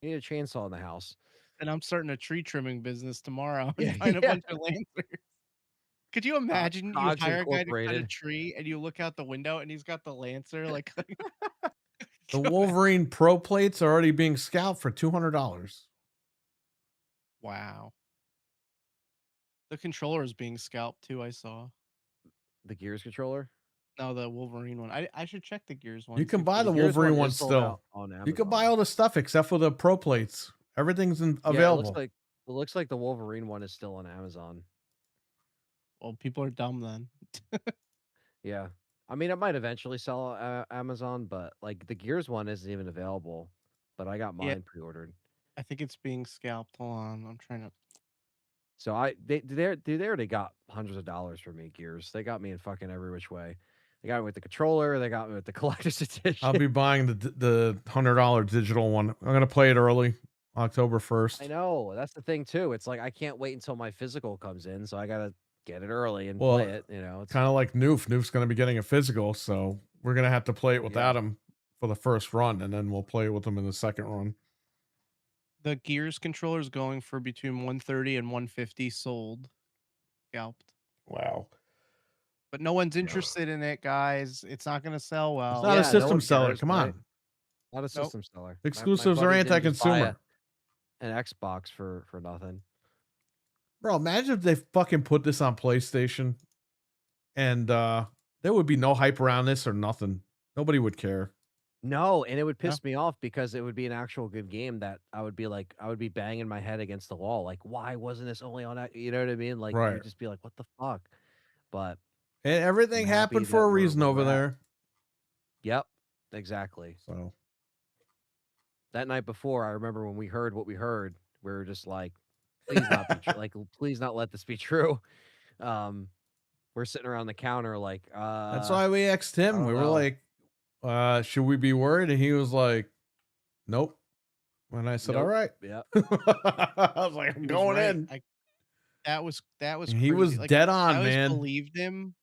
chainsaw in the house. And I'm starting a tree trimming business tomorrow Yeah, and find a yeah. bunch of Lancers. Could you imagine you Cogs hire a guy to cut a Incorporated. tree and you look out the window and he's got the Lancer like The Wolverine Pro plates are already being scalped for $200. wow. The controller is being scalped too, I saw. The Gears controller. No, the Wolverine one. I should check the Gears one. You can see if buy there's- the Gears Wolverine is one sold still. out on Amazon. You can buy all the stuff except for the Pro plates. Everything's Yeah, available. it looks like the Wolverine one is still on Amazon. Well, people are dumb then. Yeah. I mean, it might eventually sell on Amazon, but like the Gears one isn't even available. But I got mine Yeah. pre-ordered. I think it's being scalped. Hold on. I'm trying to So they already got hundreds of dollars for me, Gears. They got me in fucking every which way. They got me with the controller. They got me with the collector's edition. I'll be buying the $100 digital one. I'm gonna play it early, October 1st. I know. That's the thing too. It's like I can't wait until my physical comes in, so I gotta get it early and Well, play it. You know, it's Kind of like Noof. Noof's gonna be getting a physical, so we're gonna have to play it without him for the first run, and then we'll play it with him in the second run. the Gears controller is going for between 130 and 150 sold. Scalped. Wow. But no one's interested in it, guys. It's not going to sell well. It's not yeah, a no system one seller. cares, Come right? on. Not a system seller. My Exclusives are buddy didn't just buy anti-consumer. An Xbox for nothing. Bro, imagine if they fucking put this on PlayStation and there would be no hype around this or nothing. Nobody would care. No, and it would piss me off because it would be an actual good game that I would be banging my head against the wall. Like, why wasn't this only on that? You know what I mean? Like, Right. you'd just be like, what the fuck? But And everything I'm happy happened that for a we're reason where over we're at. there. yep, exactly. So That night before, I remember when we heard what we heard, we were just like, please not be like, please not let this be true. We're sitting around the counter like, that's why we asked him. don't We were know. like, should we be worried? And he was like, nope. And I said, all Nope. right. Yep. I was like, I'm He was going right. in. That was And he was crazy. Like, dead I on, always man. believed him.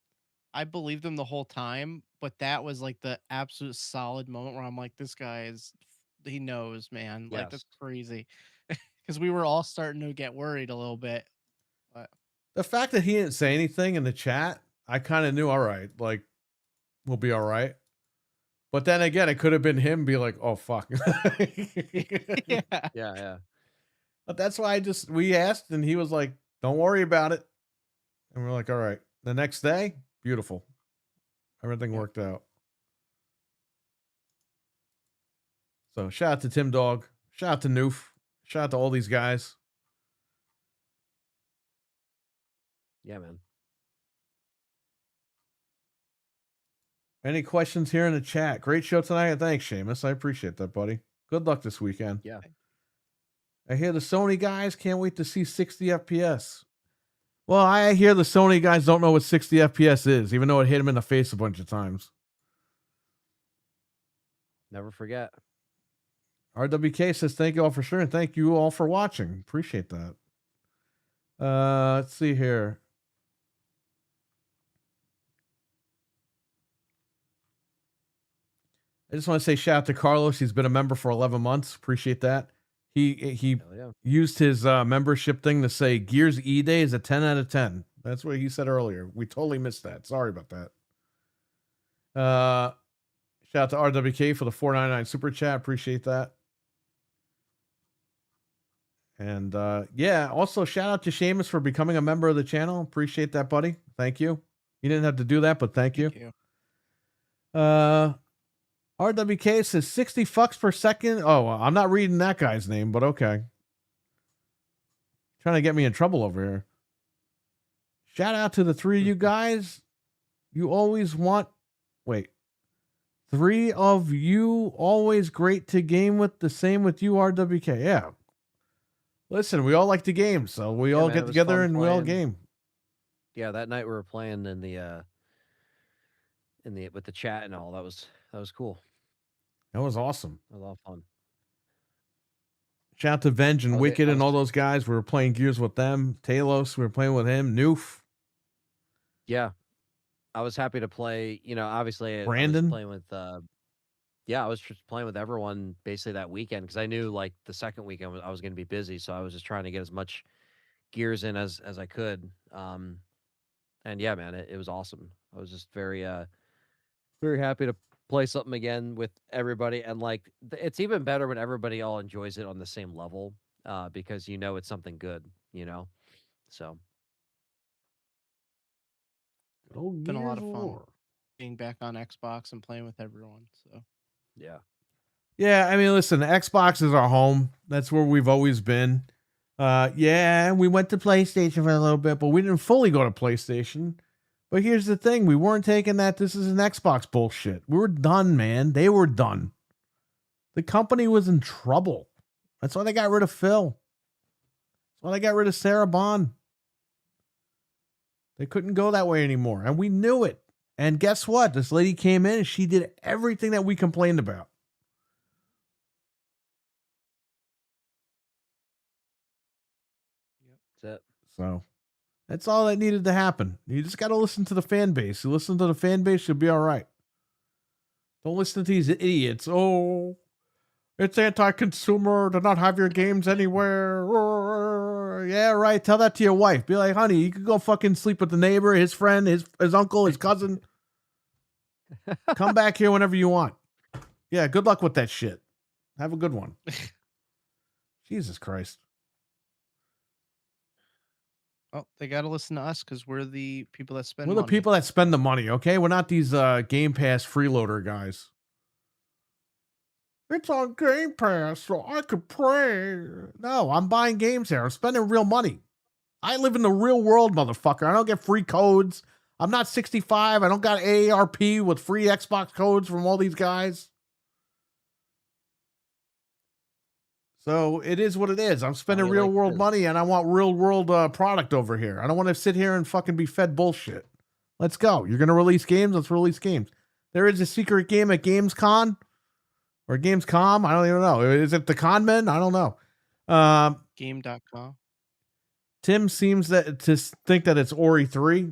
I believed him the whole time, but that was like the absolute solid moment where I'm like, this guy he knows, man. Like, that's Yes. crazy. Because we were all starting to get worried a little bit. But The fact that he didn't say anything in the chat, I kind of knew, all right, like, we'll be all right. But then again, it could have been him be like, oh, fuck. yeah. Yeah. But that's why we asked, and he was like, don't worry about it. And we're like, all right. The next day, beautiful. Everything Yeah. worked out. So shout out to Tim Dog. Shout out to Noof. Shout out to all these guys. Yeah, man. Any questions here in the chat? Great show tonight. And thanks, Seamus. I appreciate that, buddy. Good luck this weekend. Yeah. I hear the Sony guys can't wait to see 60 FPS. Well, I hear the Sony guys don't know what 60 FPS is, even though it hit them in the face a bunch of times. Never forget. RWK says, thank you all for sharing. Thank you all for watching. Appreciate that. Let's see here. I just want to say shout out to Carlos. He's been a member for 11 months. Appreciate that. He Hell yeah. used used his membership thing to say Gears E-Day is a 10 out of 10. That's what he said earlier. We totally missed that. Sorry about that. Shout out to RWK for the $4.99 super chat. Appreciate that. And yeah, also shout out to Seamus for becoming a member of the channel. Appreciate that, buddy. Thank you. You didn't have to do that, but thank you. RWK says 60 fucks per second. Oh, I'm not reading that guy's name, but okay. Trying to get me in trouble over here. Shout out to the three of you guys. You always want. Wait. Three of you always great to game with. The same with you, RWK. Yeah. Listen, we all like to game, so we all get together and we all game. Yeah, that night we were playing in the with the chat and all. That was cool. That was awesome. That was a lot of fun. Shout out to Venge and Oh, Wicked and all those guys. We were playing Gears with them. Talos, we were playing with him. Noof. Yeah. I was happy to play, obviously Brandon? I was playing with I was just playing with everyone basically that weekend because I knew like the second weekend I was going to be busy, so I was just trying to get as much Gears in as I could. And yeah, man, it was awesome. I was just very very happy to play something again with everybody, and like it's even better when everybody all enjoys it on the same level because it's something good, so Been a lot of fun being back on Xbox and playing with everyone. So yeah, I mean, listen, Xbox is our home. That's where we've always been. Yeah, we went to PlayStation for a little bit, but we didn't fully go to PlayStation. But here's the thing, we weren't taking that this is an Xbox bullshit. We were done, man. They were done. The company was in trouble. That's why they got rid of Phil. That's why they got rid of Sarah Bond. They couldn't go that way anymore, and we knew it. And guess what? This lady came in and she did everything that we complained about. that's it. So that's all that needed to happen. You just got to listen to the fan base. You listen to the fan base, you'll be all right. Don't listen to these idiots. Oh, it's anti-consumer to not have your games anywhere. Yeah, right. Tell that to your wife. Be like, honey, you could go fucking sleep with the neighbor, his friend, his uncle, his cousin. Come back here whenever you want. Yeah, good luck with that shit. Have a good one. Jesus Christ. Well, they got to listen to us because we're the people that spend We're money. the people that spend the money, okay? We're not these Game Pass freeloader guys. It's on Game Pass, so I could play. No, I'm buying games here. I'm spending real money. I live in the real world, motherfucker. I don't get free codes. I'm not 65. I don't got AARP with free Xbox codes from all these guys. So it is what it is. I'm spending real world money and I want real world product over here. I don't want to sit here and fucking be fed bullshit. Let's go. You're going to release games? Let's release games. There is a secret game at Gamescom or Gamescom. I don't even know. Is it the Con Men? I don't know. Game.com. Tim seems to think that it's Ori 3.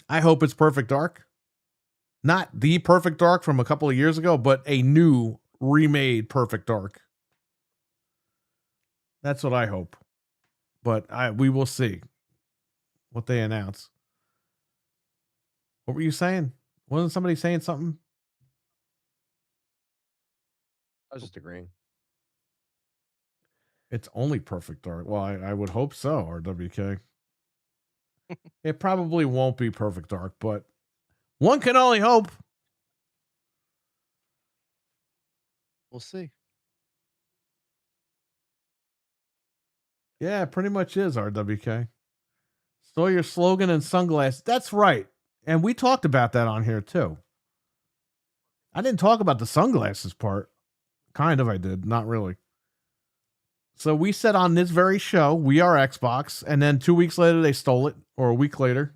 I hope it's Perfect Dark. Not the Perfect Dark from a couple of years ago, but a new remade Perfect Dark. That's what I hope. But we will see what they announce. What were you saying? Wasn't somebody saying something? I was just agreeing. It's only Perfect Dark. Well, I would hope so, RWK. It probably won't be Perfect Dark, but one can only hope. We'll see. Yeah, it pretty much is RWK. Stole your slogan and sunglasses. That's right. And we talked about that on here too. I didn't talk about the sunglasses part. Kind of I did. Not really. So we said on this very show, we are Xbox. And then 2 weeks later, they stole it. Or a week later.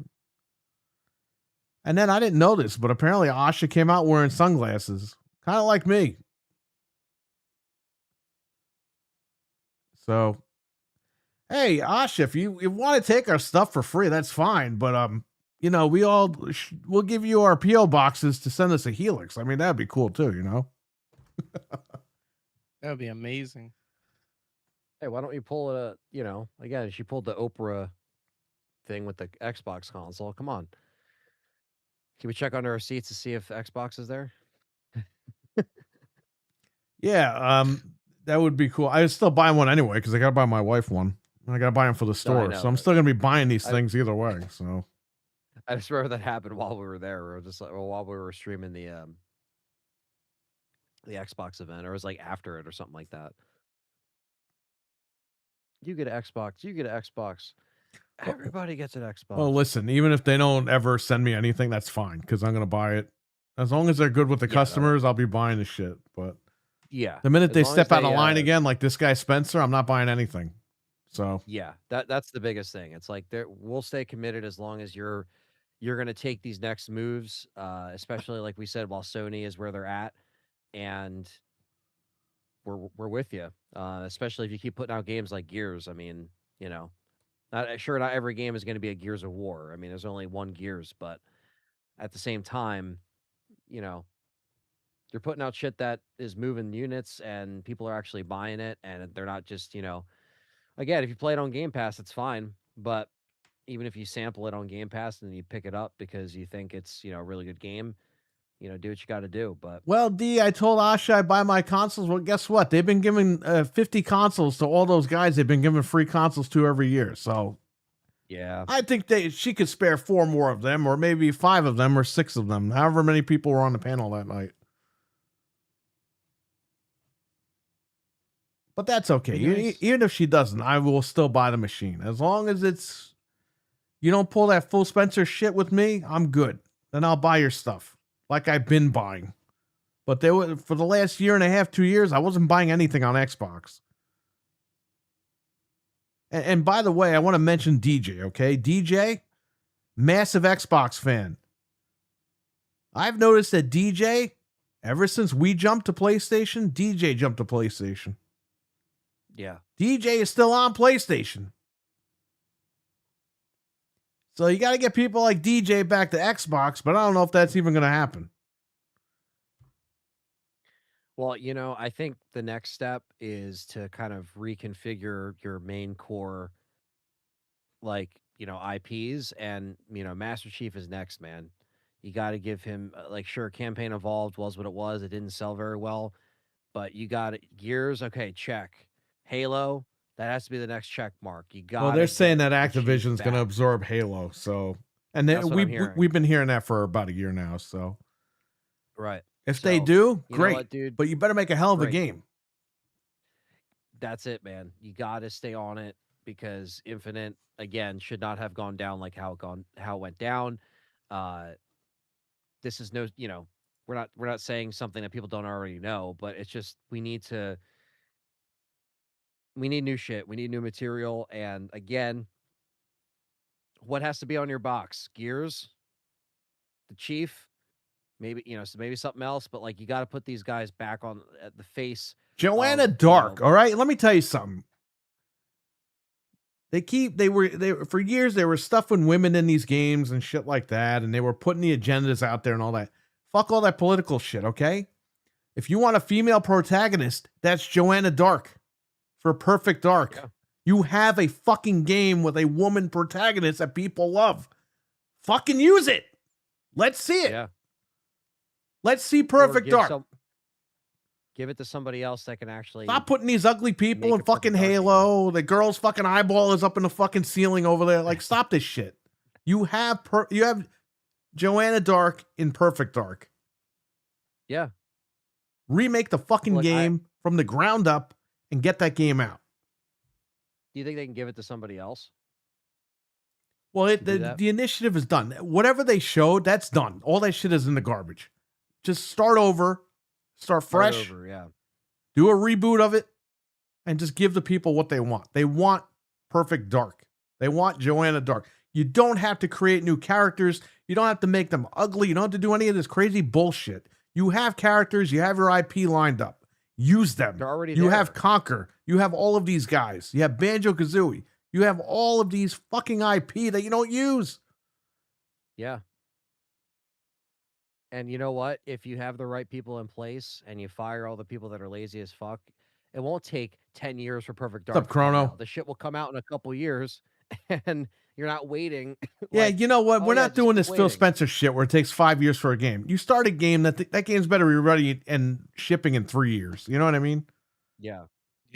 And then I didn't know this, but apparently Asha came out wearing sunglasses. Kind of like me. So, hey, Asha, if you want to take our stuff for free, that's fine. But, we'll give you our P.O. boxes to send us a Helix. I mean, that'd be cool too, That would be amazing. Hey, why don't you pull again, she pulled the Oprah thing with the Xbox console. Come on. Can we check under our seats to see if Xbox is there? Yeah. That would be cool. I would still buy one anyway because I got to buy my wife one. I got to buy them for the store. know, So I'm but still going to be buying these things either way. So I just remember that happened while we were there. We were just like, well, while we were streaming the Xbox event, or it was like after it or something like that. You get an Xbox. You get an Xbox. Everybody gets an Xbox. well, listen, even if they don't ever send me anything, that's fine because I'm going to buy it. As long as they're good with the customers, I'll be buying the shit. But yeah, the minute as they long step as out of they, line again, like this guy Spencer, I'm not buying anything. So yeah, that's the biggest thing. It's like we'll stay committed as long as you're going to take these next moves, especially like we said, while Sony is where they're at, and we're with you. Especially if you keep putting out games like Gears. I mean, you know, not every game is going to be a Gears of War. I mean, there's only one Gears, but at the same time, you know, you're putting out shit that is moving units and people are actually buying it, and they're not just, you know, again, if you play it on Game Pass, it's fine. But even if you sample it on Game Pass and you pick it up because you think it's, you know, a really good game, you know, do what you got to do. But well, D, I told Asha I buy my consoles. Well, guess what? They've been giving 50 consoles to all those guys. They've been giving free consoles to every year. So yeah, I think she could spare 4 more of them, or maybe 5 of them, or 6 of them. However many people were on the panel that night. But that's okay. Nice. Even if she doesn't, I will still buy the machine. As long as you don't pull that full Spencer shit with me, I'm good. Then I'll buy your stuff like I've been buying. But for the last year and a half, 2 years, I wasn't buying anything on Xbox. And by the way, I want to mention DJ, okay? DJ, massive Xbox fan. I've noticed that DJ, ever since we jumped to PlayStation, DJ jumped to PlayStation. yeah. DJ is still on PlayStation. So you got to get people like DJ back to Xbox, but I don't know if that's even going to happen. Well, you know, I think the next step is to kind of reconfigure your main core, like, you know, IPs, and, you know, Master Chief is next, man. You got to give him, like, sure, Campaign Evolved was what it was. It didn't sell very well, but you got it. Gears, okay, check. Halo, that has to be the next check mark. You got. Well, they're saying that Activision's going to absorb Halo, so we've been hearing that for about a year now. So, right, if they do, you know great, what, dude? But you better make a hell of a Great. game. That's it, man. You got to stay on it, because Infinite, again, should not have gone down like how it went down. This is no, you know, we're not saying something that people don't already know, but it's just we need new shit. We need new material. And again, what has to be on your box? Gears, the Chief, maybe, you know, so maybe something else, but like, you got to put these guys back on at the face. Joanna Dark, all right? Let me tell you something. They were for years, they were stuffing women in these games and shit like that, and they were putting the agendas out there and all that. Fuck all that political shit, okay? If you want a female protagonist, that's Joanna Dark for Perfect Dark. Yeah. You have a fucking game with a woman protagonist that people love. Fucking use it. Let's see it. Yeah. Let's see Perfect Dark. Give it to somebody else that can actually stop putting these ugly people in fucking Halo. The girl's fucking eyeball is up in the fucking ceiling over there. Like, stop this shit. You have Joanna Dark in Perfect Dark. Yeah. Remake the fucking game from the ground up and get that game out. Do you think they can give it to somebody else? Well, the initiative is done. Whatever they showed, that's done. All that shit is in the garbage. Just start over. Start fresh. Yeah. Do a reboot of it and just give the people what they want. They want Perfect Dark. They want Joanna Dark. You don't have to create new characters. You don't have to make them ugly. You don't have to do any of this crazy bullshit. You have characters. You have your IP lined up. Use them. They're already you there. have Conquer. You have all of these guys. You have Banjo-Kazooie. You have all of these fucking IP that you don't use. Yeah. And you know what? If you have the right people in place and you fire all the people that are lazy as fuck, it won't take 10 years for Perfect Dark. What's up, Chrono? The shit will come out in a couple years, and you're not waiting. Yeah, you know what? We're not doing this Phil Spencer shit where it takes 5 years for a game. You start a game that game's better be ready and shipping in 3 years. You know what I mean? Yeah.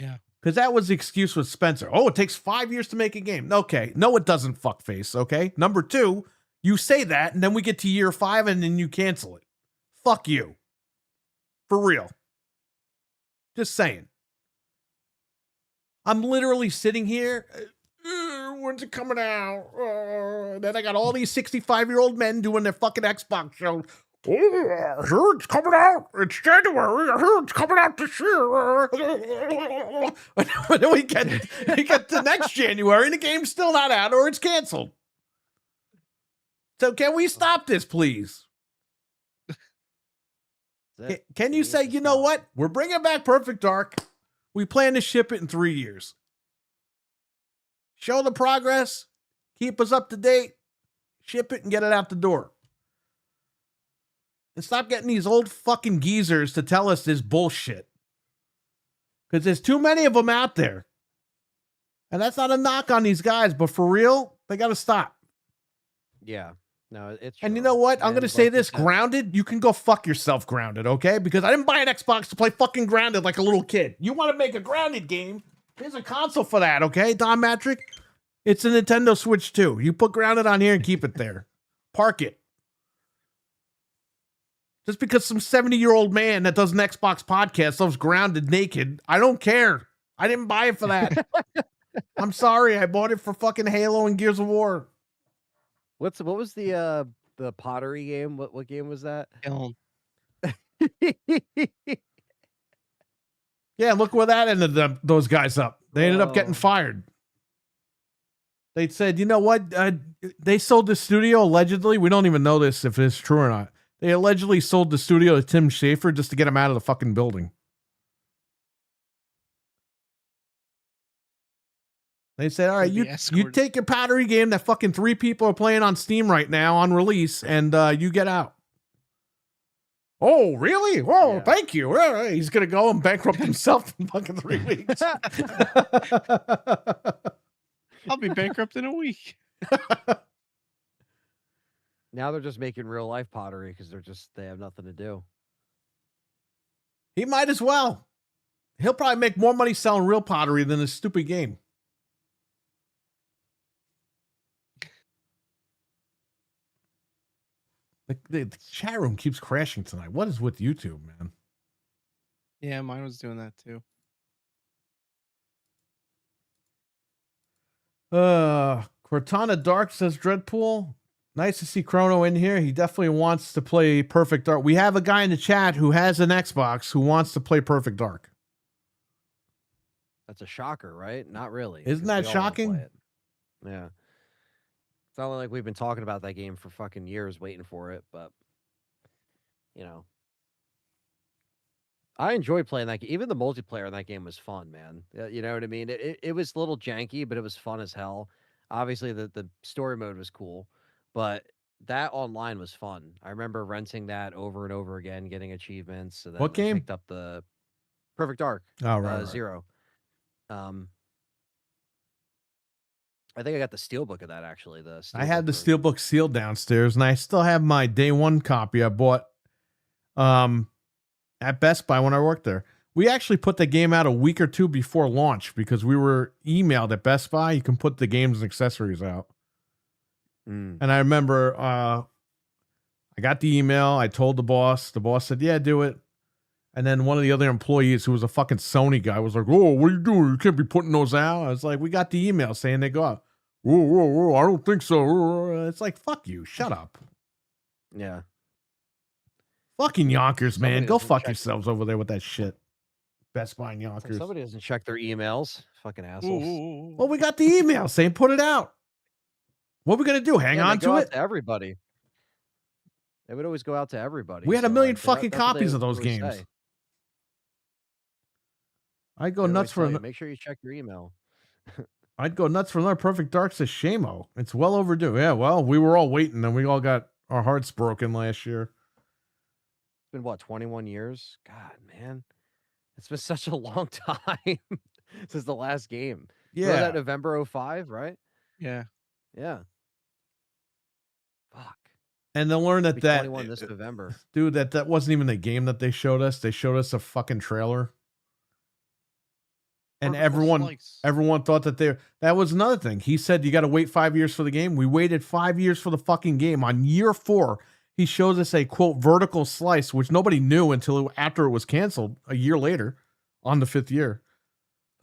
Yeah. Because that was the excuse with Spencer. Oh, it takes 5 years to make a game. Okay. No, it doesn't, fuckface. Okay. Number two, you say that, and then we get to year 5 and then you cancel it. Fuck you. For real. Just saying. I'm literally sitting here. When's it coming out? Then I got all these 65-year-old men doing their fucking Xbox shows. Oh, I heard it's coming out. It's January. I heard it's coming out this year. And then we get to next January and the game's still not out or it's canceled. So can we stop this, please? Can you say, you know what? We're bringing back Perfect Dark. We plan to ship it in 3 years. Show the progress. Keep us up to date. Ship it and get it out the door. And stop getting these old fucking geezers to tell us this bullshit. Because there's too many of them out there. And that's not a knock on these guys, but for real, they got to stop. Yeah. No, it's And you true. know what? I'm And going to say like you this, said- Grounded, you can go fuck yourself, Grounded, okay? Because I didn't buy an Xbox to play fucking Grounded like a little kid. You want to make a Grounded game? There's a console for that, okay, Don Matrick? It's a Nintendo Switch 2. You put Grounded on here and keep it there. Park it. Just because some 70-year-old man that does an Xbox podcast loves Grounded naked, I don't care. I didn't buy it for that. I'm sorry. I bought it for fucking Halo and Gears of War. What was the pottery game? What game was that? Kiln. Yeah, look where that ended those guys up. They ended up getting Oh. fired. They said, you know what? They sold the studio allegedly. We don't even know this if it's true or not. They allegedly sold the studio to Tim Schafer just to get him out of the fucking building. They said, all right, Be you escorted. take your pottery game that fucking 3 people are playing on Steam right now on release, and you get out. Oh, really? Oh, Yeah. thank you. He's going to go and bankrupt himself in fucking 3 weeks. I'll be bankrupt in a week. Now they're just making real life pottery because they have nothing to do. He might as well. He'll probably make more money selling real pottery than this stupid game. The chat room keeps crashing tonight. What is with YouTube, man? Yeah, mine was doing that too. Cortana Dark says Dreadpool. Nice to see Chrono in here. He definitely wants to play Perfect Dark. We have a guy in the chat who has an Xbox who wants to play Perfect Dark. That's a shocker, right? Not really. Isn't 'cause that we all wanna shocking? play it. Yeah. It's not like we've been talking about that game for fucking years waiting for it, but you know. I enjoyed playing that game. Even the multiplayer in that game was fun, man. You know what I mean? It was a little janky, but it was fun as hell. Obviously, the story mode was cool, but that online was fun. I remember renting that over and over again, getting achievements. And then What I game? picked up the Perfect Dark Oh, right. Zero. I think I got the steelbook of that actually. I had the version. Steelbook sealed downstairs, and I still have my day one copy I bought at Best Buy when I worked there. We actually put the game out a week or two before launch because we were emailed at Best Buy. You can put the games and accessories out. Mm. And I remember I got the email. I told the boss. The boss said, yeah, do it. And then one of the other employees who was a fucking Sony guy was like, oh, what are you doing? You can't be putting those out. I was like, we got the email saying they go out. Whoa, whoa, whoa, I don't think so. It's like, fuck you. Shut up. Yeah. Fucking Yonkers, man. Somebody Go doesn't fuck check- yourselves over there with that shit. Best Buy and It's like Yonkers. somebody doesn't check their emails. Fucking assholes. Ooh. Well, we got the email saying put it out. What are we going to do? Hang Yeah, they on go to out it? to everybody. They would always go out to everybody. We had a so, million like, fucking that's what copies they of those always games. say. I'd go They always nuts for tell you, an- make sure you check your email. I'd go nuts for another Perfect Dark, says Shamo. It's well overdue. Yeah, well, we were all waiting and we all got our hearts broken last year. It's been what, 21 years? God, man. It's been such a long time since the last game. Remember Yeah. that November 05, right? Yeah. Yeah. Fuck. And to learn I'll that be 21 this that November. dude, that wasn't even the game that they showed us. They showed us a fucking trailer. And Vertical slice. everyone thought that was another thing. He said you got to wait 5 years for the game. We waited 5 years for the fucking game. On year 4, he shows us a quote vertical slice, which nobody knew until after it was canceled a year later, on the 5th year.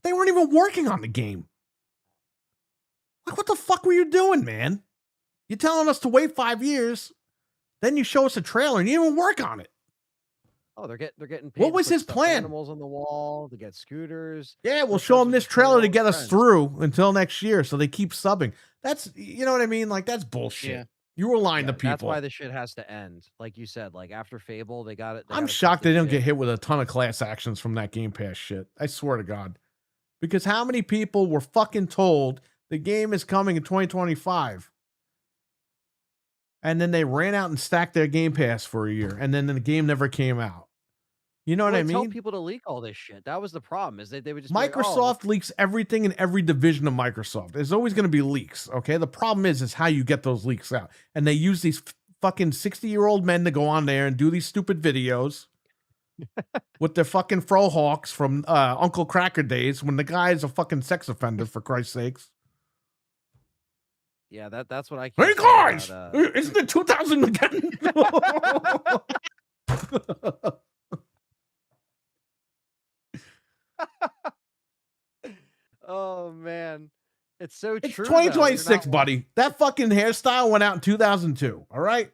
They weren't even working on the game. Like, what the fuck were you doing, man? You're telling us to wait 5 years, then you show us a trailer and you didn't even work on it. Oh, they're getting paid. What to was put his stuffed plan? Animals on the wall, to get scooters. Yeah, we'll Put show stuff them with this the trailer trailer to with get us friends. through until next year, so they keep subbing. That's, you know what I mean? Like, that's bullshit. Yeah. You were lying to Yeah, people. that's why this shit has to end. Like you said, like after Fable, they got it. I'm shocked they didn't get hit with a ton of class actions from that Game Pass shit. I swear to God. Because how many people were fucking told the game is coming in 2025? And then they ran out and stacked their Game Pass for a year, and then the game never came out. You know what I Tell mean? people to leak all this shit. That was the problem. Is they would just be like, Microsoft leaks everything in every division of Microsoft. There's always going to be leaks, okay? The problem is how you get those leaks out. And they use these fucking 60-year-old men to go on there and do these stupid videos with their fucking frohawks from Uncle Cracker days when the guy is a fucking sex offender, for Christ's sakes. Yeah, that's what I. Hey Can't say guys, about, isn't it 2000 again? Oh man, it's so It's true. 2026, though. buddy. That fucking hairstyle went out in 2002. All right,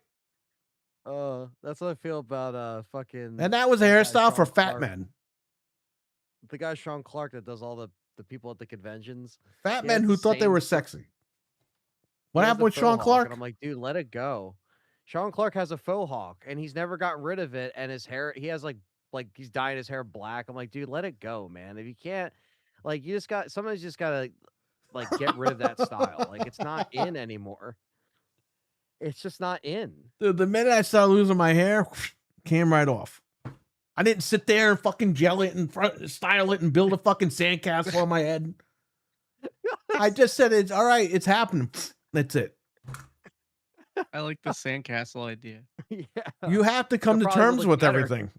That's what I feel about fucking. and that was a that guy hairstyle for Sean fat Clark. men. The guy Sean Clark that does all the people at the conventions. Fat He men has who the thought they same were fuck- sexy. He What has happened the with faux Sean hawk, Clark? And I'm like, dude, let it go. Sean Clark has a faux hawk, and he's never gotten rid of it. And his hair, he has like he's dyeing his hair black. I'm like, dude, let it go, man. If you can't, like, sometimes you just gotta like get rid of that style. Like, it's not in anymore. It's just not in. Dude, the minute I started losing my hair, came right off. I didn't sit there and fucking gel it and style it and build a fucking sandcastle on my head. I just said, it's all right. It's happening. That's it. I like the sandcastle idea. Yeah. You have to come It'll to probably terms look with better. everything.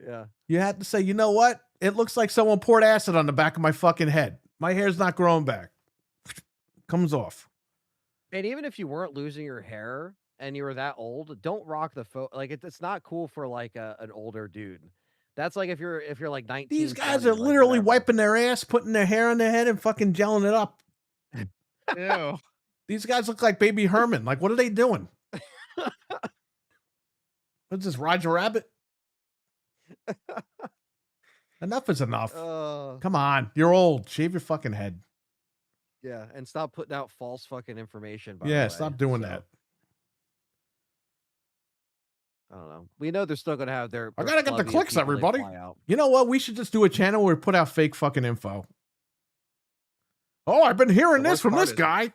Yeah. You have to say, you know what? It looks like someone poured acid on the back of my fucking head. My hair's not growing back. Comes off. And even if you weren't losing your hair and you were that old, don't rock the like it's not cool for like an older dude. That's like if you're like 19. These guys 20, are like, literally whatever. wiping their ass, putting their hair on their head, and fucking gelling it up. Ew. These guys look like Baby Herman. Like, what are they doing? What's this, Roger Rabbit? Enough is enough. Come on. You're old. Shave your fucking head. Yeah, and stop putting out false fucking information. By the Yeah, way. stop doing So, that. I don't know. We know they're still gonna have their. I their gotta get the clubby of clicks, people they everybody. fly out. You know what? We should just do a channel where we put out fake fucking info. Oh, I've been hearing The this worst from part this is- guy.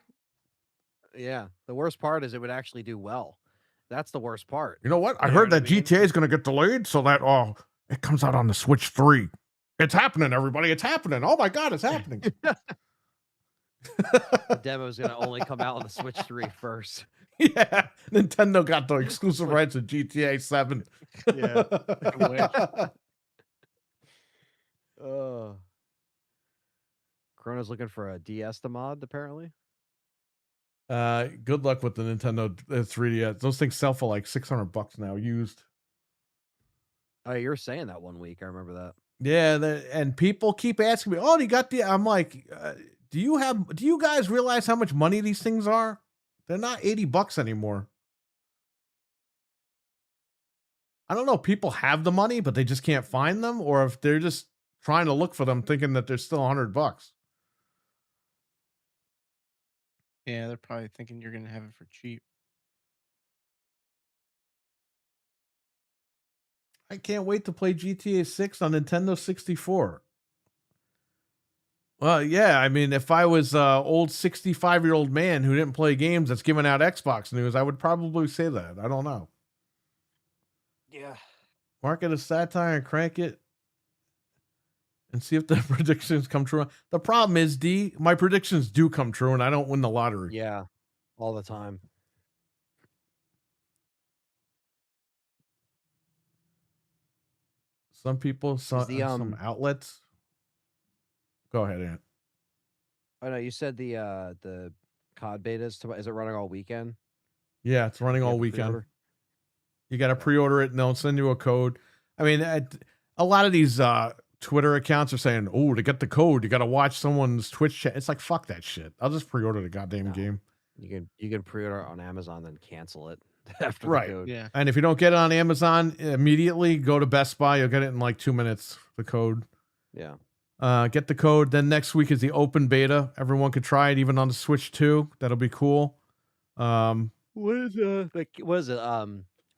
Yeah, the worst part is it would actually do well. That's the worst part. You know what? I You know heard what I that mean? GTA is going to get delayed so that it comes out on the Switch 3. It's happening, everybody. It's happening. Oh my God, it's happening. The demo's gonna only come out on the Switch 3 first. Yeah. Nintendo got the exclusive rights to GTA 7. Yeah. wish. Corona's looking for a DS to mod, apparently. Good luck with the Nintendo 3DS. Those things sell for like $600 now, used. Oh, you were saying that one week. I remember that. Yeah, and people keep asking me, "Oh, you got the?" I'm like, "Do you guys realize how much money these things are? They're not $80 anymore." I don't know if people have the money, but they just can't find them, or if they're just trying to look for them, thinking that they're still $100. Yeah, they're probably thinking you're gonna have it for cheap. I can't wait to play GTA 6 on Nintendo 64. Well, yeah, I mean, if I was an old 65-year-old man who didn't play games that's giving out Xbox news, I would probably say that. I don't know. Yeah. Mark it as satire and crank it and see if the predictions come true. The problem is, D, my predictions do come true and I don't win the lottery. Yeah. All the time. Some people, some the, outlets. Go ahead, Ant. Oh no, you said the COD beta is it running all weekend? Yeah, it's running You have all to weekend. pre-order? You got to Okay. pre-order it, and they'll send you a code. I mean, a lot of these Twitter accounts are saying, "Oh, to get the code, you got to watch someone's Twitch chat." It's like, fuck that shit. I'll just pre-order the goddamn No. game. You can pre-order on Amazon, then cancel it after Right. the code. Yeah. And if you don't get it on Amazon immediately, go to Best Buy. You'll get it in like 2 minutes. The code. Yeah. Get the code. Then next week is the open beta. Everyone could try it, even on the Switch too. That'll be cool. What is what is it?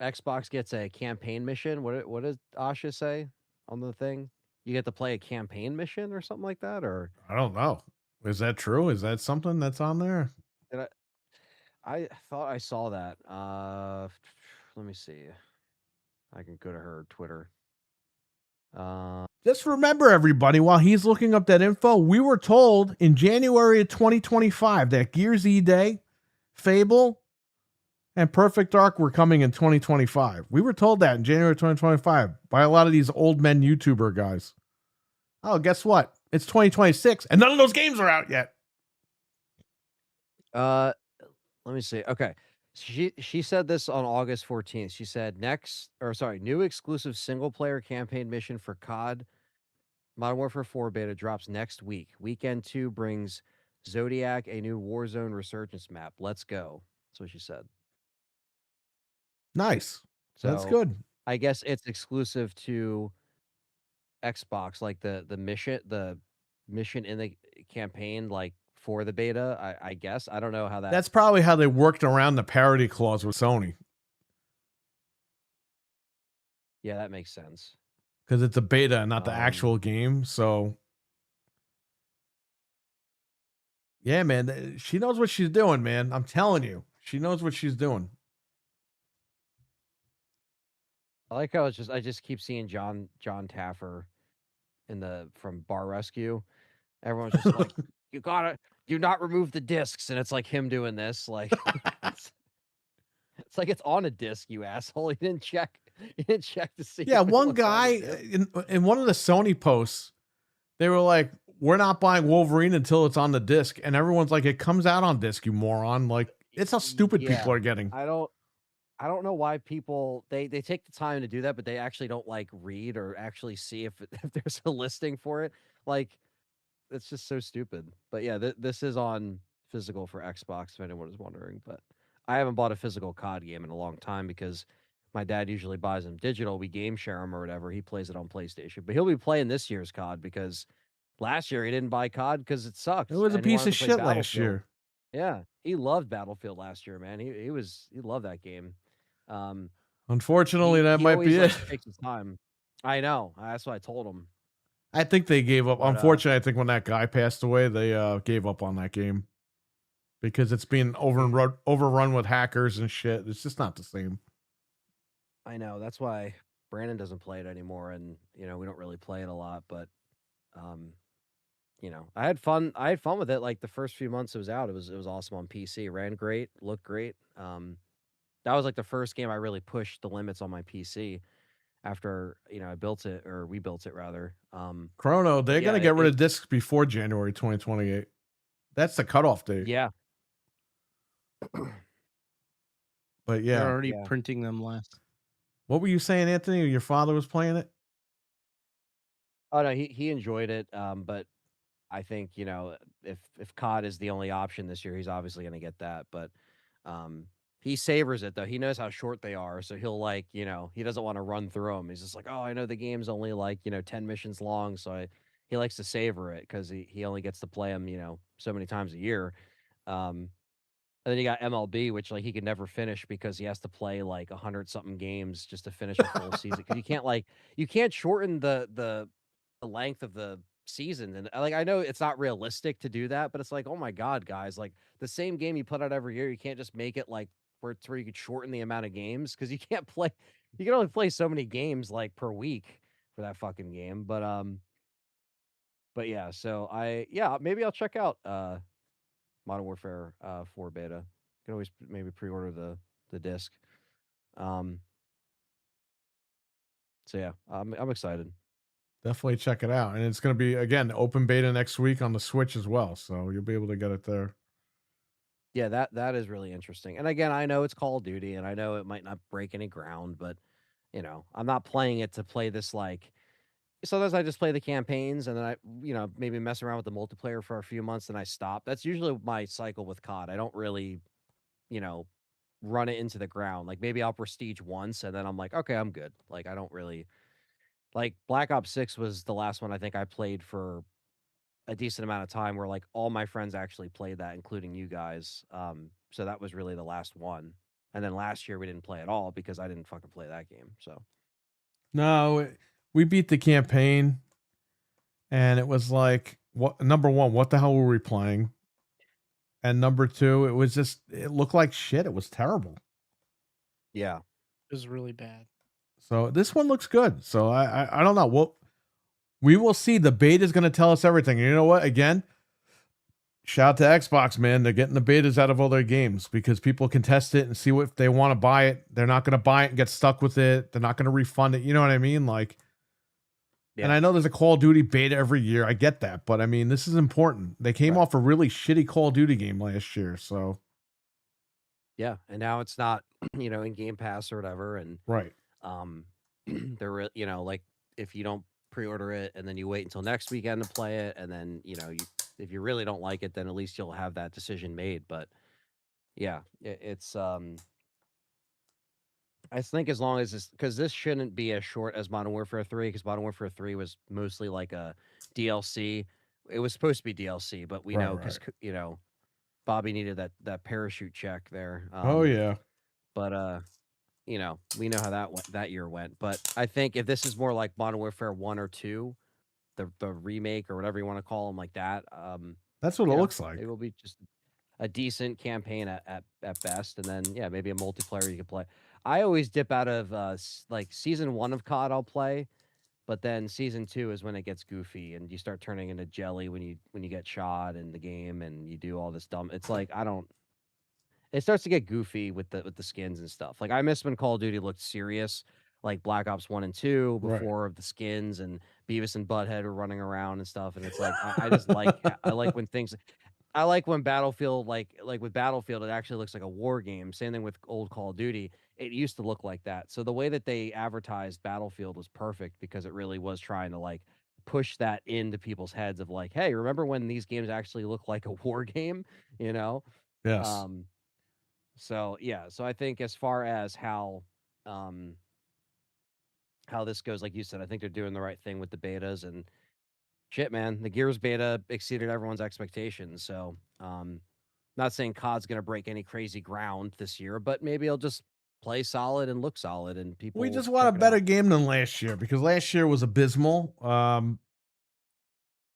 Xbox gets a campaign mission. What does Asha say on the thing? You get to play a campaign mission or something like that, or I don't know. Is that true? Is that something that's on there? did I thought I saw that. Let me see. I can go to her Twitter. Just remember, everybody, while he's looking up that info, we were told in January of 2025 that Gears E Day, Fable, and Perfect Dark were coming in 2025. We were told that in January 2025 by a lot of these old men YouTuber guys. Oh, guess what? It's 2026, and none of those games are out yet. Let me see. Okay. She said this on August 14th. She said new exclusive single player campaign mission for COD Modern Warfare 4 beta drops next week. Weekend 2 brings Zodiac, a new Warzone resurgence map. Let's go. That's what she said. Nice. That's So good. I guess it's exclusive to Xbox, like the mission in the campaign, like for the beta. I guess I don't know how that. That's probably how they worked around the parity clause with Sony, Yeah, that makes sense. because it's a beta and not the actual game. So, yeah, man, she knows what she's doing, man. I'm telling you, she knows what she's doing. I like how I just keep seeing John Taffer from Bar Rescue. Everyone's just like, you gotta do not remove the discs, and it's like him doing this, like it's like it's on a disc, you asshole. He didn't check. He didn't check to see. Yeah, if it one was on guy the disc. in one of the Sony posts, they were like, "We're not buying Wolverine until it's on the disc," and everyone's like, "It comes out on disc, you moron!" Like, it's how stupid Yeah. people are getting. I don't know why people they take the time to do that, but they actually don't like read or actually see if there's a listing for it. Like, it's just so stupid. But yeah, this is on physical for Xbox, if anyone is wondering. But I haven't bought a physical COD game in a long time because my dad usually buys them digital. We game share them or whatever. He plays it on PlayStation, but he'll be playing this year's COD because last year he didn't buy COD because it sucked. It was a and he piece wanted of to play shit last Battlefield. year. Yeah, he loved Battlefield last year, man. He loved that game. Unfortunately, that he might always, be like, it. takes his time. I know. That's what I told him. I think they gave up. But, Unfortunately, I think when that guy passed away, they gave up on that game because it's being overrun with hackers and shit. It's just not the same. I know. That's why Brandon doesn't play it anymore, and we don't really play it a lot. But, I had fun. I had fun with it. Like the first few months it was out, it was awesome on PC. It ran great, looked great. That was like the first game I really pushed the limits on my PC. After I built it, or we built it rather. Chrono, they're yeah, gonna get rid of discs before January 2028. That's the cutoff date. Yeah. But yeah, They're already printing them less. What were you saying, Anthony? Your father was playing it? Oh no, he enjoyed it. But I think if COD is the only option this year, he's obviously going to get that. But he savors it though. He knows how short they are, so he'll he doesn't want to run through them. He's just like, oh, I know the game's only like 10 missions long, so he likes to savor it because he only gets to play them so many times a year. And then you got MLB, which like he could never finish because he has to play like 100 something games just to finish a full season. Because you can't shorten the length of the season. And like I know it's not realistic to do that, but it's like, oh my god, guys, like the same game you put out every year, you can't just make it like where you could shorten the amount of games because you can only play so many games like per week for that fucking game. But yeah, so maybe I'll check out Modern Warfare 4 beta. You can always maybe pre-order the disc. So yeah, I'm excited. Definitely check it out. And it's going to be, again, open beta next week on the Switch as well. So you'll be able to get it there. Yeah, that is really interesting. And again, I know it's Call of Duty, and I know it might not break any ground, but I'm not playing it to play this like. Sometimes I just play the campaigns, and then I, maybe mess around with the multiplayer for a few months, and I stop. That's usually my cycle with COD. I don't really, you know, run it into the ground. Like maybe I'll prestige once, and then I'm like, okay, I'm good. Like I don't really like Black Ops 6 was the last one I think I played for a decent amount of time where like all my friends actually played that, including you guys. So that was really the last one. And then last year we didn't play at all because I didn't fucking play that game. So No, we beat the campaign, and it was like, what? Number one, what the hell were we playing? And number two, it looked like shit. It was terrible. yeah. It was really bad. So this one looks good. So I don't know. We will see. The beta is going to tell us everything. And you know what? Again, shout out to Xbox, man. They're getting the betas out of all their games because people can test it and see what if they want to buy it. They're not going to buy it and get stuck with it. They're not going to refund it. You know what I mean? Like, Yeah. and I know there's a Call of Duty beta every year. I get that, but I mean, this is important. They came off a really shitty Call of Duty game last year, so Yeah, and now it's not, in Game Pass or whatever, and right. they're like if you don't pre-order it and then you wait until next weekend to play it, and then if you really don't like it, then at least you'll have that decision made. But yeah, it's I think as long as because this shouldn't be as short as Modern Warfare 3, because Modern Warfare 3 was mostly like a DLC. It was supposed to be DLC, but we know because Bobby needed that parachute check there. Oh yeah. But we know how that year went. But I think if this is more like Modern Warfare 1 or 2, the remake or whatever you want to call them, like that, That's what it looks like. it will be just a decent campaign at best, and then maybe a multiplayer you can play. I always dip out of like season 1 of COD I'll play, but then season 2 is when it gets goofy and you start turning into jelly when you get shot in the game and you do all this dumb. It's like it starts to get goofy with the skins and stuff. Like I miss when Call of Duty looked serious, like Black Ops 1 and 2 before the skins and Beavis and Butthead were running around and stuff. And it's like I just like I like when things I like when Battlefield like with Battlefield it actually looks like a war game. Same thing with old Call of Duty. It used to look like that. So the way that they advertised Battlefield was perfect because it really was trying to like push that into people's heads of like, hey, remember when these games actually look like a war game? Yes. So so I think as far as how this goes, like you said, I think they're doing the right thing with the betas and shit, man. The Gears beta exceeded everyone's expectations. So not saying COD's gonna break any crazy ground this year, but maybe it'll just play solid and look solid and people We will just want a check it better out. game than last year because last year was abysmal.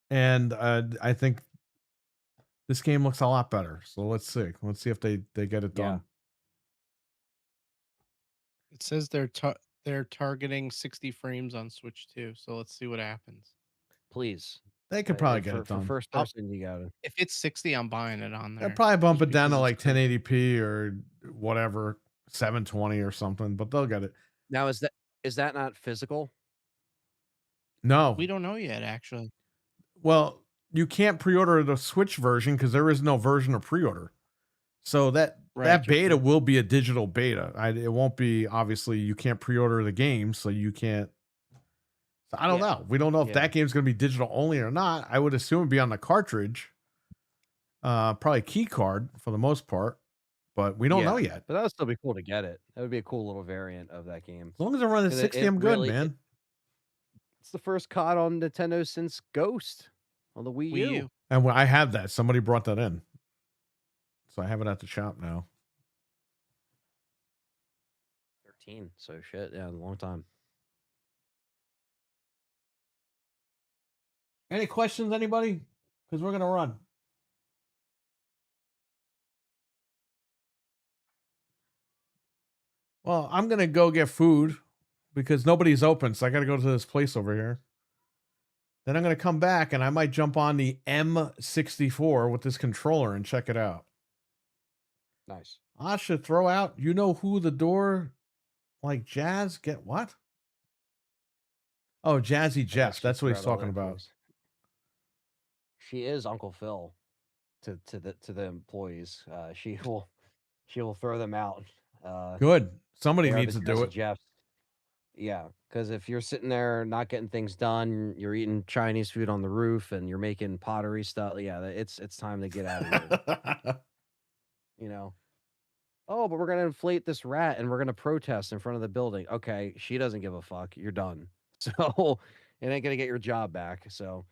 And I think this game looks a lot better. So let's see. Let's see if they get it done. It says they're targeting 60 frames on Switch too. So let's see what happens. Please. They could probably get for, it done. For first person, you got it. If it's 60, I'm buying it on there. They'll probably bump just it down to because like it's great. 1080p or whatever, 720 or something, but they'll get it. Now is that not physical? No. We don't know yet, actually. Well, you can't pre-order the Switch version because there is no version of pre-order. So that beta will be a digital beta. It won't be, obviously, you can't pre-order the game, so you can't. So I don't know. We don't know if that game's going to be digital only or not. I would assume it'd be on the cartridge. Probably key card for the most part, but we don't know yet. But that would still be cool to get it. That would be a cool little variant of that game. As long as it runs at 60, I'm good, man. It's the first COD on Nintendo since Ghost on the Wii U. And I have that. Somebody brought that in. So I have it at the shop now. 13. So shit. Yeah, a long time. Any questions, anybody? Because we're going to run. Well, I'm going to go get food because nobody's open. So I got to go to this place over here. Then I'm going to come back and I might jump on the M64 with this controller and check it out. Nice. I should throw out, you know who the door like jazz get what? Oh, Jazzy I guess Jeff. she That's what threw he's out all the talking about. employees. She is Uncle Phil to the employees. She will throw them out. Good. Somebody They are needs the to do Jazzy it. Jeffs. Yeah, because if you're sitting there not getting things done, you're eating Chinese food on the roof, and you're making pottery stuff. Yeah, it's time to get out of here. You know. Oh, but we're gonna inflate this rat and we're gonna protest in front of the building. Okay, she doesn't give a fuck. You're done. So it ain't gonna get your job back. So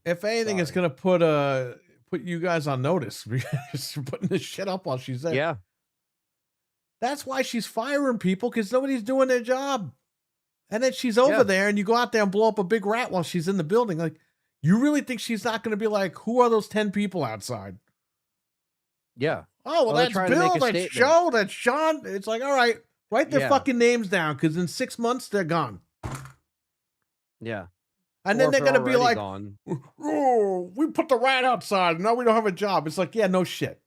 If anything, it's sorry. gonna put you guys on notice because you're putting this shit up while she's there. Yeah. That's why she's firing people, because nobody's doing their job. And then she's over there, and you go out there and blow up a big rat while she's in the building. Like, you really think she's not going to be like, who are those 10 people outside? Yeah. Oh, well, they're that's trying to make Bill, a that's statement. Joe, that's Sean. It's like, all right, write their fucking names down, because in 6 months, they're gone. Yeah. And Or then if they're going to be already like, gone. oh, we put the rat outside, and now we don't have a job. It's like, yeah, no shit.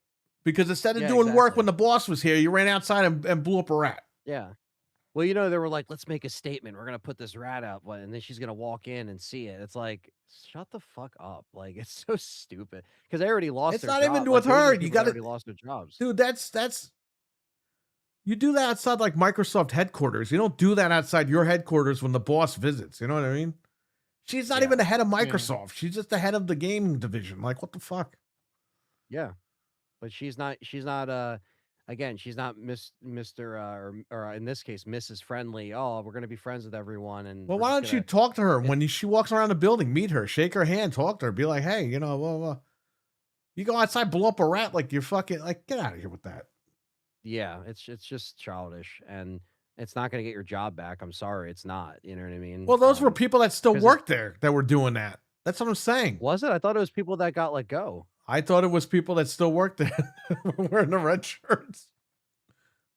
Because instead of Yeah, doing work exactly. when the boss was here, you ran outside and blew up a rat. Yeah. Well, they were like, let's make a statement. We're going to put this rat out. And then she's going to walk in and see it. It's like, shut the fuck up. Like, it's so stupid. Because they already lost It's their not job. even Like, with those are her. the You people that got to, already lost their jobs. dude, that's, you do that outside like Microsoft headquarters. You don't do that outside your headquarters when the boss visits. You know what I mean? She's not even the head of Microsoft. She's just the head of the gaming division. Like, what the fuck? Yeah. But she's not, again, she's not Mr. Or in this case, Mrs. Friendly. Oh, we're going to be friends with everyone. And Well, why don't you talk to her when she walks around the building? Meet her, shake her hand, talk to her, be like, hey, you go outside, blow up a rat like you're fucking, like, get out of here with that. Yeah, it's just childish, and it's not going to get your job back. I'm sorry, it's not. You know what I mean? Well, those were people that still 'cause work there that were doing that. That's what I'm saying. Was it? I thought it was people that got let go. I thought it was people that still work there wearing the red shirts.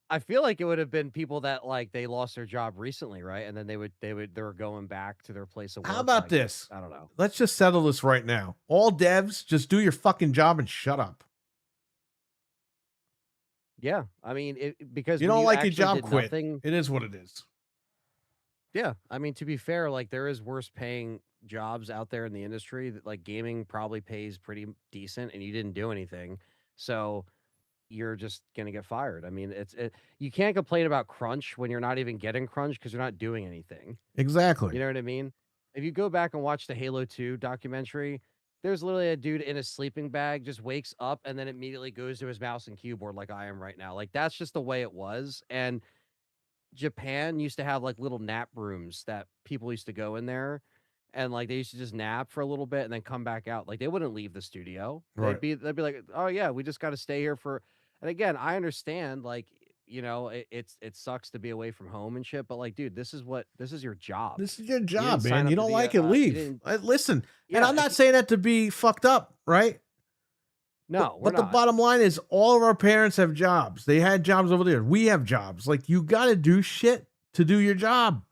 I feel like it would have been people that like they lost their job recently, right? And then they were going back to their place of work. How about like, this? I don't know. Let's just settle this right now. All devs, just do your fucking job and shut up. Yeah, I mean, because you when don't like your actually job, did quit. nothing- It is what it is. Yeah, I mean, to be fair, like there is worse paying jobs out there in the industry. That like gaming probably pays pretty decent, and you didn't do anything, so you're just gonna get fired. I mean, you can't complain about crunch when you're not even getting crunch because you're not doing anything. Exactly. You know what I mean? If you go back and watch the Halo 2 documentary, there's literally a dude in a sleeping bag just wakes up and then immediately goes to his mouse and keyboard like I am right now. Like that's just the way it was. And Japan used to have like little nap rooms that people used to go in there, and like they used to just nap for a little bit and then come back out. Like they wouldn't leave the studio. Right. They'd be like, oh yeah, we just got to stay here for. And again, I understand like it sucks to be away from home and shit, but like dude, this is your job. This is your job, didn't sign man. up You to don't be like a- it, you leave. didn't- Listen, and Yeah, I'm if not you- saying that to be fucked up, right? No, we're But the not. bottom line is all of our parents have jobs. They had jobs over there. We have jobs. Like, you got to do shit to do your job.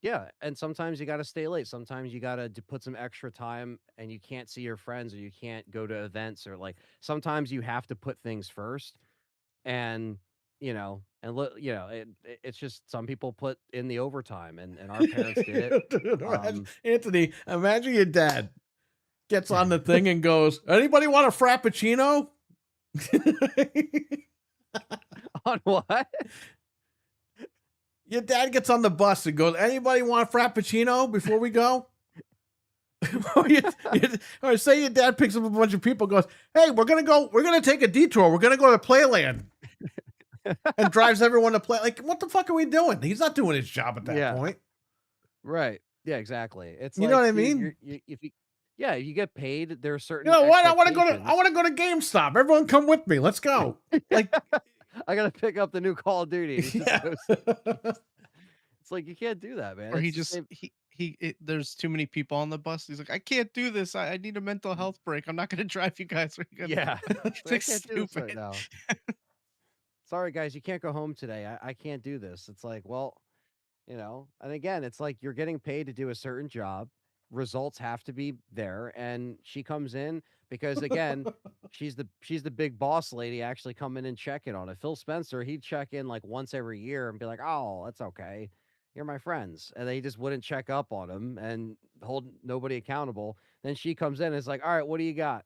Yeah, and sometimes you got to stay late. Sometimes you got to put some extra time, and you can't see your friends, or you can't go to events, or like sometimes you have to put things first. And it's just some people put in the overtime, and our parents did it. Dude, Anthony, imagine your dad gets on the thing and goes, anybody want a Frappuccino? On what? Your dad gets on the bus and goes, anybody want a Frappuccino before we go? Or say your dad picks up a bunch of people and goes, hey, we're going to take a detour. We're going to go to Playland. And drives everyone to play. Like, what the fuck are we doing? He's not doing his job at that point. Right. Yeah, exactly. It's You like, know what I dude, mean? if you get paid, there are certain. You know what? I want to expectations. go to GameStop. Everyone come with me. Let's go. Like, I gotta pick up the new Call of Duty. He just Yeah. goes- It's like you can't do that, man. Or he It's the just same- there's too many people on the bus. He's like, I can't do this. I need a mental health break. I'm not gonna drive you guys. Yeah. It's I like can't do this right stupid. now. Sorry, guys, you can't go home today. I can't do this. It's like, well, and again, it's like you're getting paid to do a certain job. Results have to be there, and she comes in because again, she's the big boss lady actually come in and check in on it. Phil Spencer, he'd check in like once every year and be like, oh, that's okay. you're my friends, and they just wouldn't check up on them and hold nobody accountable. Then she comes in and is like, all right, what do you got?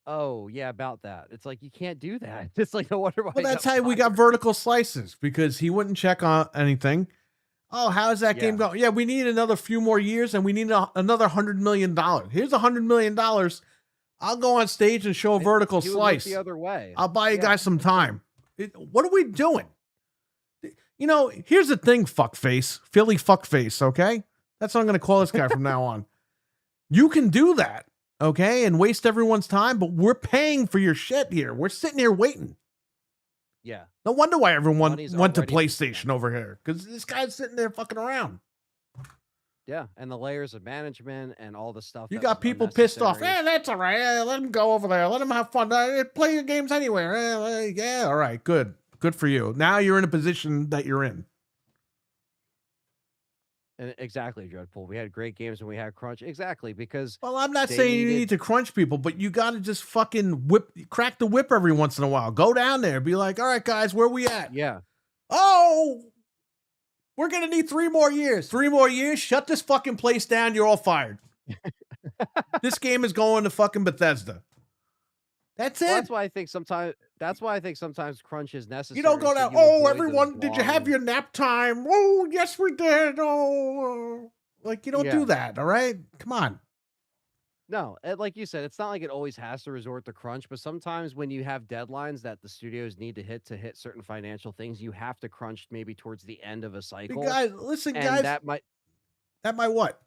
Oh yeah, about that. It's like you can't do that. It's like no wonder why. Well, he that's got how we got fired. vertical slices, because he wouldn't check on anything. Oh, how's that game Yeah. going? Yeah, we need another few more years, and we need another $100 million. Here's $100 million. I'll go on stage and show a vertical He would look slice. the other way. I'll buy you Yeah. guys some time. What are we doing? You know, here's the thing, fuckface, Philly fuckface, okay? That's what I'm going to call this guy from now on. You can do that, okay, and waste everyone's time, but we're paying for your shit here. We're sitting here waiting. Yeah. No wonder why everyone Money's went to already PlayStation spent. over here, because this guy's sitting there fucking around. Yeah, and the layers of management and all the stuff. You that got was people pissed off. unnecessary. That's all right. Let them go over there. Let them have fun. Play your games anywhere. Yeah, all right, good. Good for you. Now you're in a position that you're in. And exactly, Dreadpool. We had great games when we had crunch. Exactly, because Well, I'm not they saying you needed- need to crunch people, but you got to just fucking crack the whip every once in a while. Go down there. Be like, all right, guys, where we at? yeah, Oh, we're going to need 3 more years. 3 more years? Shut this fucking place down. You're all fired. This game is going to fucking Bethesda. That's it. well, that's why I think sometimes. That's why I think sometimes crunch is necessary. You don't go so down. you Oh, avoid everyone, those did you have long- your nap time? Oh, yes, we did. Oh, like you don't do Yeah. that. All right, come on. No, like you said, it's not like it always has to resort to crunch, but sometimes when you have deadlines that the studios need to hit certain financial things, you have to crunch maybe towards the end of a You cycle. guys, listen, and guys. that might. That might what?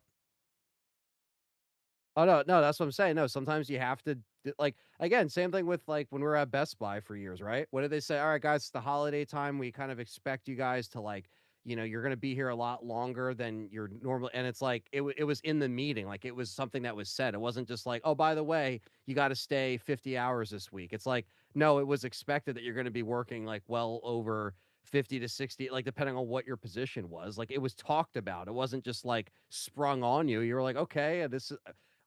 Oh no, that's what I'm saying. No, sometimes you have to like again, same thing with like when we were at Best Buy for years, right? What did they say? All right, guys, it's the holiday time. We kind of expect you guys to like, you're going to be here a lot longer than you're normally. And it's like it was in the meeting, like it was something that was said. It wasn't just like, oh, by the way, you got to stay 50 hours this week. It's like, no, it was expected that you're going to be working like well over 50 to 60, like depending on what your position was. Like it was talked about. It wasn't just like sprung on you. You were like, okay, this is.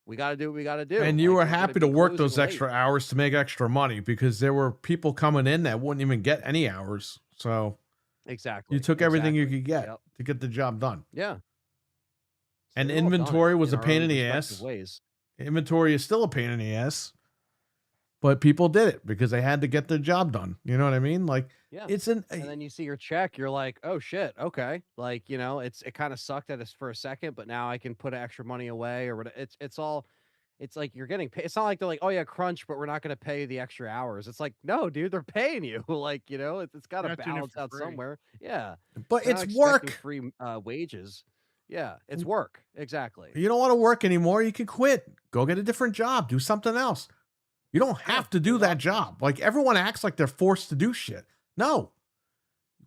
We got to do what we got to do. And you Like, were we're gonna happy be to work closing those late. extra hours to make extra money, because there were people coming in that wouldn't even get any hours. So Exactly. you took everything you exactly. could get Yep. to get the job done. Yeah. So And we've all done it inventory was in a our pain own in the respective ass. ways. Inventory is still a pain in the ass, but people did it because they had to get the job done. You know what I mean? Like Yeah. it's And then you see your check, you're like, oh shit, okay. Like, it kind of sucked at us for a second, but now I can put extra money away or whatever. It's like you're getting paid. It's not like they're like, oh yeah, crunch, but we're not going to pay you the extra hours. It's like, no, dude, they're paying you. Like, it's got to You're not doing it balance for out free. somewhere. Yeah. but They're it's not expecting work. free wages. Yeah. It's work. Exactly. You don't want to work anymore, you can quit. Go get a different job. Do something else. You don't have to do that job. Like everyone acts like they're forced to do shit. No.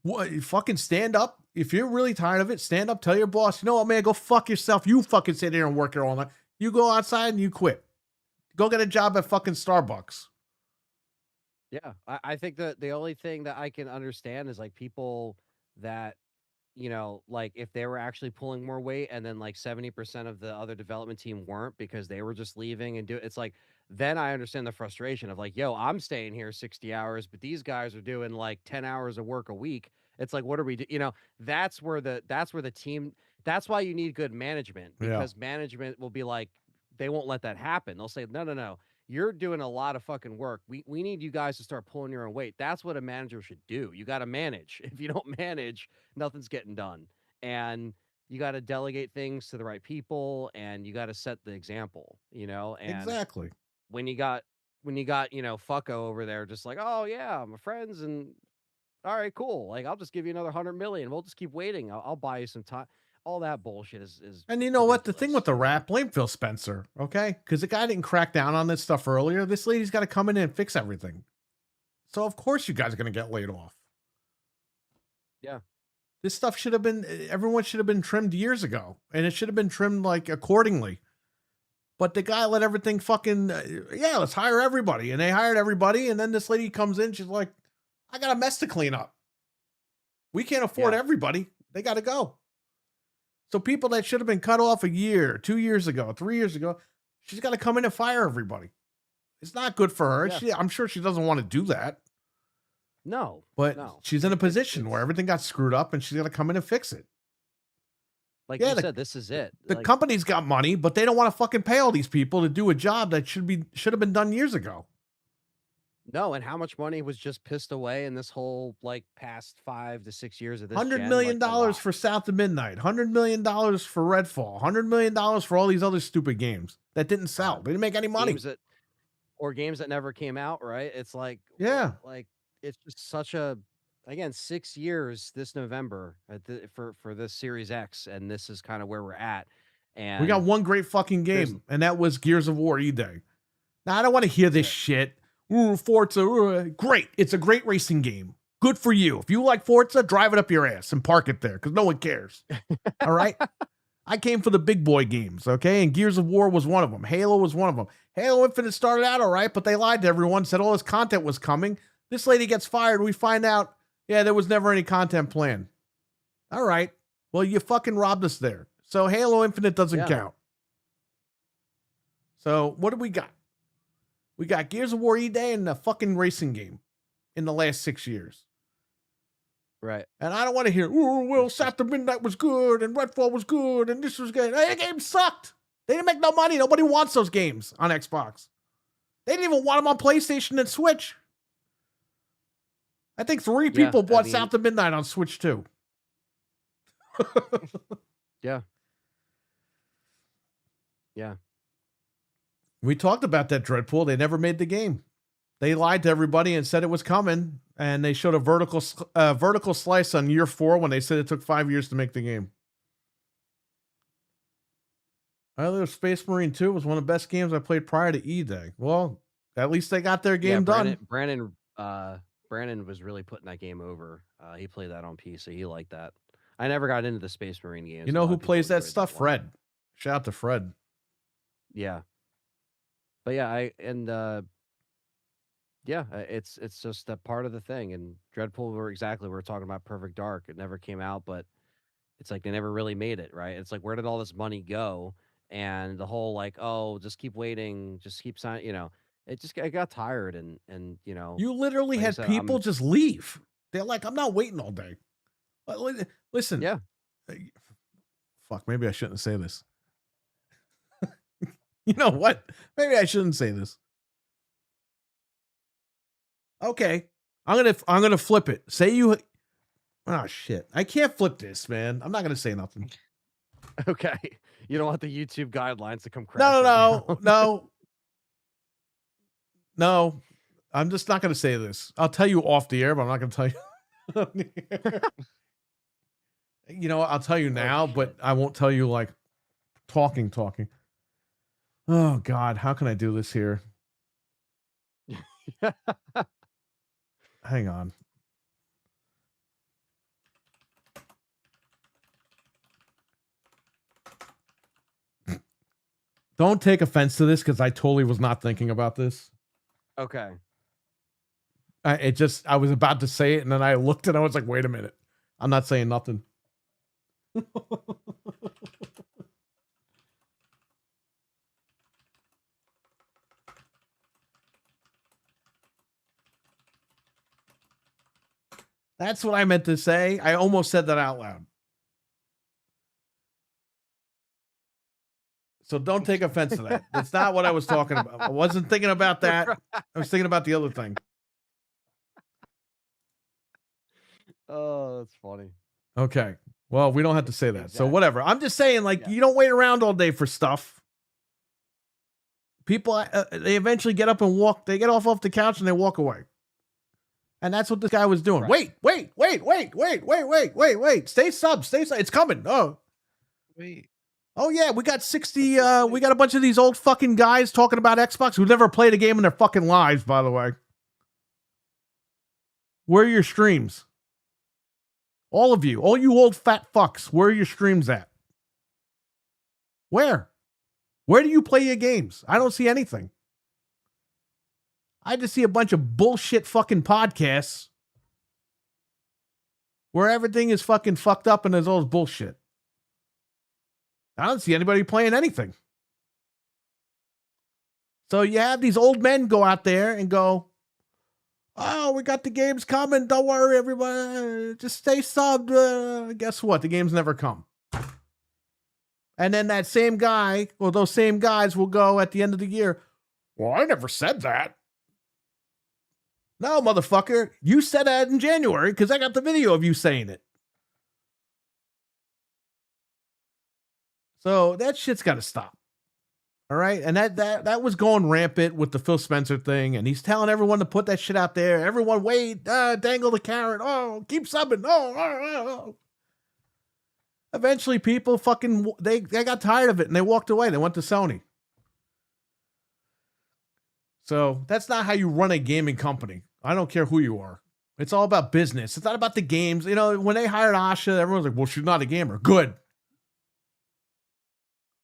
What, you fucking stand up. If you're really tired of it, stand up, tell your boss, you know what, man, go fuck yourself. You fucking sit here and work here all night. You go outside and you quit. Go get a job at fucking Starbucks. Yeah, I think that the only thing that I can understand is like people that, like if they were actually pulling more weight and then like 70% of the other development team weren't because they were just leaving and it's like, then I understand the frustration of like, yo, I'm staying here 60 hours, but these guys are doing like 10 hours of work a week. It's like, what are we do? That's where the team, that's why you need good management, Yeah. because management will be like, they won't let that happen. They'll say, no. You're doing a lot of fucking work. We need you guys to start pulling your own weight. That's what a manager should do. You got to manage. If you don't manage, nothing's getting done. And you got to delegate things to the right people, and you got to set the example, and Exactly. when you got fucko over there just like, oh yeah, my friends, and all right, cool, like I'll just give you another 100 million, we'll just keep waiting, I'll buy you some time. All that bullshit is And you know what? The thing ridiculous. with the rap, blame Phil Spencer, okay? Because the guy didn't crack down on this stuff earlier. This lady's got to come in and fix everything. So of course you guys are going to get laid off. Yeah. This stuff should have been, everyone should have been trimmed years ago. And it should have been trimmed like accordingly. But the guy let everything fucking, yeah, let's hire everybody. And they hired everybody. And then this lady comes in, she's like, I got a mess to clean up. We can't afford Yeah. everybody. They got to go. So people that should have been cut off a year, 2 years ago, 3 years ago, she's got to come in and fire everybody. It's not good for her. Yeah. I'm sure she doesn't want to do that, No, but no. she's in a position it's- where everything got screwed up and she's got to come in and fix it. Like Yeah, you said, this is it. The Like, company's got money, but they don't want to fucking pay all these people to do a job that should have been done years ago. no, and how much money was just pissed away in this whole like past 5 to 6 years of this $100 gen? million Like, a lot. for South of Midnight, $100 million for Redfall, $100 million for all these other stupid games that didn't sell. They didn't make any money. Games that never came out, right? It's like, Yeah. like it's just such a, again, 6 years this November for this Series X, and this is kind of where we're at. And We got one great fucking game, and that was Gears of War E-Day. Now, I don't want to hear this shit. Ooh, Forza, great. It's a great racing game. Good for you. If you like Forza, drive it up your ass and park it there because no one cares. All right? I came for the big boy games, okay? And Gears of War was one of them. Halo was one of them. Halo Infinite started out all right, but they lied to everyone, said all this content was coming. This lady gets fired. We find out, yeah, there was never any content planned. All right. Well, you fucking robbed us there. So Halo Infinite doesn't count. So what do we got? We got Gears of War E-Day and a fucking racing game in the last 6 years. right. And I don't want to hear, oh, well, South of Midnight was good and Redfall was good and this was good. That game sucked. They didn't make no money. Nobody wants those games on Xbox. They didn't even want them on PlayStation and Switch. I think 3 people bought South of Midnight on Switch too. Yeah. Yeah. We talked about that, Dreadpool. They never made the game. They lied to everybody and said it was coming, and they showed a vertical slice on year 4 when they said it took 5 years to make the game. Either Space Marine 2 was one of the best games I played prior to E-Day. Well, at least they got their game done. Brandon was really putting that game over. He played that on PC. He liked that. I never got into the Space Marine games. You know who plays that stuff? Fred. Shout out to Fred. Yeah. But yeah, it's just a part of the thing. And Dreadpool, we were talking about Perfect Dark. It never came out, but it's like they never really made it, right? It's like, where did all this money go? And the whole like, oh, just keep waiting, just keep signing, I got tired and You literally like I had said, people just leave. They're like, I'm not waiting all day. Listen. Yeah. Fuck, maybe I shouldn't say this. You know what? Maybe I shouldn't say this. Okay. I'm gonna flip it. Say you oh shit. I can't flip this, man. I'm not gonna say nothing. Okay. You don't want the YouTube guidelines to come crash. No. I'm just not gonna say this. I'll tell you off the air, but I'm not gonna tell you on the air. You know, I'll tell you now, but I won't tell you like talking. Oh God, how can I do this here? Hang on. Don't take offense to this because I totally was not thinking about this. Okay. I was about to say it and then I looked and I was like, wait a minute. I'm not saying nothing. That's what I meant to say. I almost said that out loud. So don't take offense to that. That's not what I was talking about. I wasn't thinking about that. I was thinking about the other thing. Oh, that's funny. Okay. Well, we don't have to say that. Exactly. So whatever. I'm just saying, like, you don't wait around all day for stuff. People, they eventually get up and walk. They get off the couch and they walk away. And that's what this guy was doing. Right. Wait. Stay sub. It's coming. Oh. Wait. Oh yeah, we got 60, we got a bunch of these old fucking guys talking about Xbox who never played a game in their fucking lives, by the way. Where are your streams? All of you, all you old fat fucks, where are your streams at? Where? Where do you play your games? I don't see anything. I just see a bunch of bullshit fucking podcasts where everything is fucking fucked up and there's all this bullshit. I don't see anybody playing anything. So you have these old men go out there and go, oh, we got the games coming. Don't worry, everybody. Just stay subbed. Guess what? The games never come. And then that same guy, or those same guys will go at the end of the year, well, I never said that. No, motherfucker, you said that in January because I got the video of you saying it. So that shit's got to stop. All right. And that was going rampant with the Phil Spencer thing. And he's telling everyone to put that shit out there. Everyone, wait, dangle the carrot. Oh, keep subbing. Oh. Eventually, people they got tired of it and they walked away. They went to Sony. So that's not how you run a gaming company. I don't care who you are. It's all about business. It's not about the games. You know, when they hired Asha, everyone's like, well, she's not a gamer. Good.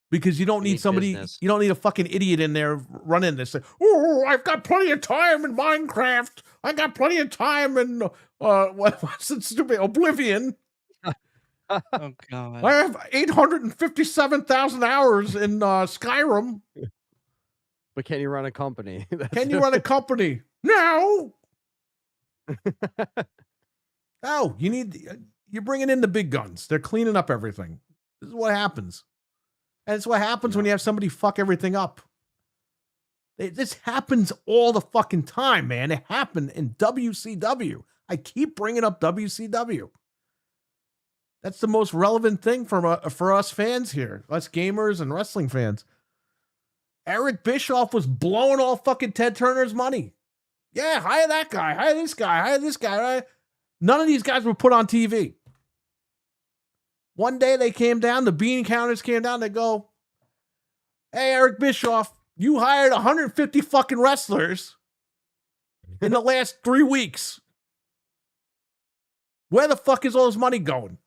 Because you don't need somebody, business. you don't need a fucking idiot in there running this. Oh, I've got plenty of time in Minecraft. I got plenty of time in, what's it stupid? Oblivion. Oh God. I have 857,000 hours in Skyrim. But can you run a company? Can you run a company? No. No, you're bringing in the big guns. They're cleaning up everything. This is what happens. And it's what happens when you have somebody fuck everything up. This happens all the fucking time, man. It happened in WCW. I keep bringing up WCW. That's the most relevant thing for us fans here, us gamers and wrestling fans. Eric Bischoff was blowing all fucking Ted Turner's money. Yeah, hire that guy, hire this guy, hire this guy. Right? None of these guys were put on TV. One day they came down, the bean counters came down, they go, hey, Eric Bischoff, you hired 150 fucking wrestlers in the last 3 weeks. Where the fuck is all this money going?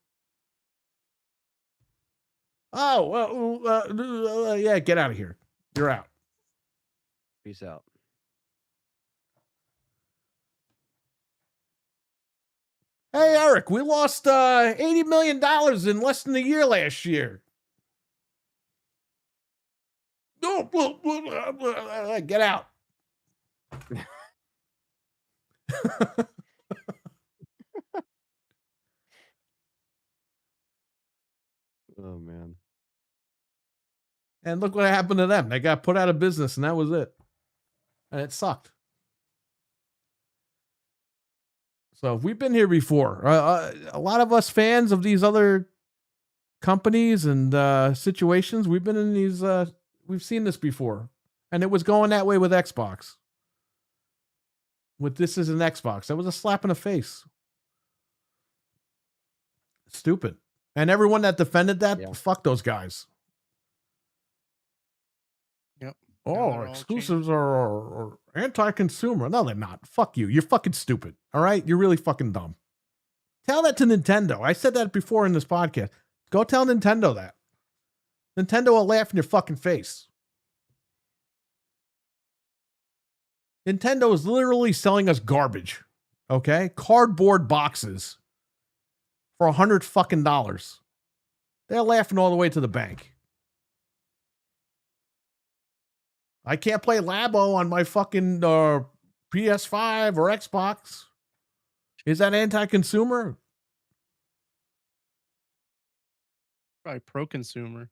Oh, yeah, get out of here. You're out. Peace out. Hey, Eric, we lost $80 million in less than a year last year. Get out. Oh, man. And look what happened to them. They got put out of business, and that was it. And it sucked. So we've been here before. A lot of us fans of these other companies and situations, we've been in these, we've seen this before. And it was going that way with Xbox. With this is an Xbox. That was a slap in the face. Stupid. And everyone that defended that, fuck those guys. Yep. Oh, exclusives are anti-consumer. No, they're not. Fuck you. You're fucking stupid. All right? You're really fucking dumb. Tell that to Nintendo. I said that before in this podcast. Go tell Nintendo that. Nintendo will laugh in your fucking face. Nintendo is literally selling us garbage. Okay? Cardboard boxes for $100 fucking dollars. They're laughing all the way to the bank. I can't play Labo on my fucking PS5 or Xbox. Is that anti-consumer? Probably pro-consumer.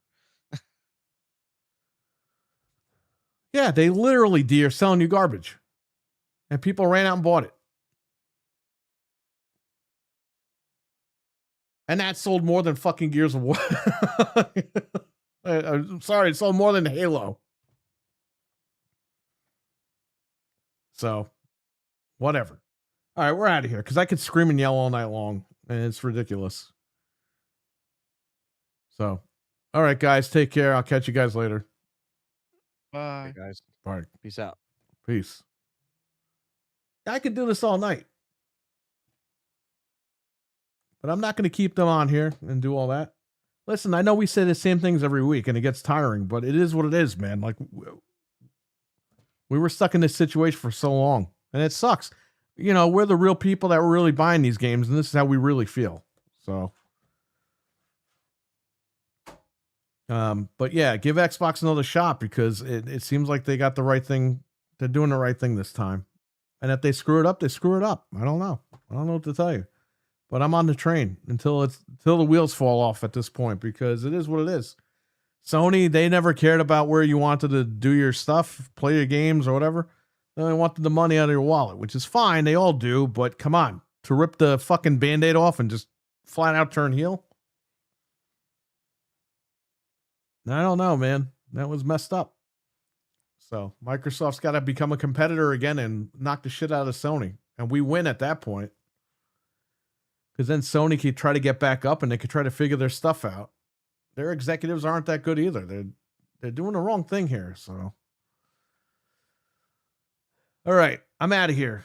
Yeah, they literally, are selling you garbage. And people ran out and bought it. And that sold more than fucking Gears of War. I'm sorry, it sold more than Halo. So, whatever. All right, we're out of here because I could scream and yell all night long, and it's ridiculous. So, all right, guys, take care. I'll catch you guys later. Bye. Hey, guys. All right, Peace out. peace. I could do this all night, but I'm not going to keep them on here and do all that. Listen, I know we say the same things every week, and it gets tiring, but it is what it is, man. Like, we were stuck in this situation for so long, and it sucks. You know, we're the real people that were really buying these games, and this is how we really feel. So, but yeah, give Xbox another shot because it seems like they got the right thing. They're doing the right thing this time. And if they screw it up, they screw it up. I don't know. I don't know what to tell you. But I'm on the train until the wheels fall off at this point because it is what it is. Sony, they never cared about where you wanted to do your stuff, play your games or whatever. They wanted the money out of your wallet, which is fine. They all do, but come on. To rip the fucking Band-Aid off and just flat out turn heel? I don't know, man. That was messed up. So Microsoft's got to become a competitor again and knock the shit out of Sony. And we win at that point. Because then Sony could try to get back up and they could try to figure their stuff out. Their executives aren't that good either. They're doing the wrong thing here. So, all right, I'm out of here.